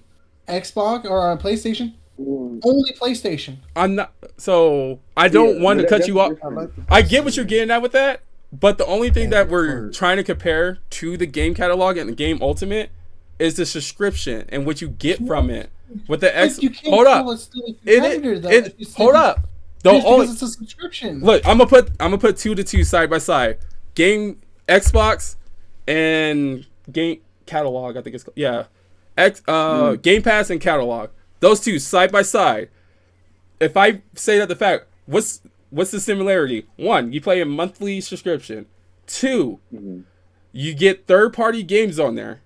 Xbox, or on PlayStation. Only PlayStation. I'm not. So I don't want to cut you off. I like the I get what you're getting at with that, but the only thing that we're trying to compare to the game catalog and the game Ultimate is the subscription and what you get from it. With the X, You can't hold call up. it still a competitor, though. If you Hold say- up. The Just only because it's a subscription. look, I'm gonna put 2 to 2 side by side. Game Xbox and game catalog. I think it's called. Yeah, Game Pass and catalog. Those two side by side. If I say that the fact, what's the similarity? 1, you play a monthly subscription. 2, you get third-party games on there.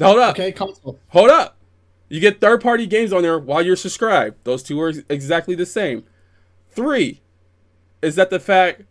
Hold up. Okay, console. Hold up. You get third-party games on there while you're subscribed. Those two are exactly the same. 3 is that the fact.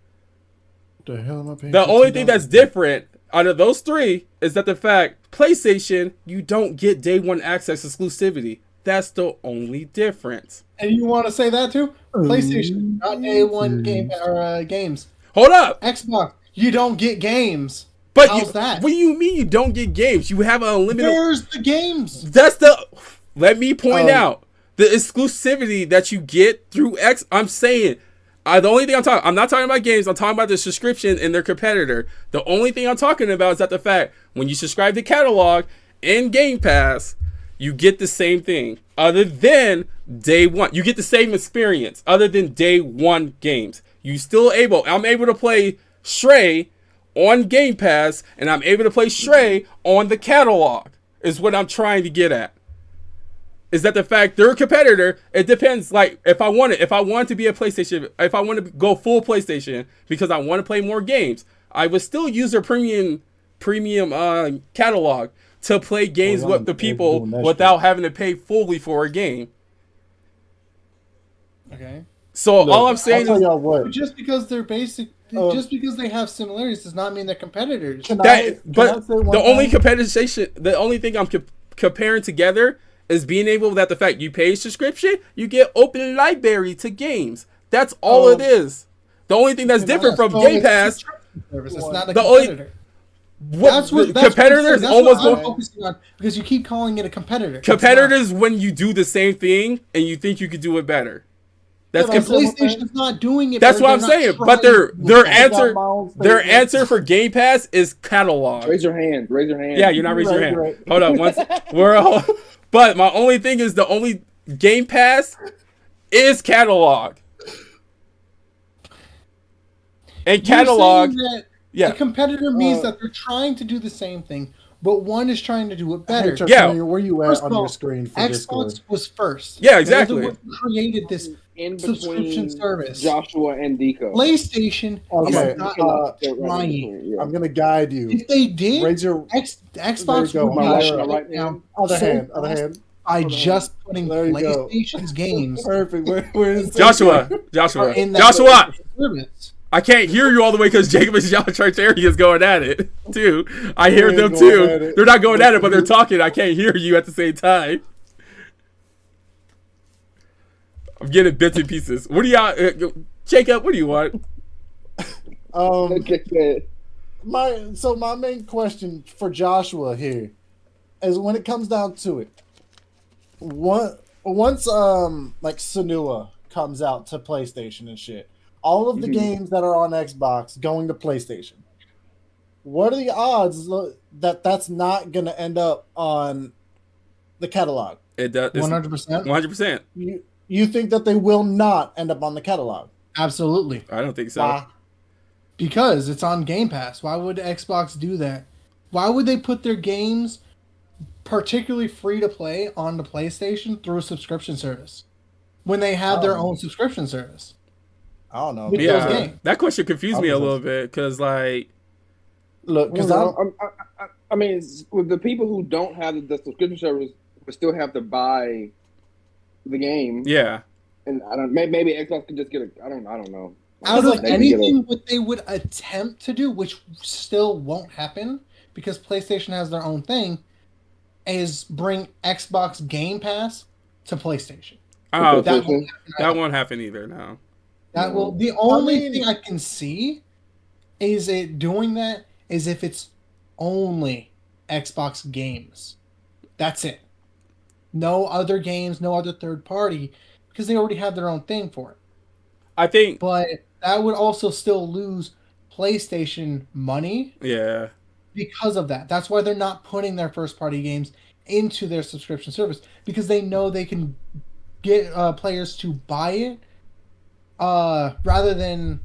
The hell am I paying? The only thing that's different out of those 3 is that the fact PlayStation, you don't get day one access exclusivity. That's the only difference. And you want to say that too? PlayStation, not day one game or games. Hold up. Xbox, you don't get games. But How's that? What do you mean you don't get games? You have an unlimited. Where's the games? That's the. Let me point out the exclusivity that you get through X. I'm saying, the only thing I'm not talking about games. I'm talking about the subscription and their competitor. The only thing I'm talking about is that the fact when you subscribe to catalog and Game Pass, you get the same thing. Other than day one, you get the same experience. Other than day one games, I'm able to play Stray on Game Pass, and I'm able to play Stray on the catalog. Is what I'm trying to get at. Is that the fact they're a competitor? It depends. Like if I want to be a PlayStation, if I want to go full PlayStation because I want to play more games, I would still use their premium catalog to play games with the people without having to pay fully for a game. Okay. So all I'm saying I'll tell is y'all what. Just because they're basic, just because they have similarities does not mean they're competitors. the only thing I'm comparing together is being able that the fact you pay subscription, you get open library to games. That's all it is. The only thing that's different from Game Pass. It's not a The only- competitor. That's That's competitors what almost I'm go. focusing on because you keep calling it a competitor. It's Competitors when you do the same thing and you think you could do it better. That's not. PlayStation's not doing it. That's better. what I'm They're not saying. But trying. their answer for Game Pass is catalog. Raise your hand. Raise your hand. Yeah, you're not raising your hand. Right. Hold up, but my only thing is the only Game Pass is catalog. And catalog, You're saying that yeah. a competitor means that they're trying to do the same thing, but one is trying to do it Hey, better. Yeah. where you at First on of all, your screen for Xbox Discord? was first. Yeah, exactly. They're the ones who created this In subscription between service. Joshua and Deco. PlayStation Okay, is not Right trying. between, yeah. I'm gonna guide you. If they did, Raise your Xbox There you would go. be My shut right down other so hand. fast Other hand. by just putting There you go. PlayStation's games Perfect. Where is Joshua. are in that Joshua. service. I can't hear you all the way because Jacob and Josh is going at it too. I hear They're them going at too. it. They're not going at it, but they're talking. I can't hear you at the same time. I'm getting bits and pieces. What do y'all, Jacob? What do you want? Okay. My main question for Joshua here is when it comes down to it, once like Senua comes out to PlayStation and shit, all of the games that are on Xbox going to PlayStation, what are the odds that that's not gonna end up on the catalog? It does. 100%. 100%. You think that they will not end up on the catalog? Absolutely. I don't think so. Why? Because it's on Game Pass. Why would Xbox do that? Why would they put their games, particularly free to play, on the PlayStation through a subscription service when they have their own subscription service? I don't know. With those Yeah, games. that question confused me a little bit because, like, Look, because I mean, with the people who don't have the subscription service, would still have to buy the game. yeah, And I don't. Maybe Xbox could just get a. I don't know. Out of They can get anything what they would attempt to do, which still won't happen because PlayStation has their own thing, is bring Xbox Game Pass to PlayStation. oh, That won't happen that either. won't happen either. No, That will. The only thing I can see is it doing that is if it's only Xbox games. That's it. No other games, no other third party, because they already have their own thing for it. I think, But that would also still lose PlayStation money yeah. because of that. That's why they're not putting their first party games into their subscription service, because they know they can get players to buy it rather than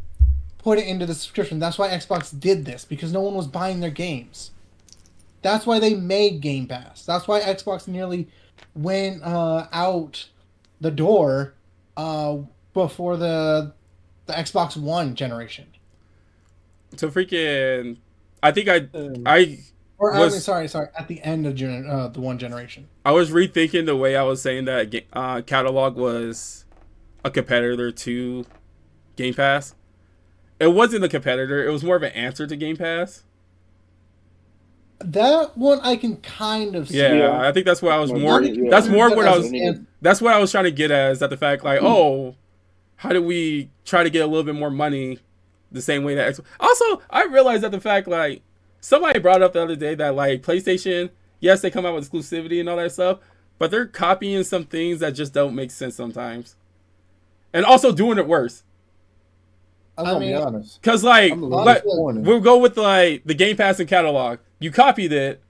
put it into the subscription. That's why Xbox did this, because no one was buying their games. That's why they made Game Pass. That's why Xbox nearly went out the door before the Xbox One generation. So freaking, I think I Sorry, at the end of the one generation. I was rethinking the way I was saying that catalog was a competitor to Game Pass. It wasn't a competitor. It was more of an answer to Game Pass. That one I can kind of see. Yeah, I think that's what I was more. That's more what I was. That's what I was trying to get at, is that the fact, like, oh, how do we try to get a little bit more money the same way that Also, I realized that the fact, like, somebody brought up the other day that, like, PlayStation, yes, they come out with exclusivity and all that stuff, but they're copying some things that just don't make sense sometimes, and also doing it worse. I'm gonna be honest. Because, like, we'll go with, like, the Game Pass and catalog. You copied it.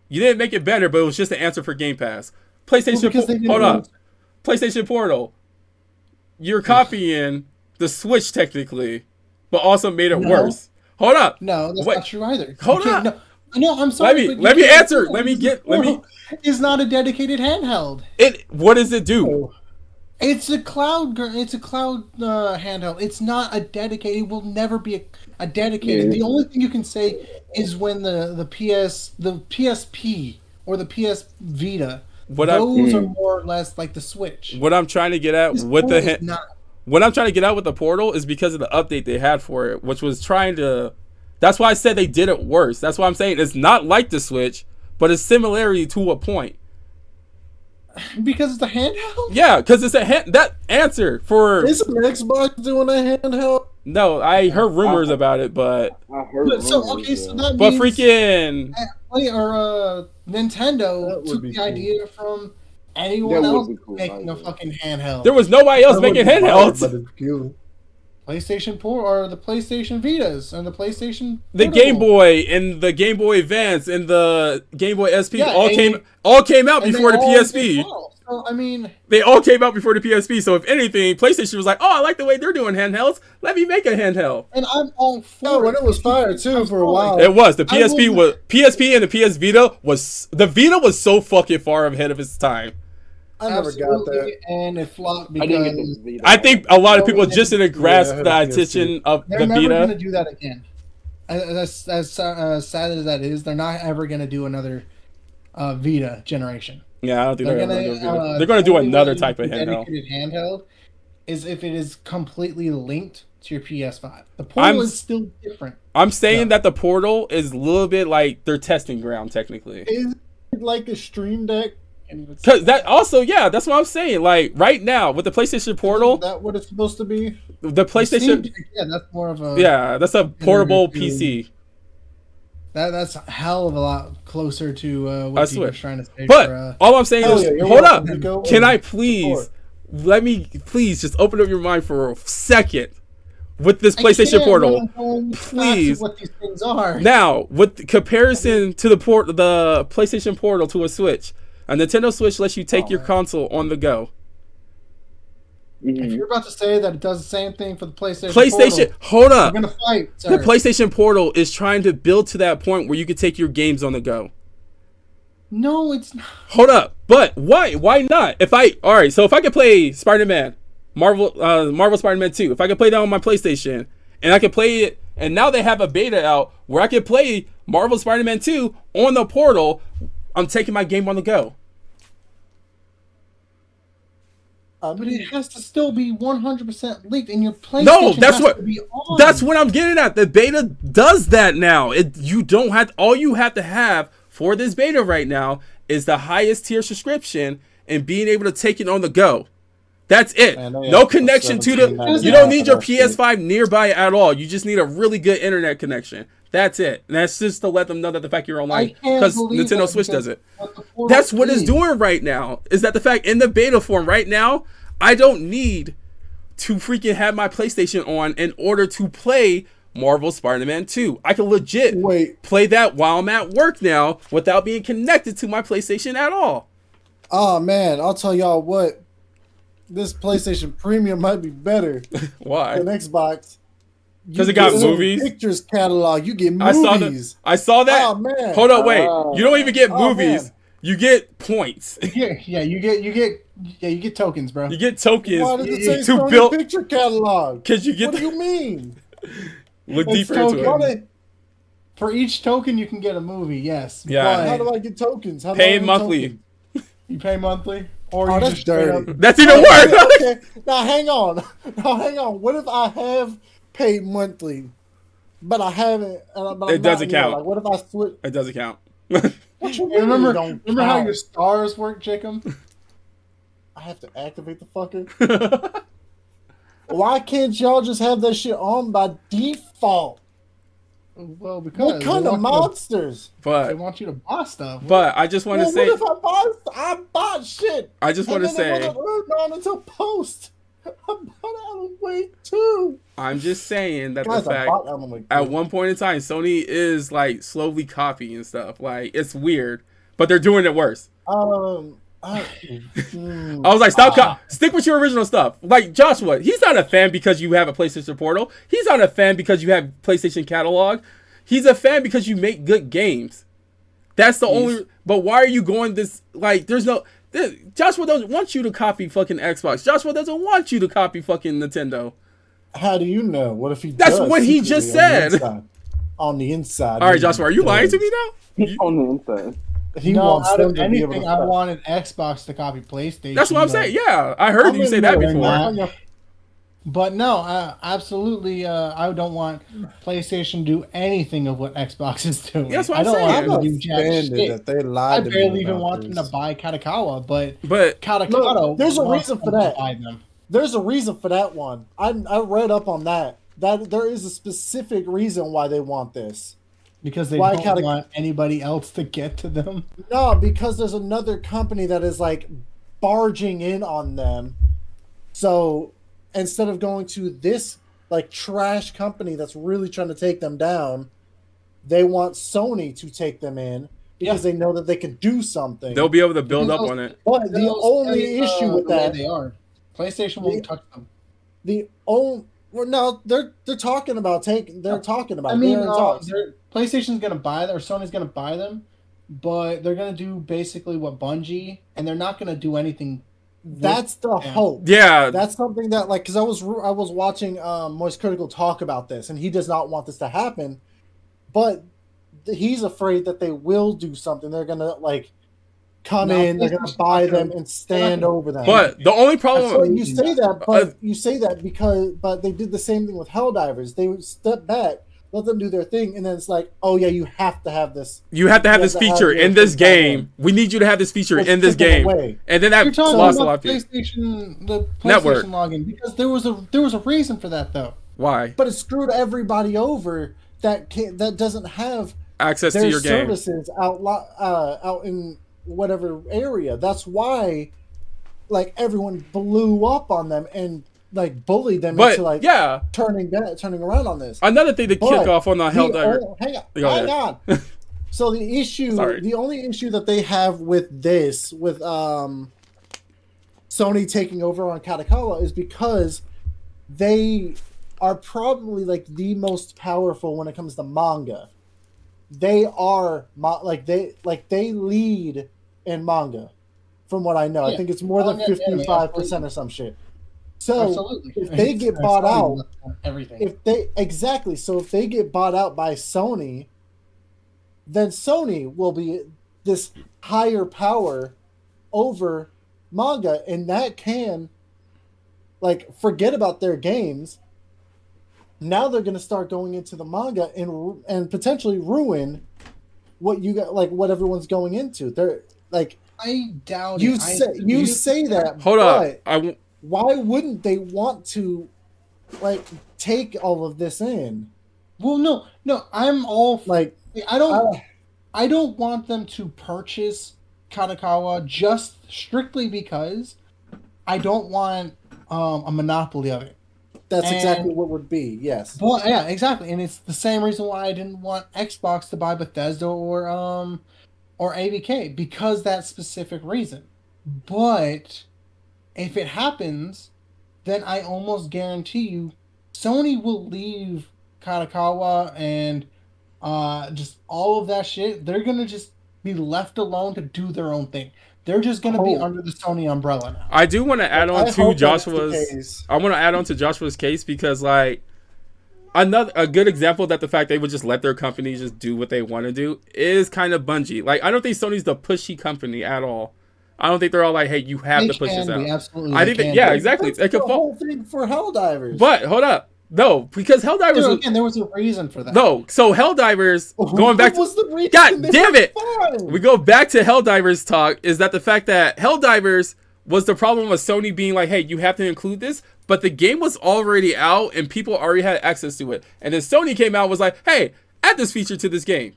You didn't make it better, but it was just an answer for Game Pass. PlayStation, hold up. PlayStation Portal. You're copying the Switch, technically, but also made it worse. Hold up. No, that's not true either. Hold up. No, I'm sorry. Let me answer. It's not a dedicated handheld. What does it do? It's a cloud. It's a cloud handheld. It's not a dedicated. It will never be a dedicated. Yeah. The only thing you can say is when the PSP or the PS Vita. Those are more or less like the Switch. What I'm trying to get at with the Portal is because of the update they had for it, which was trying to. That's why I said they did it worse. That's why I'm saying it's not like the Switch, but it's similarity to a point. Because it's a handheld? Yeah, because it's that answer for. Isn't Xbox doing a handheld? No, I heard rumors about it, but. I heard rumors. So that means. But freaking. Nintendo took the idea from anyone else making a fucking handheld. There was nobody else making handhelds. But it's cute. PlayStation 4 or the PlayStation Vitas and the PlayStation the Game Boy and the Game Boy Advance and the Game Boy SP all came out before the PSP. So, I mean, they all came out before the PSP. So if anything, PlayStation was like, "Oh, I like the way they're doing handhelds. Let me make a handheld." And I'm all for it. Oh, when it was fire too for a while. It was the PSP and the PS Vita was so fucking far ahead of its time. I never got that, and it flopped because I think a lot of people just didn't grasp the attention of the Vita. They're never going to do that again. As sad as that is, they're not ever going to do another Vita generation. Yeah, I don't think they're going to do Vita. They're going to do another type of handheld. Dedicated handheld is if it is completely linked to your PS5. The Portal is still different. I'm saying that the Portal is a little bit like their testing ground, technically. Is it like a Stream Deck? Because that also, yeah, that's what I'm saying. Like right now with the PlayStation Portal, is that what it's supposed to be? The PlayStation, that's more of a that's a portable PC. That's a hell of a lot closer to what you were trying to say. But all I'm saying is, hold up, can I please let me just open up your mind for a second with this PlayStation Portal, please. What these things are now with comparison to the PlayStation Portal to a Switch. A Nintendo Switch lets you take your console on the go. If you're about to say that it does the same thing for the PlayStation Portal, hold up. We're gonna fight. Sir. The PlayStation Portal is trying to build to that point where you can take your games on the go. No, it's not. Hold up. But why? Why not? If I could play Spider-Man, Marvel Spider-Man 2, if I could play that on my PlayStation, and I could play it, and now they have a beta out where I could play Marvel Spider-Man 2 on the Portal, I'm taking my game on the go. But it has to still be 100% linked, and your PlayStation that's what I'm getting at. The beta does that now. All you have to have for this beta right now is the highest tier subscription and being able to take it on the go. That's it. Man, they No have connection to the. 17.99 You don't need your for that shit. PS5 nearby at all. You just need a really good internet connection. That's it. And that's just to let them know that the fact you're online, can't because believe Nintendo that Switch because does it. what the portal That's what it's is. doing right now. Is that the fact in the beta form right now? I don't need to freaking have my PlayStation on in order to play Marvel Spider-Man 2. I can legit Wait. play that while I'm at work now without being connected to my PlayStation at all. Oh man, I'll tell y'all what. This PlayStation Premium might be better Why? than Xbox. 'Cause You it got get some movies? Pictures catalog. You get I movies. saw that. Oh man. Hold up, wait. You don't even get Oh, movies. man. You get points. You get tokens, bro. You get tokens Why does it say to Sony build. picture catalog? Because you get What do you mean? look It's deeper into token. it. For each token, you can get a movie. Yes. Yeah. but How do I get tokens? How do I Paid get monthly. tokens? you pay monthly, or Oh, you that's just straight dirty. up- That's even worse. Okay. Now hang on. Now hang on. What if I have paid monthly, but I haven't? But It I'm doesn't not here? count. Like, what if I switch? It doesn't count. What you Hey, mean? remember it don't how count? your stars work, Jacob? I have to activate the fucker. Why can't y'all just have that shit on by default? Well, because What kind they of want monsters? they but want you to buy stuff. I just want to Well, say. what if I bought shit? I just want to and then it say. wasn't earned on until post. I bought Alan Wake too. I'm just saying that Guys, the I fact. bought Alan Wake At 2. one point in time, Sony is like slowly copying stuff. Like it's weird, but they're doing it worse. I was like, stick with your original stuff. Like Joshua, he's not a fan because you have a PlayStation Portal. He's not a fan because you have PlayStation Catalog. He's a fan because you make good games. That's the only. But why are you going this? Like, there's no. Joshua doesn't want you to copy fucking Xbox. Joshua doesn't want you to copy fucking Nintendo. How do you know? What if he? That's does what he secretly just on the said. inside? On the inside. All right, maybe Joshua, are he you lying to does. me now? On the inside. He no, wants out them of to be able anything, to. I wanted Xbox to copy PlayStation. That's what I'm but- saying. Yeah, I heard you say that with before. that. But no, absolutely, I don't want PlayStation to do anything of what Xbox is doing. That's what I I'm don't saying. want I'm them to do jack offended shit. that they I lied to me barely even about want them this. to buy Katakawa, but But Katakata. Look, there's a wants reason for them to that. Buy them. There's a reason for that one. I read up on that. That there is a specific reason why they want this. Because they Why don't Kata- want anybody else to get to them. No, because there's another company that is like barging in on them. So instead of going to this like trash company that's really trying to take them down, they want Sony to take them in because they know that they can do something. they'll be able to build up on it. But the Those only things, issue with the way that, they are. PlayStation won't touch them. they're talking about taking. They're talking about. I mean, they're in talks. PlayStation's gonna buy them, or Sony's gonna buy them, but they're gonna do basically what Bungie, and they're not gonna do anything. That's the hope. Yeah, That's something that, like, because I was watching Moist Critical talk about this, and he does not want this to happen, but he's afraid that they will do something. They're gonna like come No, in, they're gonna PlayStation's buy not gonna- them and stand over them. but the only problem. But you say that, but you say that because, but they did the same thing with Helldivers. They would step back, let them do their thing, and then it's like, oh yeah, you have to have this. You have to have this have to have feature your in this thing back game. in. We need you to have this feature Let's in this take them game, away. and then You're that talking lost a lot about of people. the PlayStation Network. login because there was a reason for that though. Why? But it screwed everybody over that doesn't have Access to their your game. services out in whatever area. That's why, like, everyone blew up on them and like bullied them But into like yeah, turning around on this. another thing to kick But off on the Helldiver. Hang on, Go ahead. hang on. So the only issue that they have with this, with Sony taking over on Katakawa, is because they are probably like the most powerful when it comes to manga. They are they lead in manga, from what I know. I Yeah, think it's more than manga and anime, 55% or some shit. So Absolutely. if they get It's bought already out, everything. if they get bought out by Sony, then Sony will be this higher power over manga, and that can like forget about their games. Now they're going to start going into the manga and potentially ruin what you got, like what everyone's going into. They're like, I doubt you it. say that. Hold but up. why wouldn't they want to like take all of this in? Well, no, I'm all Like, I don't want them to purchase Kadokawa just strictly because I don't want a monopoly of it. that's exactly And- what would be. Yes. Well, yeah, exactly, and it's the same reason why I didn't want Xbox to buy Bethesda or ABK because that specific reason. But if it happens, then I almost guarantee you Sony will leave Kadokawa and just all of that shit. They're gonna just be left alone to do their own thing. They're just gonna be Oh. under the Sony umbrella now. I do want to add on I to hope that's the Joshua's. case. I want to add on to Joshua's case because like a good example that the fact they would just let their company just do what they want to do is kind of Bungie. Like I don't think Sony's the pushy company at all. I don't think they're all like, hey, you have to push this out. Absolutely. I think that, yeah, exactly. That's It could the fall. whole thing for Helldivers. But hold up, no, because Helldivers. Dude, again, there was a reason for that. No, so Helldivers going back What was the reason? God They damn were it! fine. We go back to Helldivers talk. Is that the fact that Helldivers was the problem with Sony being like, hey, you have to include this, but the game was already out and people already had access to it. And then Sony came out and was like, hey, add this feature to this game.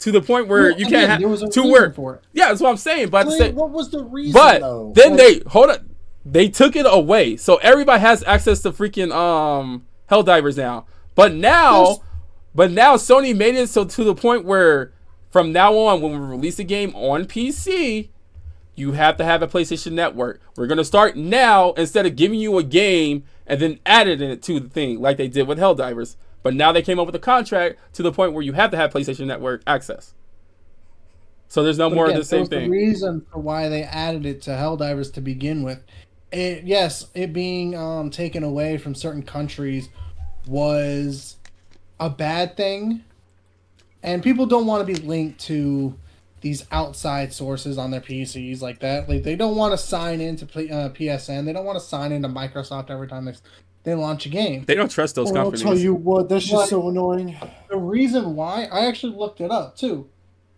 To the point where Well, you again, can't there was a have to reason work. for it. Yeah, that's what I'm saying. But What was the reason? but though? then Like, they took it away. So everybody has access to freaking Helldivers now. But now Sony made it so to the point where from now on when we release a game on PC, you have to have a PlayStation Network. We're going to start now instead of giving you a game and then adding it to the thing like they did with Helldivers. But now they came up with a contract to the point where you have to have PlayStation Network access. So there's no more of the same thing. The reason for why they added it to Helldivers to begin with, it being taken away from certain countries was a bad thing, and people don't want to be linked to these outside sources on their PCs like that. Like they don't want to sign into PSN. They don't want to sign into Microsoft every time they launch a game. They don't trust those well, I'll companies. tell you what, that's just But- so annoying. The reason why, I actually looked it up too.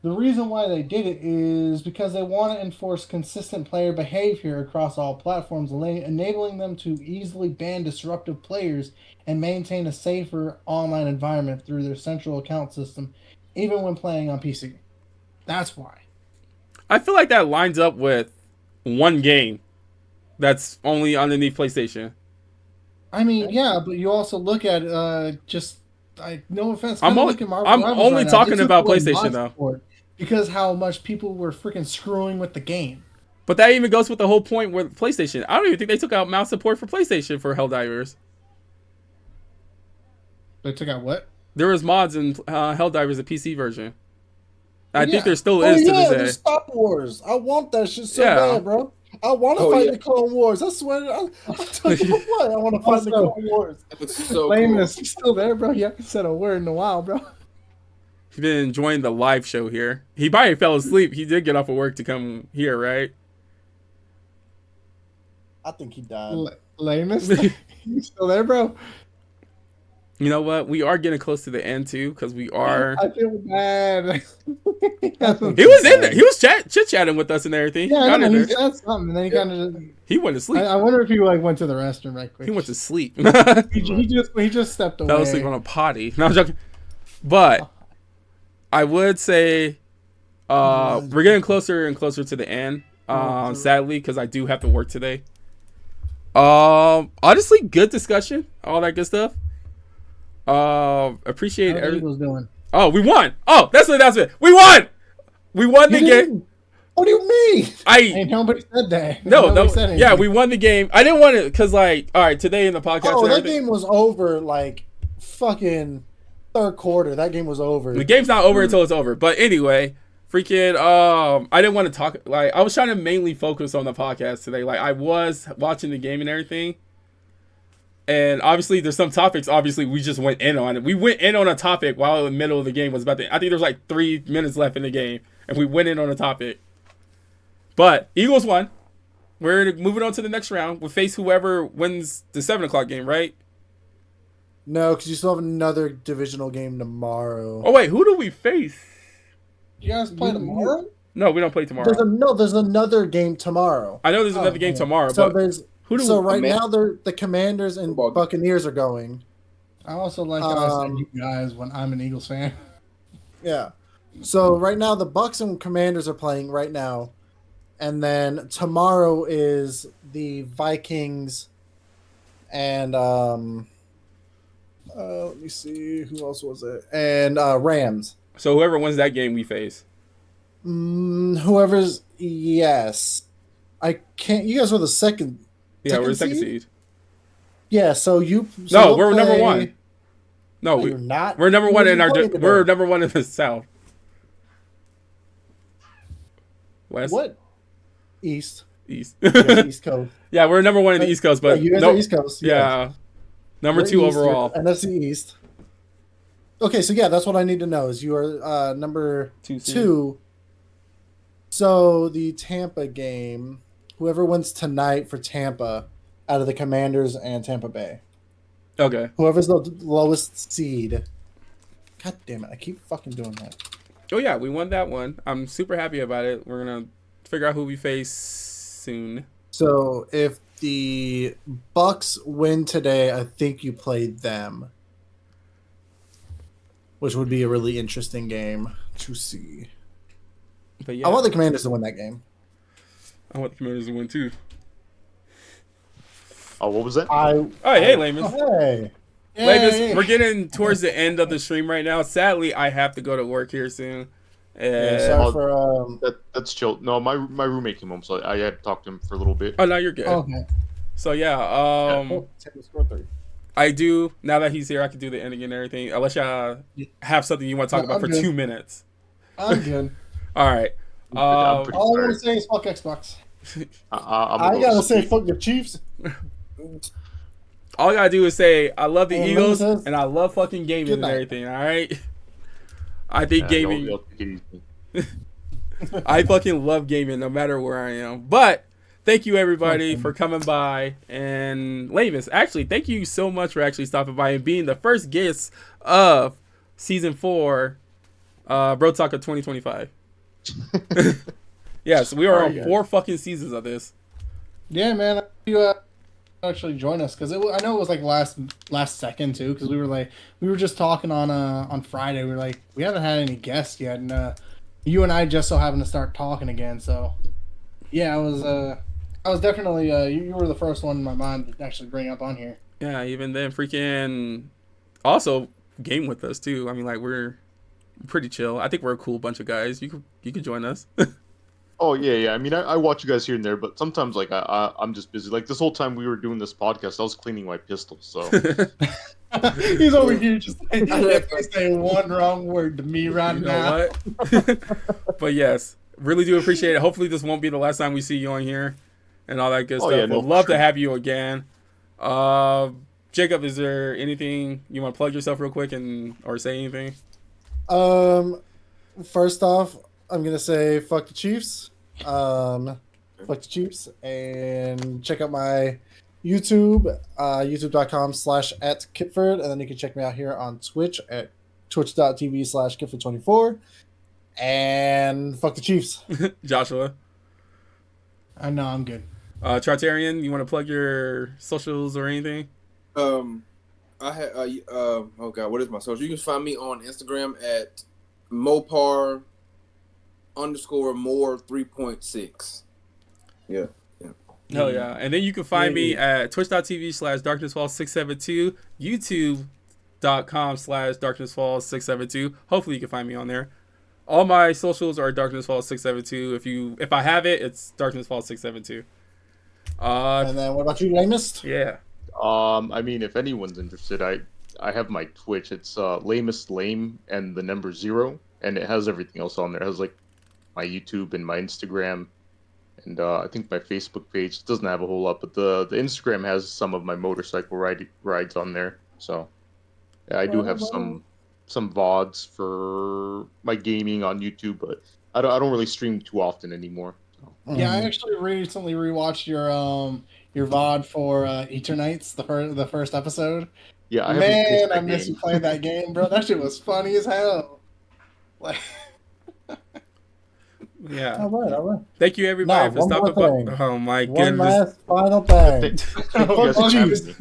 The reason why they did it is because they want to enforce consistent player behavior across all platforms, enabling them to easily ban disruptive players and maintain a safer online environment through their central account system, even when playing on PC. That's why. I feel like that lines up with one game that's only underneath PlayStation. I mean, yeah, but you also look at no offense. I'm kinda only- look at Marvel I'm Rivals only right now. talking They took about away PlayStation, mod though. support because how much people were freaking screwing with the game. But that even goes with the whole point with PlayStation. I don't even think they took out mouse support for PlayStation for Helldivers. They took out what? There was mods in Helldivers, the PC version. I Yeah. think there still Oh is to yeah, this the day. Star Wars. I want that shit so Yeah. bad, bro. I want to Oh, fight yeah. the Clone Wars. I swear. I tell you what, I want to fight the Also- Clone Wars. That looks so Blame cool. this. You still there, bro? You haven't said a word in a while, bro. He's been enjoying the live show here. He probably fell asleep. He did get off of work to come here, right? I think he died. Lamus, you still there, bro? You know what? We are getting close to the end too, because we are. I feel bad. He was in there. He was chit chatting with us and everything. Yeah, I Got know, in he there. said something, and then he kind of. He went to sleep. I wonder if he went to the restroom right quick. He went to sleep. He just stepped away. Fell asleep on a potty. No, I'm joking. But I would say we're getting closer and closer to the end. Sadly, because I do have to work today. Honestly, good discussion, all that good stuff. Appreciate How the every. Eagles doing? Oh, we won! Oh, that's the announcement. We won! We won the You game. didn't? What do you mean? Ain't nobody said that. No, Nobody said anything. yeah, we won the game. I didn't want it because, like, all right, today in the podcast, Oh, and that everything- game was over like fucking third quarter. That game was over. the game's not over until it's over. But anyway, freaking, I didn't want to talk. Like, I was trying to mainly focus on the podcast today. Like, I was watching the game and everything. And obviously, there's some topics. Obviously, we just went in on it. We went in on a topic while in the middle of the game was about to. I think there's like 3 minutes left in the game, and we went in on a topic. But Eagles won. We're moving on to the next round. We'll face whoever wins the 7:00 game, right? No, because you still have another divisional game tomorrow. Oh wait, who do we face? You guys play tomorrow? No, we don't play tomorrow. There's another game tomorrow. I know there's another game tomorrow, So but there's Who do So right Amen. now, the Commanders and Football game. Buccaneers are going. I also like how I said Um, you guys when I'm an Eagles fan. Yeah. So right now, the Bucks and Commanders are playing right now, and then tomorrow is the Vikings and let me see who else was it, and Rams. So whoever wins that game, we face. Whoever's yes, I can't. You guys were the second. Yeah, we're the second seed. Yeah, so you. No, we're number one. No, you're not. We're number one in our. playing today? We're number one in the South. West. What? East. East. Yeah, East Coast. Yeah, we're number one in the East Coast, but yeah, you guys are East Coast. Yeah, number We're 2 East, overall. NFC East. Okay, so yeah, that's what I need to know. Is you are number 2. So the Tampa game, whoever wins tonight for Tampa, out of the Commanders and Tampa Bay. Okay. Whoever's the lowest seed. God damn it! I keep fucking doing that. Oh yeah, we won that one. I'm super happy about it. We're gonna figure out who we face soon. So if the Bucks win today, I think you played them, which would be a really interesting game to see. But yeah, I want the Commanders to win that game. I want the Commanders to win too. Oh, what was that? Hey, Layman. Hey. Ladies, we're getting towards the end of the stream right now. Sadly, I have to go to work here soon. Sorry for That's chill. No, my roommate came home, so I had to talk to him for a little bit. Oh no, you're good. Okay. So yeah, Score 3. I do. Now that he's here, I can do the ending and everything. Unless y'all have something you want to talk about for good. 2 minutes. I'm good. All right. I'm pretty All I tired. want to say is fuck Xbox. I'm I gotta say, fuck your Chiefs. All I gotta do is say I love the And Eagles Layman says, and I love fucking gaming good and night. everything. All right. I think gaming. Y'all take it easy. I fucking love gaming no matter where I am. But thank you everybody for coming by. And Lavis, actually, thank you so much for actually stopping by and being the first guest of season 4, BroTalk of 2025. Yes, we are on 4 fucking seasons of this. Yeah, man. You actually join us because I know it was like last second too because we were just talking on Friday. We were like we haven't had any guests yet, and you and I just so happened to start talking again. So yeah, I was definitely you were the first one in my mind to actually bring up on here. Yeah, even then, freaking also game with us too. I mean, like we're pretty chill. I think we're a cool bunch of guys. You could join us. Oh yeah. I mean, I watch you guys here and there, but sometimes like I'm just busy. Like this whole time we were doing this podcast, I was cleaning my pistol. So He's over here just saying one wrong word to me right You now. know what? But yes, really do appreciate it. Hopefully this won't be the last time we see you on here and all that good stuff. yeah, no, We'd love for to sure. have you again. Jacob, is there anything you want to plug yourself real quick or say anything? First off, I'm gonna say fuck the Chiefs. Fuck the Chiefs, and check out my YouTube, youtube.com/@Kitford, and then you can check me out here on Twitch at twitch.tv/Kitford24. And fuck the Chiefs. Joshua. I know I'm good. Chartarian, you want to plug your socials or anything? I had oh god, what is my social? You can find me on Instagram at Mopar _more 3.6. Yeah. Hell yeah. And then you can find me at twitch.tv/darknessfall672, youtube.com/darknessfall672. Hopefully you can find me on there. All my socials are darknessfall672. If I have it, it's darknessfall672. And then what about you, Lamest? Yeah. I mean, if anyone's interested, I have my Twitch. It's lamest lame and the number 0, and it has everything else on there. It has like my YouTube and my Instagram, and I think my Facebook page. It doesn't have a whole lot, but the Instagram has some of my motorcycle rides on there. So yeah, I do have some VODs for my gaming on YouTube, but I don't really stream too often anymore. So. Yeah, I actually recently rewatched your VOD for Eternights, the first episode. Yeah, Man, I miss you playing that game, bro. That shit was funny as hell. Like, Yeah. All right. Thank you everybody Now, for one more stopping by. thing. Oh my One goodness. last final thing. Thank you guys for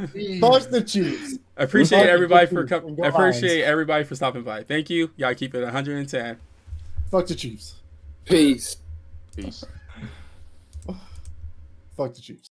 having me. Fuck the Chiefs. I appreciate Fuck everybody the for Chiefs and go I appreciate Lions. everybody for stopping by. Thank you. Y'all keep it 110. Fuck the Chiefs. Peace. Peace. Fuck the Chiefs.